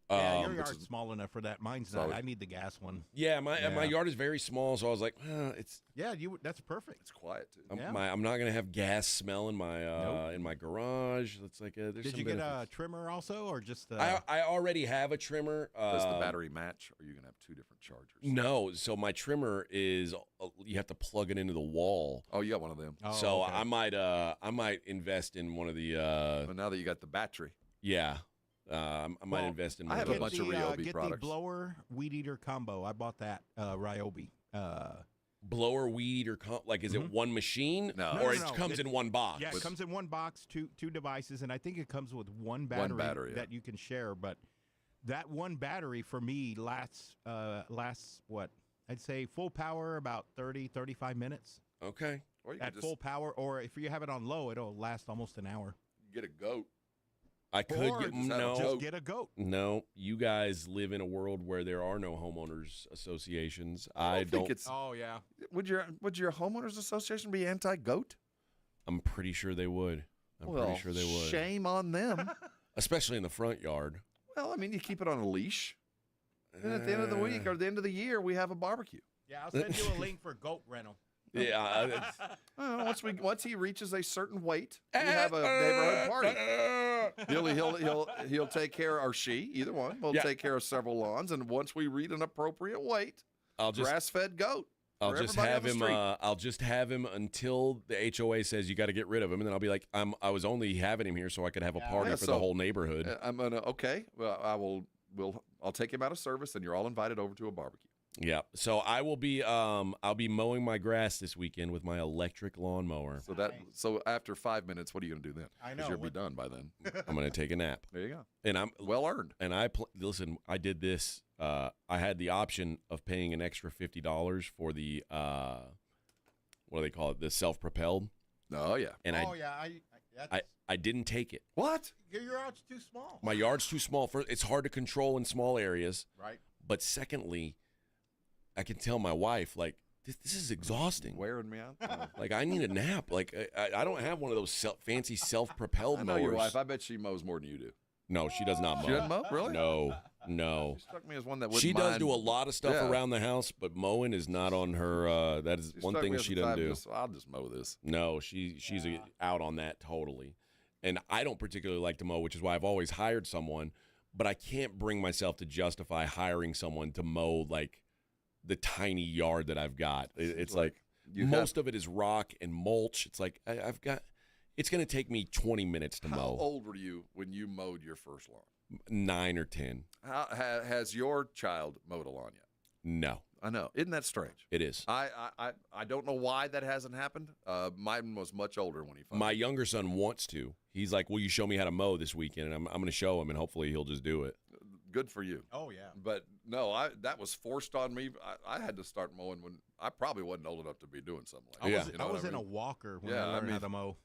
Yeah, your yard's small enough for that. Mine's not. I need the gas one. Yeah, my yard is very small, so I was like, it's that's perfect. It's quiet too. I'm not gonna have gas smell in my garage. It's like there's Did some you get benefits. a trimmer also, or just? I already have a trimmer. Does the battery match, or are you gonna have two different chargers? No, so my trimmer is you have to plug it into the wall. Oh, you got one of them. Oh, so okay. I might invest in one of the. Well, now that you got the battery. Yeah. I might invest in one I have of a bunch of Ryobi products. Get the blower weed eater combo. I bought that Ryobi. Blower weed eater like is it one machine? No. Or it comes in one box? Yeah, it comes in one box, two devices, and I think it comes with one battery, that you can share. But that one battery for me lasts what? I'd say full power about 30, 35 minutes. Okay. Or you at full power, or if you have it on low, it'll last almost an hour. Get a goat. I could just get a goat. No, you guys live in a world where there are no homeowners associations. I don't think it's. Oh yeah. Would your homeowners association be anti-goat? I'm pretty sure they would. Pretty sure they would. Shame on them. Especially in the front yard. Well, I mean, you keep it on a leach. And at the end of the week or the end of the year, we have a barbecue. Yeah, I'll send you a link for goat rental. Yeah. Once he reaches a certain weight, we have a neighborhood party. He'll take care, or she, either one, will take care of several lawns. And once we reach an appropriate weight, grass-fed goat. I'll just have him until the HOA says you got to get rid of him, and then I'll be like, I was only having him here so I could have a party for the whole neighborhood. I'm gonna Well, I'll take him out of service, and you're all invited over to a barbecue. Yeah, so I will be I'll be mowing my grass this weekend with my electric lawnmower. So after 5 minutes, what are you gonna do then? I know you'll be done by then. I'm gonna take a nap. There you go. And I'm well earned. And listen, I did this. I had the option of paying an extra $50 for the what do they call it? The self-propelled. Oh yeah. And I didn't take it. What? Your yard's too small. My yard's too small. It's hard to control in small areas. Right. But secondly, I can tell my wife, like, this is exhausting. Wearing me out. Like, I need a nap. Like, I don't have one of those fancy self-propelled mowers. I know your wife. I bet she mows more than you do. No, she does not mow. She doesn't mow? Really? No. She struck me as one that wouldn't She does mind. do a lot of stuff around the house, but mowing is not on her. That is one thing she doesn't do. I'll just mow this. No, she's out on that totally. And I don't particularly like to mow, which is why I've always hired someone. But I can't bring myself to justify hiring someone to mow, like, the tiny yard that I've got. It's like most of it is rock and mulch. It's like it's going to take me 20 minutes to mow. How old were you when you mowed your first lawn? 9 or 10. Has your child mowed a lawn yet? No. I know. Isn't that strange? It is. I don't know why that hasn't happened. Mine was much older when he finally. My younger son wants to. He's like, will you show me how to mow this weekend? And I'm going to show him, and hopefully he'll just do it. Good for you. Oh, yeah. But no, that was forced on me. I had to start mowing when I probably wasn't old enough to be doing something like that. I was in a walker when I learned how to mow.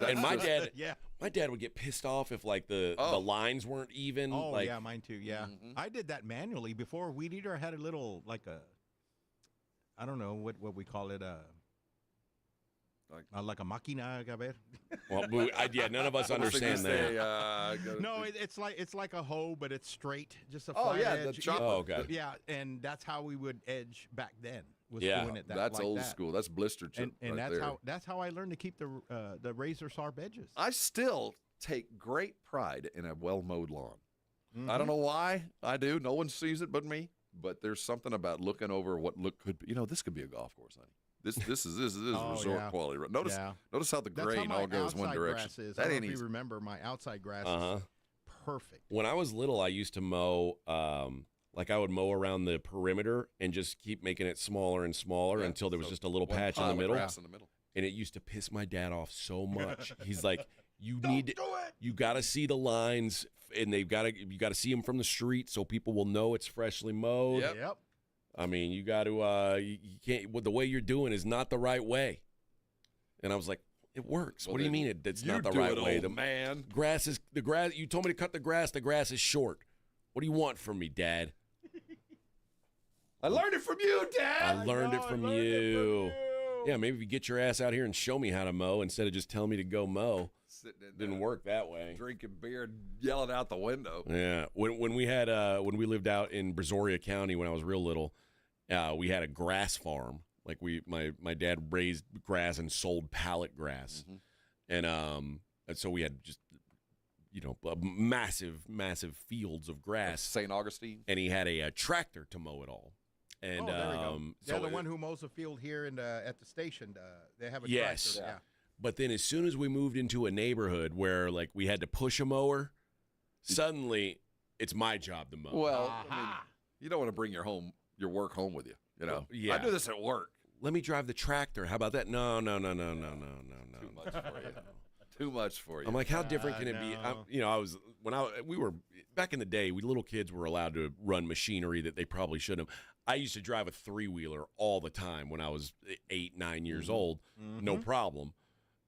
And my dad would get pissed off if like the lines weren't even. Oh, like, yeah, mine too. Yeah. I did that manually before Weed Eater had a little, like I don't know what we call it, like a máquina, a ver. Well, none of us understand that. No, it's like a hoe, but it's straight, just a flat edge. The chopper. Oh, okay. Yeah, and that's how we would edge back then. Was Yeah. doing it That's like old that. school. That's blister chip. And right that's how I learned to keep the razor sharp edges. I still take great pride in a well-mowed lawn. I don't know why I do. No one sees it but me. But there's something about looking over what could be. This could be a golf course, honey. This is resort quality. Notice how the grain all goes one direction. Is. That I don't ain't know if easy. you remember my outside grass is perfect. When I was little, I used to mow. Like I would mow around the perimeter and just keep making it smaller and smaller until there was just a little patch in the middle. And it used to piss my dad off so much. He's like, "You got to see the lines, and you got to see them from the street so people will know it's freshly mowed." Yep. I mean, you got to. You can't. The way you're doing is not the right way. And I was like, "It works." Well, what do you mean it's not the do right it, way? old The man. grass. You told me to cut the grass. The grass is short. What do you want from me, Dad? I learned it from you, Dad. I learned it from you. Yeah, maybe if you get your ass out here and show me how to mow instead of just telling me to go mow. Didn't work that way. Drinking beer and yelling out the window. Yeah, when we lived out in Brazoria County when I was real little, we had a grass farm. Like my dad raised grass and sold pallet grass, and so we had just massive fields of grass. St. Augustine, and he had a tractor to mow it all. And there we go. so the one who mows the field here at the station. They have a yes. tractor. Yeah. But then as soon as we moved into a neighborhood where like we had to push a mower, suddenly it's my job to mow. Well, I mean, you don't want to bring your work home with you. Yeah. I do this at work. Let me drive the tractor. How about that? No. Too much for you. Too much for you. I'm like, how different can it be? We were back in the day. We little kids were allowed to run machinery that they probably shouldn't have. I used to drive a 3-wheeler all the time when I was 8, 9 years old. No problem.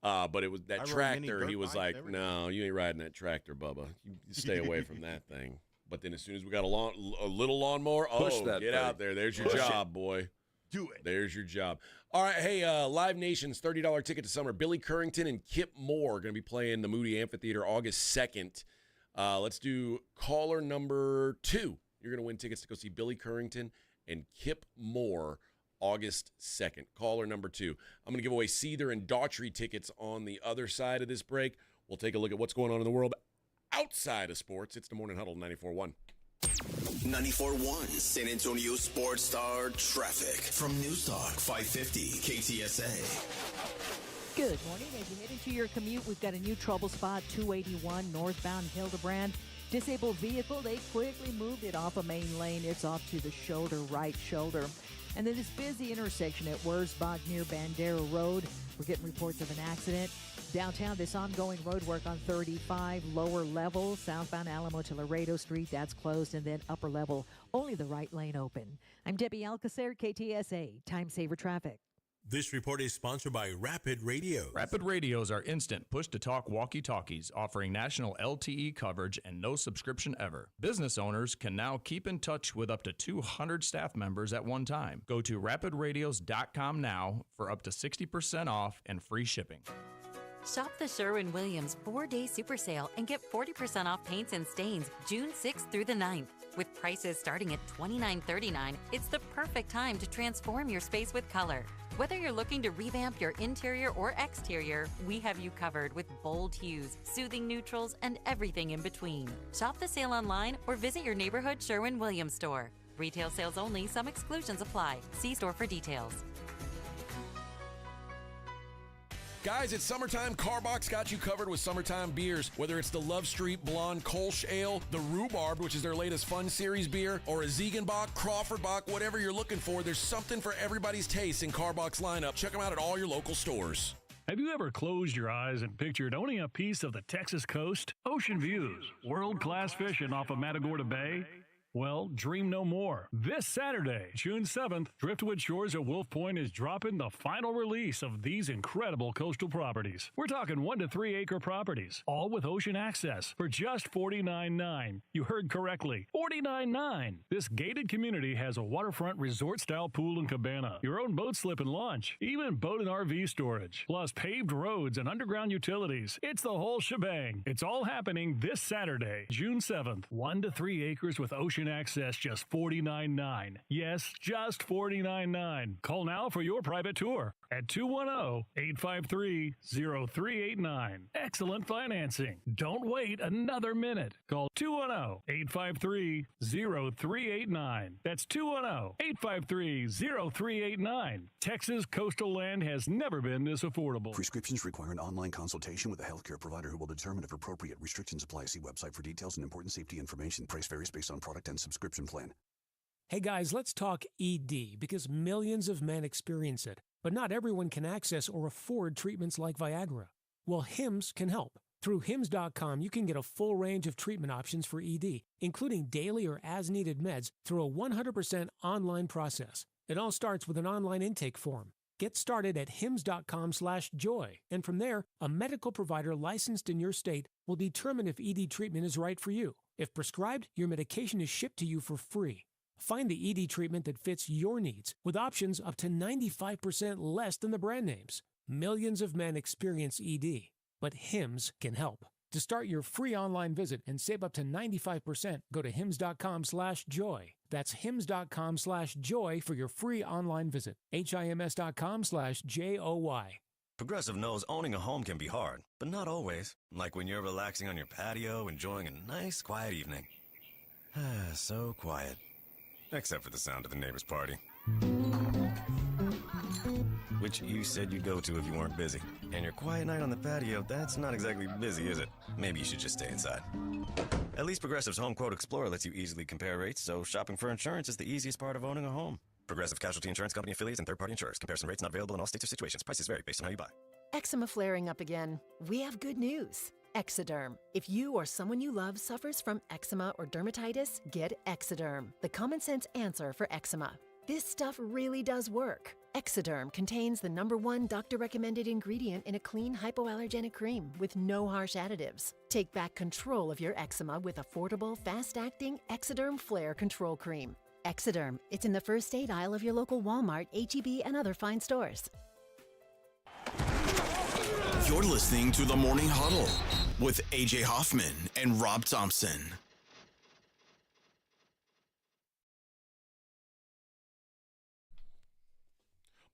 But it was that tractor. He was like, "No, you ain't riding that tractor, Bubba. You stay away from that thing." But then as soon as we got a little lawnmower, get out there. There's your job, boy. Do it. There's your job. All right, hey, Live Nation's $30 ticket to summer. Billy Currington and Kip Moore are going to be playing the Moody Amphitheater August 2nd. Let's do caller number 2. You're going to win tickets to go see Billy Currington and Kip Moore August 2nd. Caller number 2. I'm going to give away Seether and Daughtry tickets on the other side of this break. We'll take a look at what's going on in the world outside of sports. It's the Morning Huddle 94.1. 94.1 San Antonio Sports Star traffic from News Talk 550 KTSA. Good morning. As you head into your commute, we've got a new trouble spot, 281 northbound Hildebrand. Disabled vehicle, they quickly moved it off a main lane. It's off to the shoulder, right shoulder. And then this busy intersection at Wurzbach near Bandera Road. We're getting reports of an accident. Downtown, this ongoing road work on 35, lower level, southbound Alamo to Laredo Street, that's closed, and then upper level, only the right lane open. I'm Debbie Alcacer, KTSA, Time Saver Traffic. This report is sponsored by Rapid Radios. Rapid Radios are instant push-to-talk walkie-talkies offering national LTE coverage and no subscription ever. Business owners can now keep in touch with up to 200 staff members at one time. Go to rapidradios.com now for up to 60% off and free shipping. Shop the Sherwin-Williams 4-day super sale and get 40% off paints and stains June 6th through the 9th. With prices starting at $29.39, it's the perfect time to transform your space with color. Whether you're looking to revamp your interior or exterior, we have you covered with bold hues, soothing neutrals, and everything in between. Shop the sale online or visit your neighborhood Sherwin-Williams store. Retail sales only, some exclusions apply. See store for details. Guys, it's summertime. Carbox got you covered with summertime beers. Whether it's the Love Street Blonde Kolsch Ale, the Rhubarb, which is their latest Fun Series beer, or a Ziegenbach, Crawford Bach, whatever you're looking for, there's something for everybody's taste in Carbox lineup. Check them out at all your local stores. Have you ever closed your eyes and pictured owning a piece of the Texas coast? Ocean views, world-class fishing off of Matagorda Bay? Well, dream no more. This Saturday, June 7th, Driftwood Shores at Wolf Point is dropping the final release of these incredible coastal properties. We're talking 1 to 3 acre properties, all with ocean access for just $49.9. You heard correctly, $49.9. This gated community has a waterfront resort-style pool and cabana, your own boat slip and launch, even boat and RV storage, plus paved roads and underground utilities. It's the whole shebang. It's all happening this Saturday, June 7th. 1 to 3 acres with ocean access, just $49.9. Yes, just $49.9. Call now for your private tour at 210-853-0389. Excellent financing. Don't wait another minute. Call 210-853-0389. That's 210-853-0389. Texas coastal land has never been this affordable. Prescriptions require an online consultation with a healthcare provider who will determine if appropriate. Restrictions apply. See website for details and important safety information. Price varies based on product and subscription plan. Hey guys, let's talk ED because millions of men experience it, but not everyone can access or afford treatments like Viagra. Well, Hims can help. Through Hims.com, you can get a full range of treatment options for ED, including daily or as-needed meds through a 100% online process. It all starts with an online intake form. Get started at hims.com/joy, and from there, a medical provider licensed in your state will determine if ED treatment is right for you. If prescribed, your medication is shipped to you for free. Find the ED treatment that fits your needs with options up to 95% less than the brand names. Millions of men experience ED, but Hims can help. To start your free online visit and save up to 95%, go to hims.com/joy. That's hims.com/joy for your free online visit. HIMS.com/JOY. Progressive knows owning a home can be hard, but not always. Like when you're relaxing on your patio, enjoying a nice, quiet evening. So quiet. Except for the sound of the neighbor's party. Which you said you'd go to if you weren't busy. And your quiet night on the patio, that's not exactly busy, is it? Maybe you should just stay inside. At least Progressive's Home Quote Explorer lets you easily compare rates, so shopping for insurance is the easiest part of owning a home. Progressive Casualty Insurance Company affiliates and third-party insurers. Comparison rates not available in all states or situations. Prices vary based on how you buy. Eczema flaring up again? We have good news. Exoderm. If you or someone you love suffers from eczema or dermatitis, get Exoderm, the common sense answer for eczema. This stuff really does work. Exoderm contains the #1 doctor-recommended ingredient in a clean hypoallergenic cream with no harsh additives. Take back control of your eczema with affordable, fast-acting Exoderm Flare Control Cream. Exoderm. It's in the first aid aisle of your local Walmart, H-E-B, and other fine stores. You're listening to the Morning Huddle with AJ Hoffman and Rob Thompson.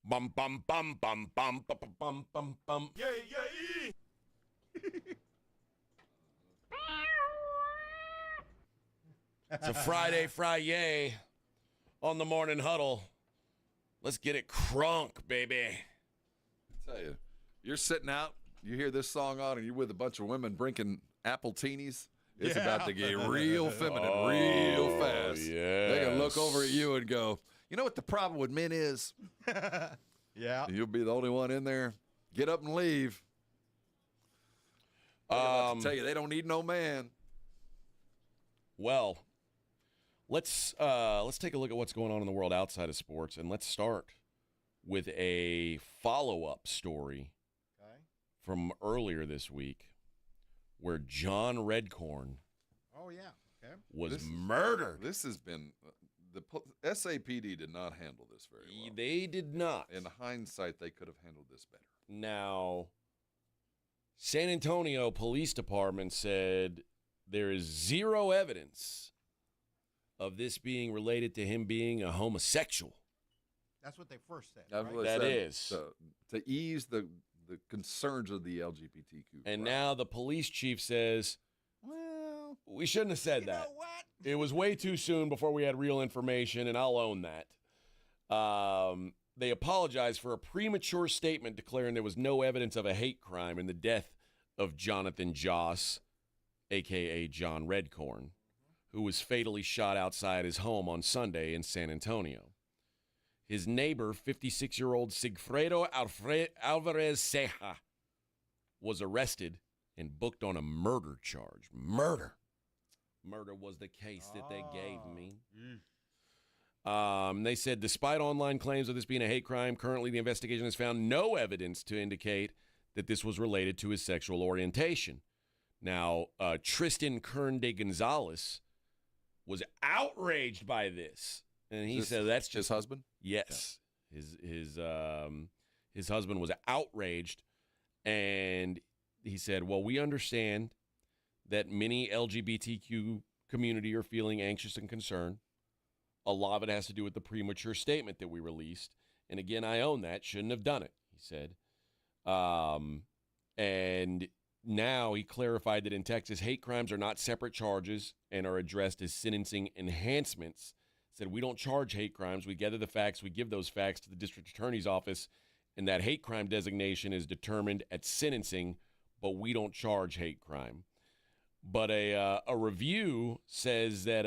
Bum bum bum bum bum bum bum bum bum. Yeah, yeah. It's a Friday on the Morning Huddle. Let's get it crunk, baby. I tell you, you're sitting out, you hear this song on, and you're with a bunch of women drinking apple teenies. It's about to get real feminine real fast. Yeah. They're going to look over at you and go, you know what the problem with men is? Yeah. You'll be the only one in there. Get up and leave. I'm about to tell you, they don't need no man. Well, let's take a look at what's going on in the world outside of sports, and let's start with a follow-up story from earlier this week where John Redcorn was murdered. This has been the SAPD did not handle this very well. They did not. In hindsight, they could have handled this better. Now, San Antonio Police Department said there is zero evidence of this being related to him being a homosexual. That's what they first said. That is. To ease the concerns of the LGBTQ. And now the police chief says, well, we shouldn't have said that. Know what? It was way too soon before we had real information, and I'll own that. they apologized for a premature statement declaring there was no evidence of a hate crime in the death of Jonathan Joss, a.k.a. John Redcorn, who was fatally shot outside his home on Sunday in San Antonio. His neighbor, 56-year-old Sigfredo Alvarez Ceja, was arrested and booked on a murder charge. Murder was the case that they gave me. They said, despite online claims of this being a hate crime, currently the investigation has found no evidence to indicate that this was related to his sexual orientation. Now, Tristan Kern de Gonzalez was outraged by this, and he said that's just his husband. Yes, yeah. His husband was outraged, and he said, "Well, we understand that many LGBTQ community are feeling anxious and concerned. A lot of it has to do with the premature statement that we released, and again, I own that. Shouldn't have done it," he said. And now he clarified that in Texas, hate crimes are not separate charges and are addressed as sentencing enhancements. Said, we don't charge hate crimes. We gather the facts. We give those facts to the district attorney's office, and that hate crime designation is determined at sentencing, but we don't charge hate crime. But a review says that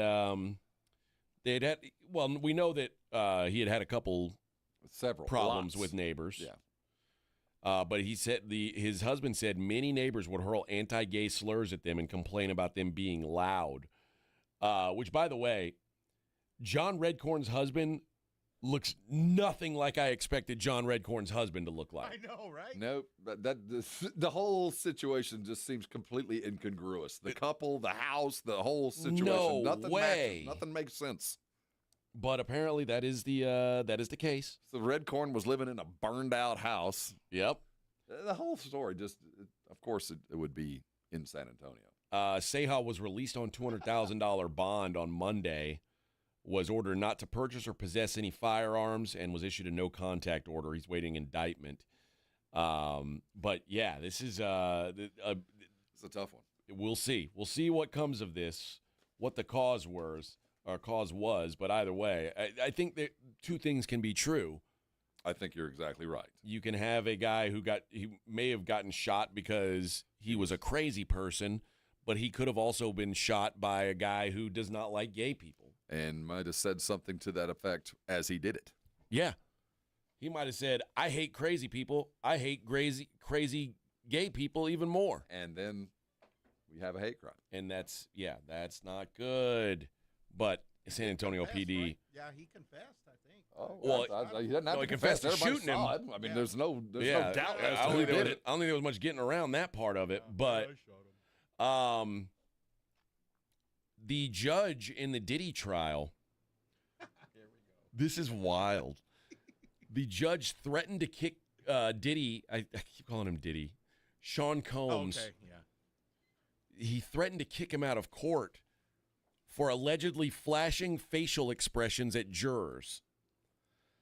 we know that he had a several problems with neighbors. Yeah. But he said his husband said many neighbors would hurl anti-gay slurs at them and complain about them being loud. Which, by the way, John Redcorn's husband looks nothing like I expected John Redcorn's husband to look like. I know, right? Nope. The whole situation just seems completely incongruous. The couple, the house, the whole situation. No nothing way. Matches. Nothing makes sense. But apparently that is the case. So Redcorn was living in a burned-out house. Yep. The whole story just, of course, it would be in San Antonio. Ceja was released on $200,000 bond on Monday, was ordered not to purchase or possess any firearms, and was issued a no-contact order. He's waiting indictment. But, yeah, this is it's a tough one. We'll see. We'll see what comes of this, what the cause was. But either way, I think that two things can be true. I think you're exactly right. You can have a guy he may have gotten shot because he was a crazy person, but he could have also been shot by a guy who does not like gay people. And might have said something to that effect as he did it. Yeah. He might have said, I hate crazy people. I hate crazy gay people even more. And then we have a hate crime. And that's not good. But San Antonio PD. Right? Yeah, he confessed, I think. Oh, well, he doesn't have to confess confess. to shooting him. I mean, there's no doubt as I to who did it. I don't think there was much getting around that part of it. But the judge in the Diddy trial, this is wild. The judge threatened to kick Diddy. I keep calling him Diddy. Sean Combs. Oh, okay, yeah. He threatened to kick him out of court for allegedly flashing facial expressions at jurors.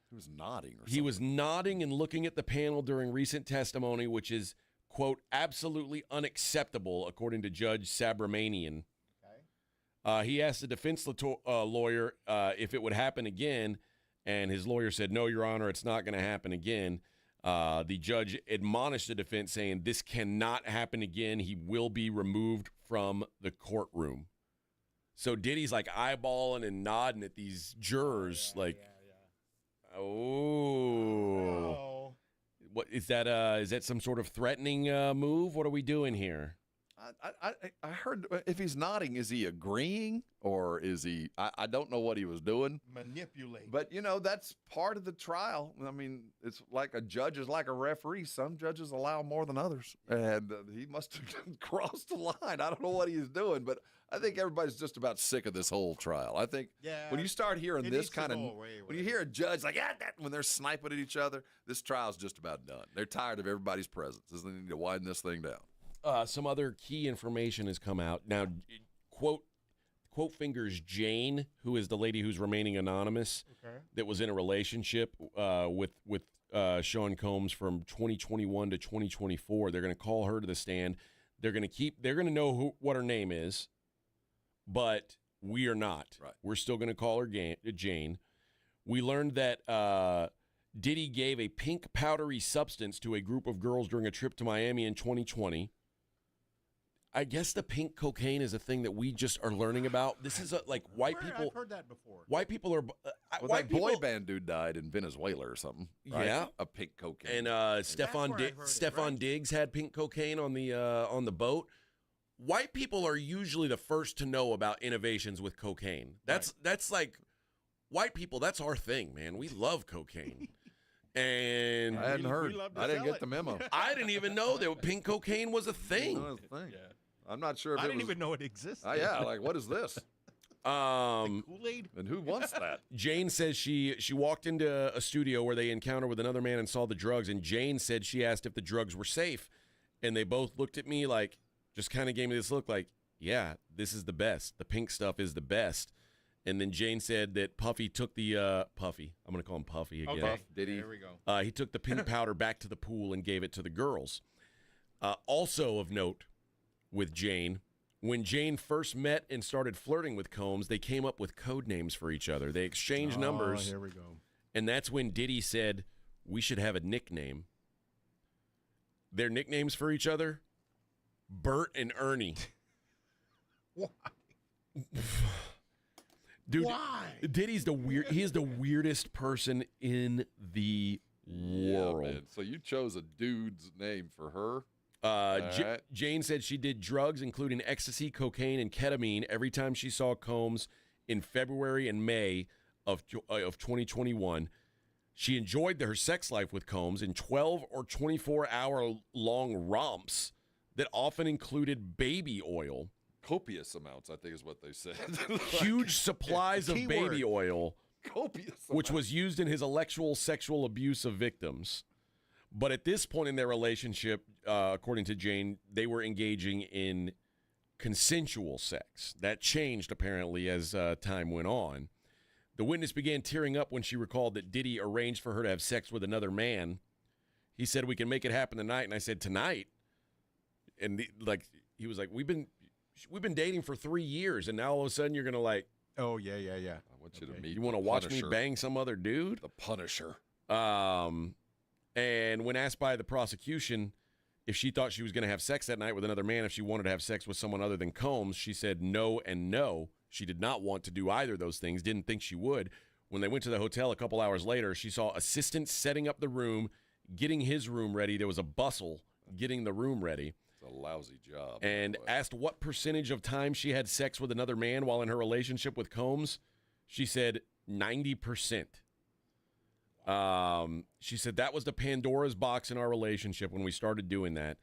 He was nodding or something. He was nodding and looking at the panel during recent testimony, which is, quote, absolutely unacceptable, according to Judge Subramanian. Okay. He asked the defense lawyer if it would happen again, and his lawyer said, no, Your Honor, it's not going to happen again. The judge admonished the defense, saying this cannot happen again. He will be removed from the courtroom. So Diddy's like eyeballing and nodding at these jurors, oh, what is that? Is that some sort of threatening move? What are we doing here? I heard if he's nodding, is he agreeing or is he? I don't know what he was doing. Manipulate. But that's part of the trial. I mean, it's like a judge is like a referee. Some judges allow more than others, and he must have crossed the line. I don't know what he's doing, but I think everybody's just about sick of this whole trial. I think when you start hearing this kind of, when you hear a judge like when they're sniping at each other, this trial's just about done. They're tired of everybody's presence. They need to widen this thing down. Some other key information has come out. Now, quote fingers Jane, who is the lady who's remaining anonymous, that was in a relationship with Sean Combs from 2021 to 2024. They're going to call her to the stand. They're going to know what her name is, but we are not. Right. We're still going to call her Jane. We learned that Diddy gave a pink powdery substance to a group of girls during a trip to Miami in 2020. I guess the pink cocaine is a thing that we just are learning about. This is like white people. I've heard that before. White people are. That boy band dude died in Venezuela or something. Right? Yeah, a pink cocaine. And Stefan Diggs had pink cocaine on the boat. White people are usually the first to know about innovations with cocaine. That's like white people. That's our thing, man. We love cocaine. And I hadn't heard. I didn't get the memo. I didn't even know that pink cocaine was a thing. Yeah. I'm not sure if I it didn't was... even know it existed. Yeah, like, what is this? Kool-Aid? And who wants that? Jane says she walked into a studio where they encountered with another man and saw the drugs, and Jane said she asked if the drugs were safe, and they both looked at me like, just kind of gave me this look like, yeah, this is the best. The pink stuff is the best. And then Jane said that Puffy took the Puffy. I'm going to call him Puffy again. Puff, Diddy. There we go. He took the pink powder back to the pool and gave it to the girls. Also of note with Jane, when Jane first met and started flirting with Combs, they came up with code names for each other. They exchanged numbers. Here we go. And that's when Diddy said, we should have a nickname. Their nicknames for each other, Bert and Ernie. Why? Dude, why? Diddy's he is the weirdest person in the world. Man. So you chose a dude's name for her? Right. Jane said she did drugs, including ecstasy, cocaine, and ketamine every time she saw Combs in February and May of 2021. She enjoyed her sex life with Combs in 12 or 24-hour-long romps that often included baby oil. Copious amounts, I think is what they said. Huge supplies of baby oil, copious which was used in his intellectual sexual abuse of victims. But at this point in their relationship, according to Jane, they were engaging in consensual sex. That changed, apparently, as time went on. The witness began tearing up when she recalled that Diddy arranged for her to have sex with another man. He said, we can make it happen tonight. And I said, tonight? And he was like, we've been dating for 3 years, and now all of a sudden you're going to like... Oh, yeah. I want you to meet You want to watch me bang some other dude? The Punisher. And when asked by the prosecution if she thought she was going to have sex that night with another man, if she wanted to have sex with someone other than Combs, she said no and no. She did not want to do either of those things, didn't think she would. When they went to the hotel a couple hours later, she saw assistants setting up the room, getting his room ready. There was a bustle getting the room ready. It's a lousy job. And asked what percentage of time she had sex with another man while in her relationship with Combs, she said 90%. She said that was the Pandora's box in our relationship when we started doing that.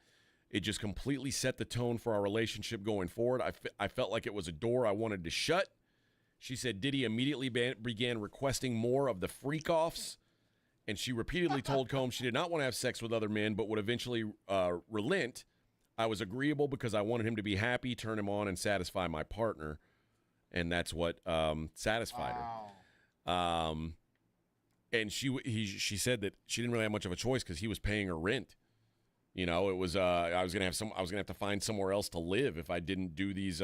It just completely set the tone for our relationship going forward. I felt like it was a door I wanted to shut. She said Diddy immediately began requesting more of the freak-offs, and she repeatedly told Combs she did not want to have sex with other men but would eventually relent. I was agreeable because I wanted him to be happy, turn him on, and satisfy my partner, and that's what satisfied her. And she said that she didn't really have much of a choice because he was paying her rent. You know, it was I was gonna have to find somewhere else to live if I didn't do these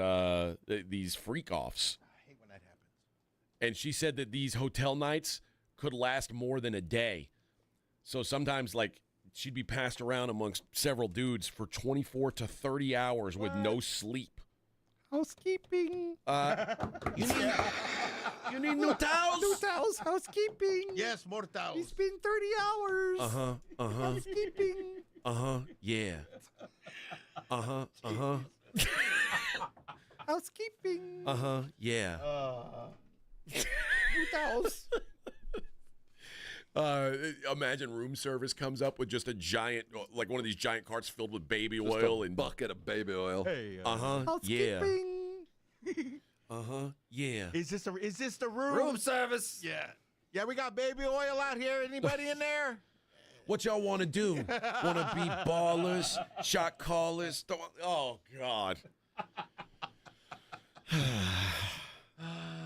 freak offs. I hate when that happens. And she said that these hotel nights could last more than a day. So sometimes, like, she'd be passed around amongst several dudes for 24 to 30 hours with no sleep. Housekeeping. You need new towels? New towels, housekeeping. Yes, more towels. It's been 30 hours. Housekeeping. Yeah. Housekeeping. Yeah. New towels. Imagine room service comes up with just a giant, like one of these giant carts filled with baby oil and bucket of baby oil. Hey, yeah. Yeah. Is this the room? Room service. Yeah. Yeah, we got baby oil out here. Anybody in there? What y'all want to do? Want to be ballers, shot callers? Oh, God.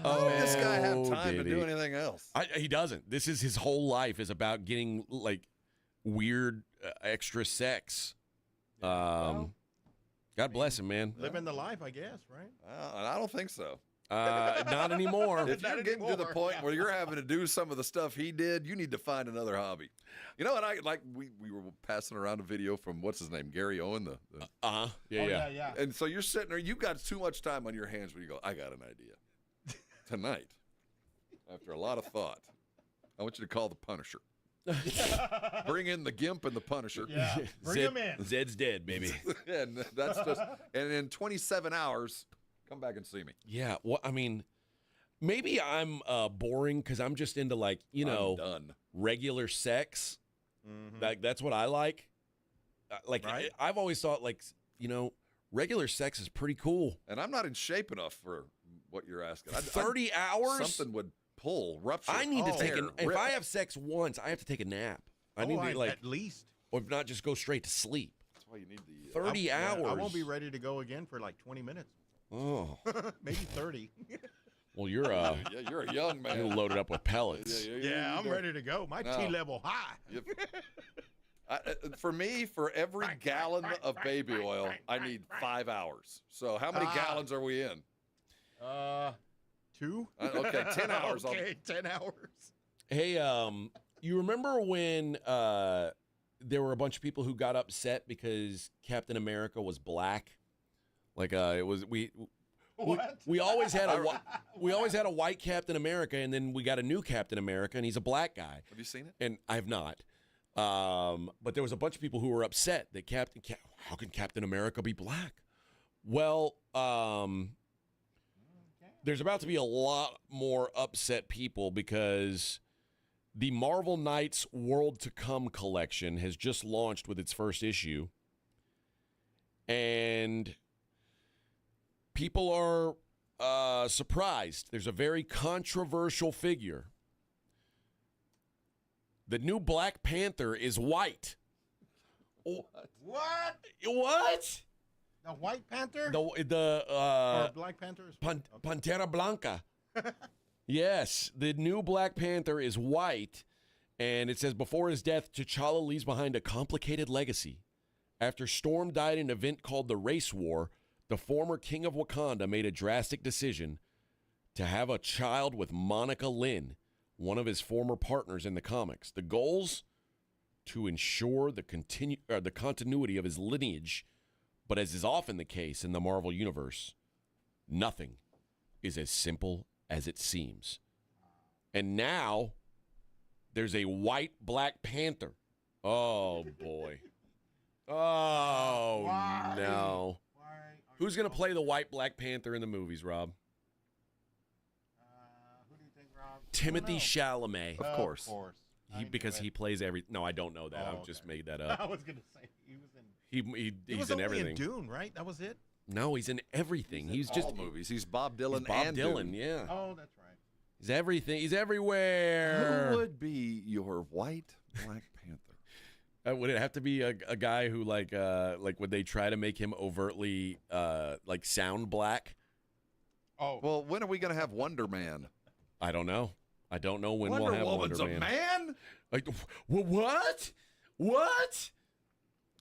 How did this guy have time to Diddy. do anything else? He doesn't. This is his whole life is about getting, like, weird extra sex. God bless him, man. Living the life, I guess, right? I don't think so. Not anymore. If you're getting to the point where you're having to do some of the stuff he did, you need to find another hobby. You know what? We were passing around a video from what's his name, Gary Owen. Yeah. And so you're sitting there. You've got too much time on your hands when you go, I got an idea. Tonight, after a lot of thought, I want you to call the Punisher. Bring in the Gimp and the Punisher. Yeah, bring him in. Zed's dead, baby. And that's just. And in 27 hours, come back and see me. Yeah. Well, I mean, maybe I'm boring because I'm just into done. regular sex. Mm-hmm. That's what I like. Right? I've always thought regular sex is pretty cool. And I'm not in shape enough for what you're asking. 30 hours? Something would rupture. I need to take if I have sex once, I have to take a nap. I need to at least. Or if not, just go straight to sleep. That's why you need the 30 hours. I won't be ready to go again for like 20 minutes. Oh. Maybe 30. Well, you're you're a young man. You're loaded up with pellets. Yeah, I'm ready to go. My T level high. For me, for every gallon of baby oil, I need 5 hours. So how many gallons are we in? 2. Okay, 10 hours. Okay, 10 hours. Hey, you remember when there were a bunch of people who got upset because Captain America was black? It was we always had a white Captain America, and then we got a new Captain America, and he's a black guy. Have you seen it? And I have not. But there was a bunch of people who were upset that how can Captain America be black? Well, there's about to be a lot more upset people because the Marvel Knights World to Come collection has just launched with its first issue. And people are surprised. There's a very controversial figure. The new Black Panther is white. What? The White Panther? Or Black Panther? Pantera Blanca. Yes, the new Black Panther is white, and it says, before his death, T'Challa leaves behind a complicated legacy. After Storm died in an event called the Race War, the former king of Wakanda made a drastic decision to have a child with Monica Lynn, one of his former partners in the comics. The goals? To ensure the continuity of his lineage. But as is often the case in the Marvel Universe, nothing is as simple as it seems. And now, there's a white Black Panther. Oh, boy. Oh, no. Who's going to play the white Black Panther in the movies, Rob? Who do you think, Rob? Timothy Chalamet. Of course. Because he plays every... No, I don't know that. I just made that up. I was going to say he was in... He's was in only everything. In Dune, right? That was it? No, he's in everything. He's just all movies. He's Bob Dylan Bob Dylan, yeah. Oh, that's right. He's everything. He's everywhere. Who would be your white Black Panther? Would it have to be a guy who like would they try to make him overtly sound black? Oh. Well, when are we going to have Wonder Man? I don't know. I don't know when Wonder we'll have Woman's Wonder Man. a man? Like what?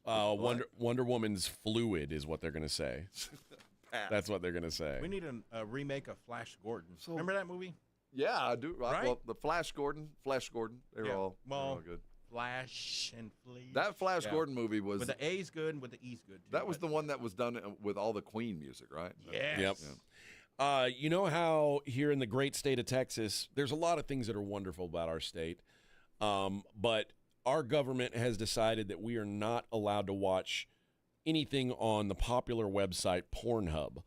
Wonder Woman's fluid is what they're going to say. That's what they're going to say. We need a remake of Flash Gordon. Remember that movie? Yeah, I do. Right? Well, the Flash Gordon, they were all good. Flash and Fleet. That Flash Gordon movie was... With the A's good and with the E's good, too. That was the one that was done with all the Queen music, right? Yes. Yep. Yeah. You know how here in the great state of Texas, there's a lot of things that are wonderful about our state, but our government has decided that we are not allowed to watch anything on the popular website Pornhub.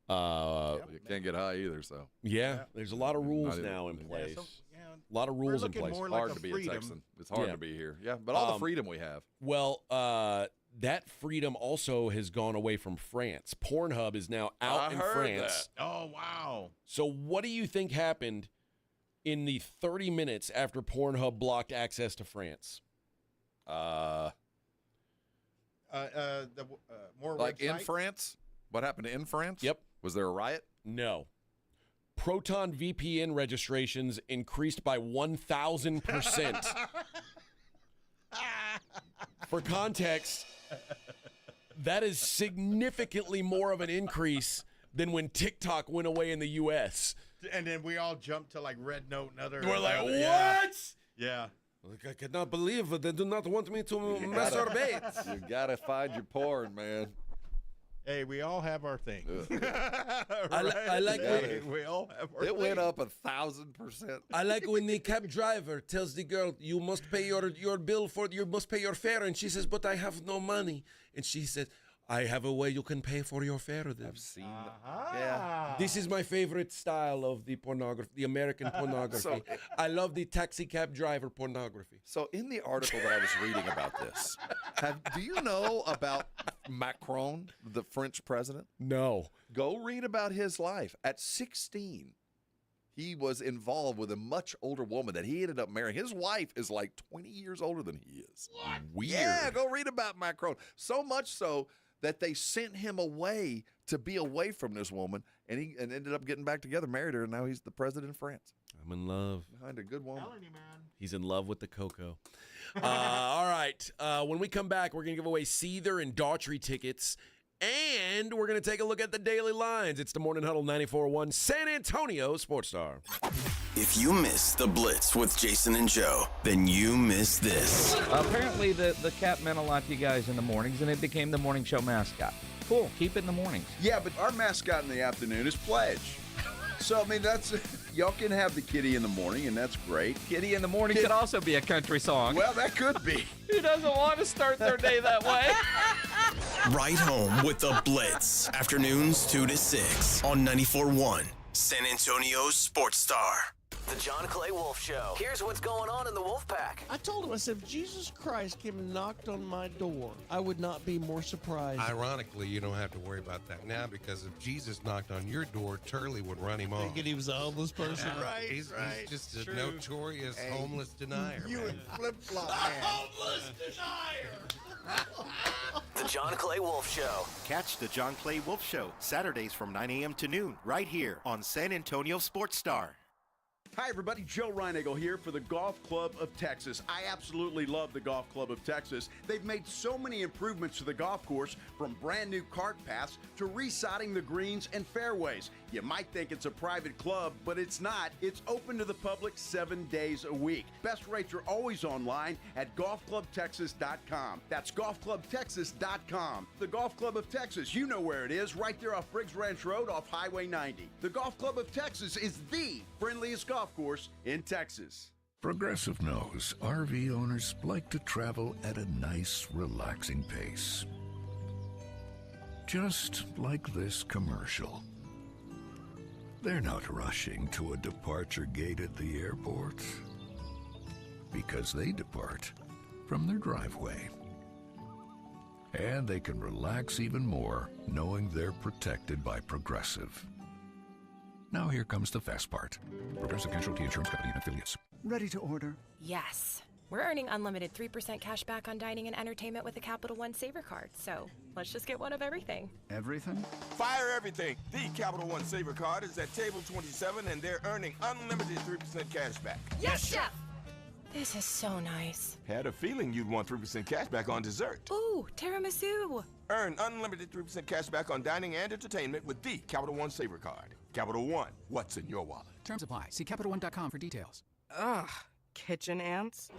You can't get high either, so. Yeah, there's a lot of rules now in place. A lot of rules in place. It's hard to be a Texan. It's hard to be here. Yeah, but all the freedom we have. Well, that freedom also has gone away from France. Pornhub is now out in France. That. Oh, wow. So what do you think happened in the 30 minutes after Pornhub blocked access to France? More like website? in France? What happened in France? Yep. Was there a riot? No. Proton VPN registrations increased by 1,000%. For context, that is significantly more of an increase than when TikTok went away in the U.S. And then we all jumped to like Red Note and other. We're like, what? Yeah. Like, I cannot believe they do not want me to masturbate. You gotta find your porn, man. Hey, we all have our things. I like we all have our It went up 1,000%. I like when the cab driver tells the girl, you must pay your bill you must pay your fare. And she says, but I have no money. And she said, I have a way you can pay for your fare then. I've seen that. Yeah. This is my favorite style of the pornography, the American pornography. I love the taxi cab driver pornography. So in the article that I was reading about this, do you know about Macron, the French president? No. Go read about his life. At 16, he was involved with a much older woman that he ended up marrying. His wife is like 20 years older than he is. What? Weird. Yeah, go read about Macron. So much so that they sent him away to be away from this woman, and he ended up getting back together, married her, and now he's the president of France. I'm in love. Behind a good woman. Telling you, man. He's in love with the cocoa. All right. When we come back, we're going to give away Seether and Daughtry tickets, and we're going to take a look at the daily lines. It's the Morning Huddle 94.1 San Antonio Sports Star. If you miss the Blitz with Jason and Joe, then you miss this. Apparently, the cap meant a lot to you guys in the mornings, and it became the morning show mascot. Cool. Keep it in the mornings. Yeah, but our mascot in the afternoon is Pledge. So, I mean, y'all can have the kitty in the morning, and that's great. Kitty in the morning could also be a country song. Well, that could be. Who doesn't want to start their day that way? Right home with the Blitz. Afternoons 2 to 6 on 94.1 San Antonio Sports Star. The John Clay Wolf Show. Here's what's going on in the Wolf Pack. I told him, I said, if Jesus Christ came and knocked on my door, I would not be more surprised. Ironically, you don't have to worry about that now, because if Jesus knocked on your door, Turley would run him off. Thinking he was a homeless person. Right, he's just a notorious homeless denier. You and flip-flop man. Homeless denier! The John Clay Wolf Show. Catch the John Clay Wolf Show Saturdays from 9 a.m. to noon right here on San Antonio Sports Star. Hi, everybody. Joe Reinagle here for the Golf Club of Texas. I absolutely love the Golf Club of Texas. They've made so many improvements to the golf course, from brand new cart paths to resodding the greens and fairways. You might think it's a private club, but it's not. It's open to the public 7 days a week. Best rates are always online at golfclubtexas.com. That's golfclubtexas.com. The Golf Club of Texas, you know where it is, right there off Briggs Ranch Road off Highway 90. The Golf Club of Texas is the friendliest golf course in Texas. Progressive knows RV owners like to travel at a nice, relaxing pace. Just like this commercial. They're not rushing to a departure gate at the airport, because they depart from their driveway. And they can relax even more knowing they're protected by Progressive. Now here comes the fast part. Progressive Casualty Insurance Company and Affiliates. Ready to order? Yes. We're earning unlimited 3% cash back on dining and entertainment with a Capital One Saver card. So let's just get one of everything. Everything? Fire everything. The Capital One Saver card is at table 27, and they're earning unlimited 3% cash back. Yes, Chef! This is so nice. Had a feeling you'd want 3% cash back on dessert. Ooh, tiramisu. Earn unlimited 3% cash back on dining and entertainment with the Capital One Saver card. Capital One, what's in your wallet? Terms apply. See CapitalOne.com for details. Ugh. Kitchen ants,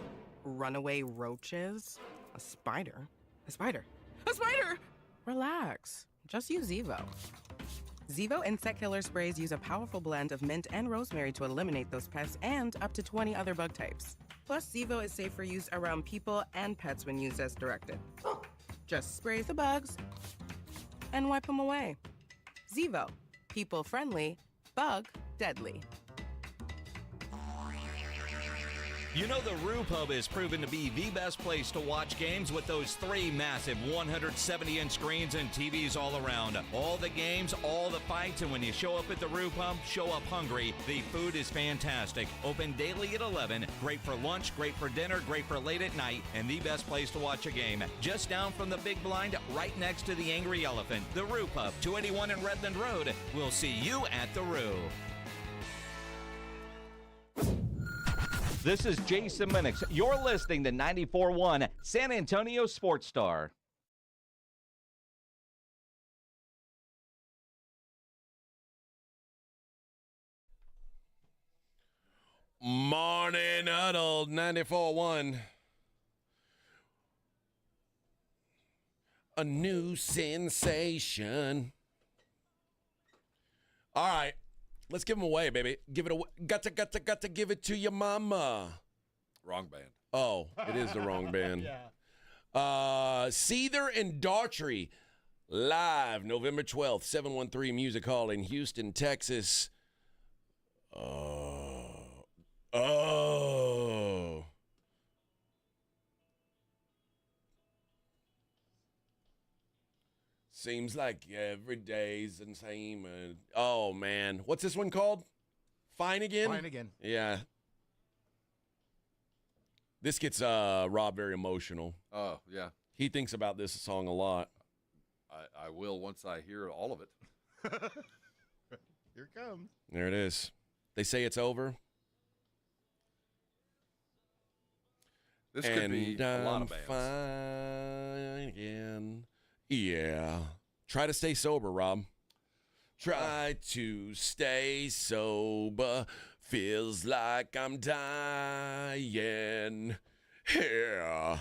runaway roaches, a spider. A spider. A spider! Relax. Just use Zevo. Zevo insect killer sprays use a powerful blend of mint and rosemary to eliminate those pests and up to 20 other bug types. Plus, Zevo is safe for use around people and pets when used as directed. Just spray the bugs and wipe them away. Zevo. People friendly, bug deadly. You know the Roo Pub is proven to be the best place to watch games with those 3 massive 170-inch screens and TVs all around. All the games, all the fights, and when you show up at the Roo Pub, show up hungry. The food is fantastic. Open daily at 11. Great for lunch, great for dinner, great for late at night, and the best place to watch a game. Just down from the big blind, right next to the Angry Elephant. The Roo Pub, 281 in Redland Road. We'll see you at the Roo. This is Jason Minix. You're listening to 94.1 San Antonio Sports Star. Morning Huddle 94.1. A new sensation. All right. Let's give them away, baby. Give it away. Got to give it to your mama. Wrong band. Oh, it is the wrong band. Yeah. Seether and Daughtry, live November 12th, 713 Music Hall in Houston, Texas. Oh. Seems like every day's the same. Oh, man. What's this one called? Fine Again? Fine Again. Yeah. This gets Rob very emotional. Oh, yeah. He thinks about this song a lot. I will once I hear all of it. Here it comes. There it is. They say it's over. This could be a lot of bands. Fine again. Yeah. Try to stay sober, Rob. Try to stay sober. Feels like I'm dying. Yeah.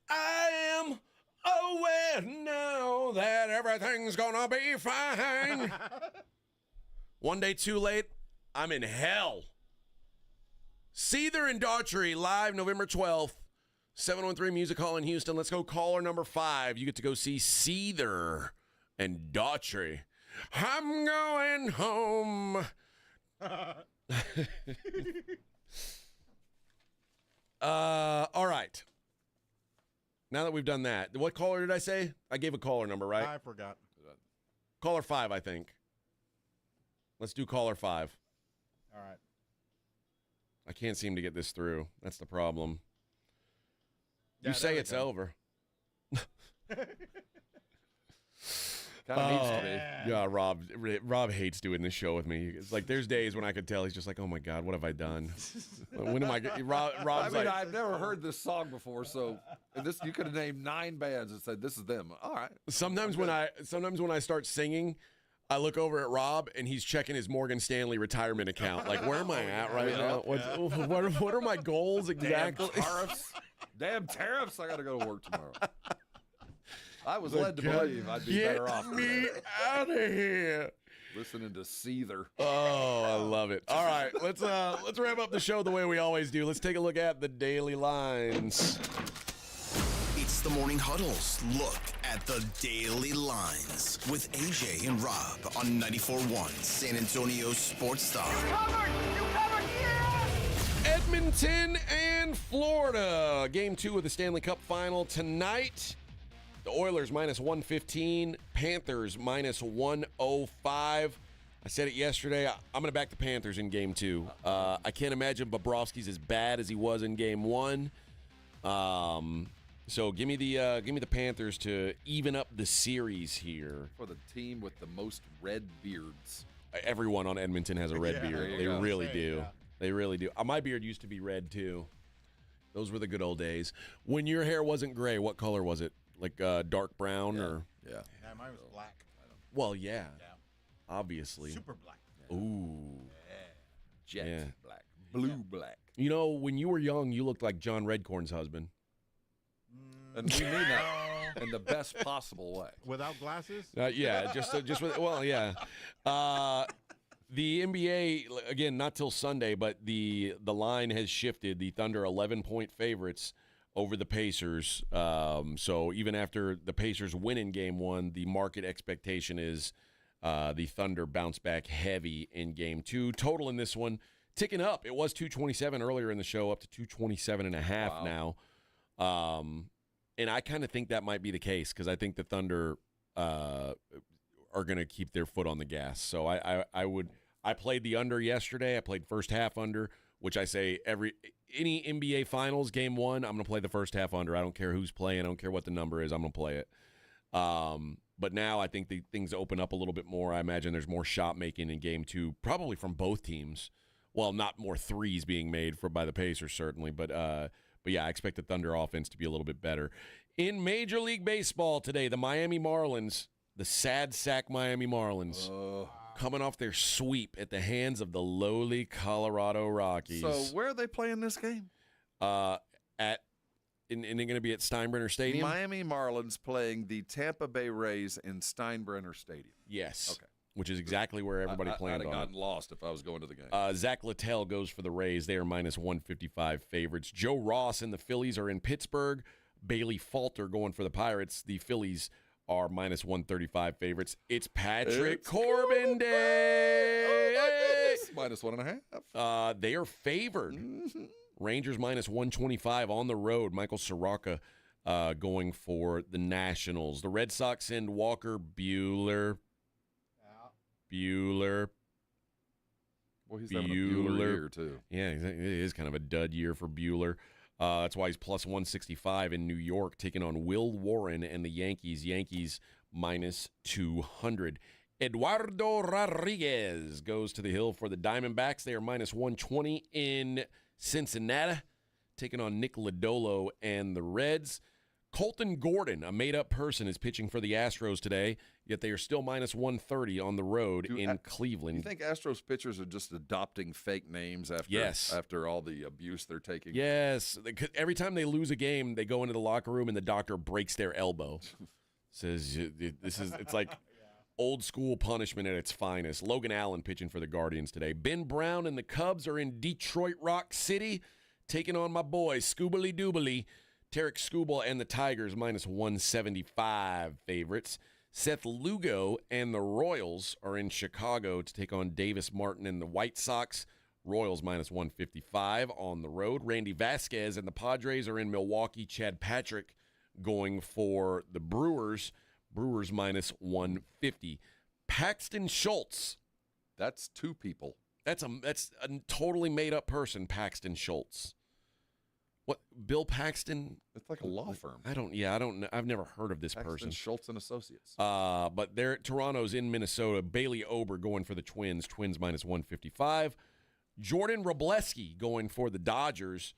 I am aware now that everything's gonna be fine. One day too late, I'm in hell. Seether and Daughtry, live November 12th, 713 Music Hall in Houston. Let's go caller number 5. You get to go see Seether and Daughtry. I'm going home. All right. Now that we've done that, what caller did I say? I gave a caller number, right? I forgot. Caller 5, I think. Let's do caller 5. All right. I can't seem to get this through. That's the problem. Yeah, You say there we it's go. over. Kind of needs to be. Yeah, Rob hates doing this show with me. It's like there's days when I could tell he's just like, oh my God, what have I done? When am I? Rob's like, I've never heard this song before, so this you could have named 9 bands and said this is them. All right. sometimes when I start singing, I look over at Rob and he's checking his Morgan Stanley retirement account. Like, where am I at right now? What are my goals exactly? Damn tariffs! I got to go to work tomorrow. I was led to believe I'd be better off. Get me out of here. Listening to Seether. Oh, I love it. All right, let's wrap up the show the way we always do. Let's take a look at the daily lines. It's the Morning Huddle's look at the daily lines with AJ and Rob on 94.1 San Antonio Sports Star. You covered, yeah! Edmonton and Florida. Game 2 of the Stanley Cup Final tonight. The Oilers minus 115, Panthers minus 105. I said it yesterday. I'm going to back the Panthers in Game 2. I can't imagine Bobrovsky's as bad as he was in Game 1. So give me the Panthers to even up the series here. For the team with the most red beards. Everyone on Edmonton has a red beard. They really do. Yeah. They really do. My beard used to be red too. Those were the good old days. When your hair wasn't gray, what color was it? Like dark brown or? Yeah. Yeah, mine was black. Well, yeah. Obviously. Super black. Ooh. Jet black. Blue black. You know, when you were young, you looked like John Redcorn's husband. And we mean that in the best possible way. Without glasses? Yeah, just with, well, yeah. The NBA, again, not till Sunday, but the line has shifted. The Thunder 11-point favorites over the Pacers. So even after the Pacers win in Game 1, the market expectation is the Thunder bounce back heavy in Game 2. Total in this one ticking up. It was 227 earlier in the show, up to 227.5 now. And I kind of think that might be the case because I think the Thunder are going to keep their foot on the gas. So I played the under yesterday. I played first half under, which I say any NBA Finals Game 1, I'm going to play the first half under. I don't care who's playing. I don't care what the number is. I'm going to play it. But now I think things open up a little bit more. I imagine there's more shot making in Game 2, probably from both teams. Well, not more threes being made by the Pacers certainly, but yeah, I expect the Thunder offense to be a little bit better. In Major League Baseball today, the Miami Marlins, the sad sack Miami Marlins, coming off their sweep at the hands of the lowly Colorado Rockies. So where are they playing this game? Isn't it going to be at Steinbrenner Stadium? Miami Marlins playing the Tampa Bay Rays in Steinbrenner Stadium. Yes. Okay. Which is exactly where everybody planned I'd on. have gotten lost if I was going to the game. Zach Littell goes for the Rays. They are minus 155 favorites. Joe Ross and the Phillies are in Pittsburgh. Bailey Falter going for the Pirates. The Phillies are minus 135 favorites. It's Patrick Corbin Day. Minus 1.5. They are favored. Mm-hmm. Rangers minus 125 on the road. Michael Soroka going for the Nationals. The Red Sox send Walker Buehler. Buehler. Well, he's having a Buehler year, too. Yeah, it is kind of a dud year for Buehler. That's why he's plus 165 in New York, taking on Will Warren and the Yankees. Yankees minus 200. Eduardo Rodriguez goes to the hill for the Diamondbacks. They are minus 120 in Cincinnati, taking on Nick Lodolo and the Reds. Colton Gordon, a made-up person, is pitching for the Astros today, yet they are still minus 130 on the road in Cleveland. You think Astros pitchers are just adopting fake names after all the abuse they're taking? Yes. Every time they lose a game, they go into the locker room and the doctor breaks their elbow. Says it's like old school punishment at its finest. Logan Allen pitching for the Guardians today. Ben Brown and the Cubs are in Detroit Rock City, taking on my boy Scoobly Doobly. Tarek Skubal and the Tigers minus 175 favorites. Seth Lugo and the Royals are in Chicago to take on Davis Martin and the White Sox. Royals minus 155 on the road. Randy Vasquez and the Padres are in Milwaukee. Chad Patrick going for the Brewers. Brewers minus 150. Paxton Schultz. That's two people. That's a totally made up person, Paxton Schultz. What, Bill Paxton? It's like a law firm. I don't know. I've never heard of this person. Schultz and Associates. But Toronto's in Minnesota. Bailey Ober going for the Twins. Twins minus 155. Jordan Robleski going for the Dodgers.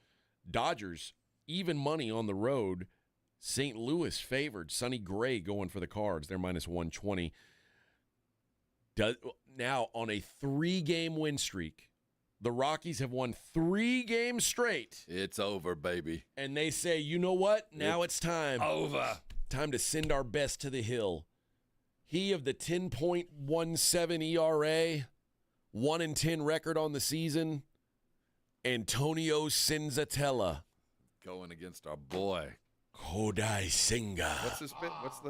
Dodgers even money on the road. St. Louis favored. Sonny Gray going for the Cards. They're minus 120. Now on a 3-game win streak. The Rockies have won 3 games straight. It's over, baby. And they say, you know what? Now it's time. Over. Time to send our best to the hill. He of the 10.17 ERA, 1-10 record on the season, Antonio Senzatella. Going against our boy. Kodai Senga. What's his bit? What's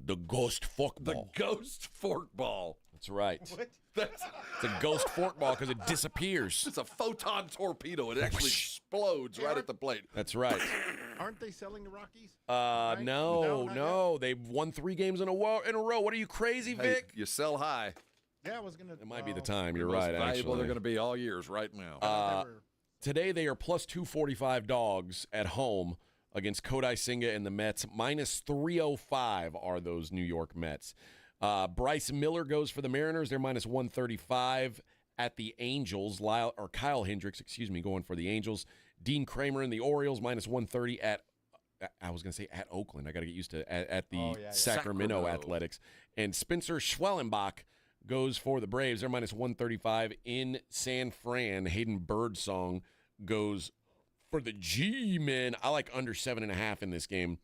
the ghost forkball. The ghost forkball. That's right. What? It's a ghost forkball because it disappears. It's a photon torpedo. It actually explodes right at the plate. That's right. Aren't they selling the Rockies? No. They've won 3 games in a row. What are you, crazy, Vic? You sell high. Yeah, I was gonna. It might be the time. You're Most right. valuable Actually, they're going to be all years right now. Today they are plus 245 dogs at home against Kodai Senga and the Mets. Minus 305 are those New York Mets. Bryce Miller goes for the Mariners. They're minus 135 at the Angels. Kyle Hendricks, going for the Angels. Dean Kramer and the Orioles minus 130 at Oakland. I got to get used to at the Sacramento Athletics. And Spencer Schwellenbach goes for the Braves. They're minus 135 in San Fran. Hayden Birdsong goes for the G-men. I like under 7.5 in this game.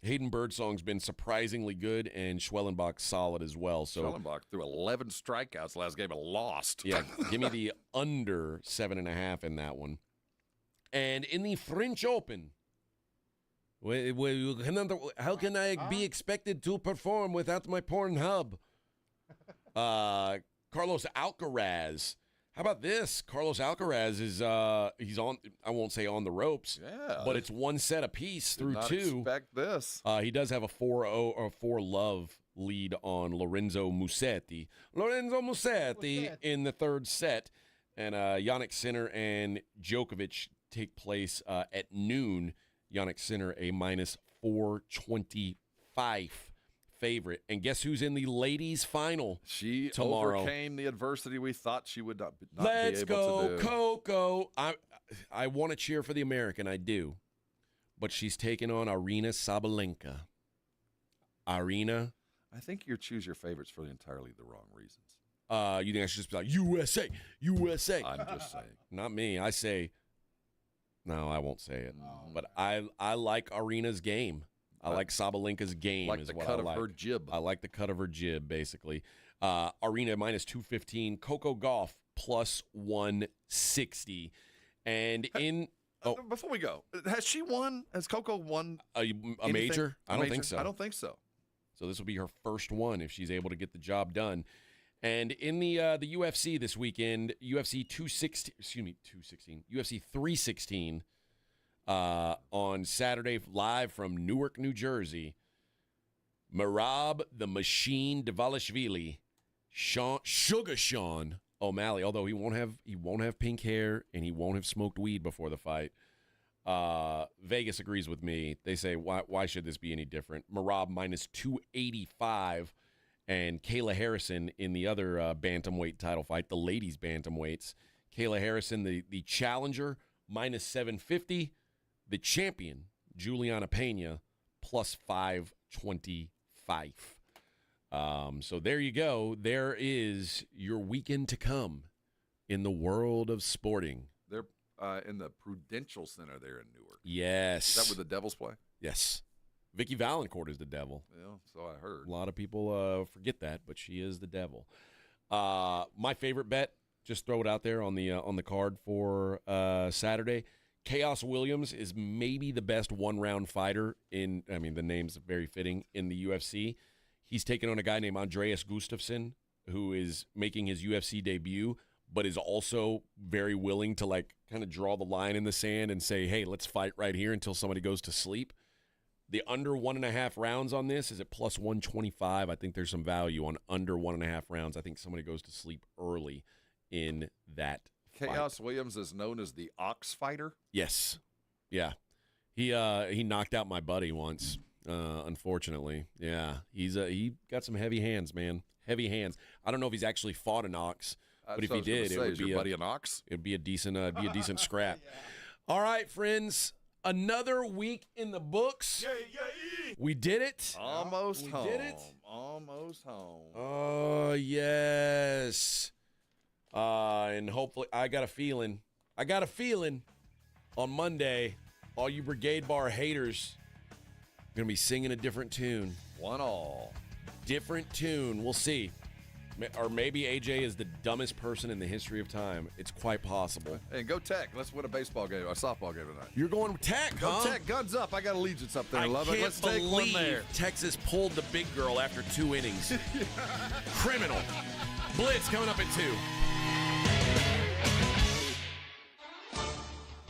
Hayden Birdsong's been surprisingly good, and Schwellenbach's solid as well. So Schwellenbach threw 11 strikeouts last game and lost. Yeah, give me the under 7.5 in that one. And in the French Open, how can I be expected to perform without my Pornhub? Carlos Alcaraz. How about this? Carlos Alcaraz is he's on. I won't say on the ropes, but it's 1 set apiece through 2. Expect this. He does have a 4-0 or 4-love lead on Lorenzo Musetti. In the 3rd set, and Jannik Sinner and Djokovic take place at noon. Jannik Sinner a minus 425 favorite. And guess who's in the ladies' final tomorrow? Overcame the adversity we thought she would not Let's be able to do. Coco. I want to cheer for the American, I do. But she's taking on Arina Sabalenka. Arina. I think you choose your favorites for entirely the wrong reasons. You think I should just be like, USA, USA? I'm just saying. Not me. I say, no, I won't say it. But I like Arena's game. I like Sabalenka's game. Like is the what cut I of like. her jib. I like the cut of her jib, basically. Arena minus 215. Coco Gauff plus 160. And in... Oh, before we go, has she won? Has Coco won a major? I don't think so. I don't think so. So this will be her first one if she's able to get the job done. And in the UFC this weekend, UFC 316 on Saturday, live from Newark, New Jersey. Merab the Machine Dvalishvili, Sugar Sean O'Malley, although he won't have pink hair and he won't have smoked weed before the fight. Vegas agrees with me. They say, why should this be any different? Merab minus 285, and Kayla Harrison in the other bantamweight title fight, the ladies bantamweights. Kayla Harrison, the challenger, minus 750. The champion, Juliana Pena, plus 525. So there you go. There is your weekend to come in the world of sporting. They're in the Prudential Center there in Newark. Yes. Is that where the Devils play? Yes. Vicky Valancourt is the devil. Yeah, so I heard. A lot of people forget that, but she is the devil. My favorite bet, just throw it out there on the card for Saturday. Chaos Williams is maybe the best one-round fighter the name's very fitting, in the UFC. He's taking on a guy named Andreas Gustafsson, who is making his UFC debut, but is also very willing to kind of draw the line in the sand and say, hey, let's fight right here until somebody goes to sleep. The under 1.5 rounds on this is at plus 125. I think there's some value on under 1.5 rounds. I think somebody goes to sleep early in that Chaos fight. Williams is known as the Ox Fighter? Yes. Yeah. He knocked out my buddy once, unfortunately. Yeah. He got some heavy hands, man. Heavy hands. I don't know if he's actually fought an ox, but if he did, it would be your buddy an ox? It'd be a decent scrap. Yeah. All right, friends. Another week in the books. We did it. Almost home. Did it. Almost home. Oh, yes. And hopefully, I got a feeling on Monday, all you Brigade Bar haters are going to be singing a different tune. 1-all. Different tune. We'll see. Or maybe AJ is the dumbest person in the history of time. It's quite possible. Hey, go Tech. Let's win a baseball game, a softball game tonight. You're going Tech, go huh? Tech. Guns up. I got allegiance up there. Love it. Let's take take one there. Texas pulled the big girl after 2 innings. Criminal. Blitz coming up at 2.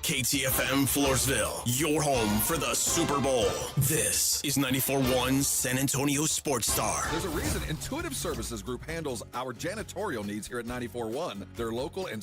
KTFM Floresville, your home for the Super Bowl. This is 94.1 San Antonio Sports Star. There's a reason Intuitive Services Group handles our janitorial needs here at 94.1. They're local and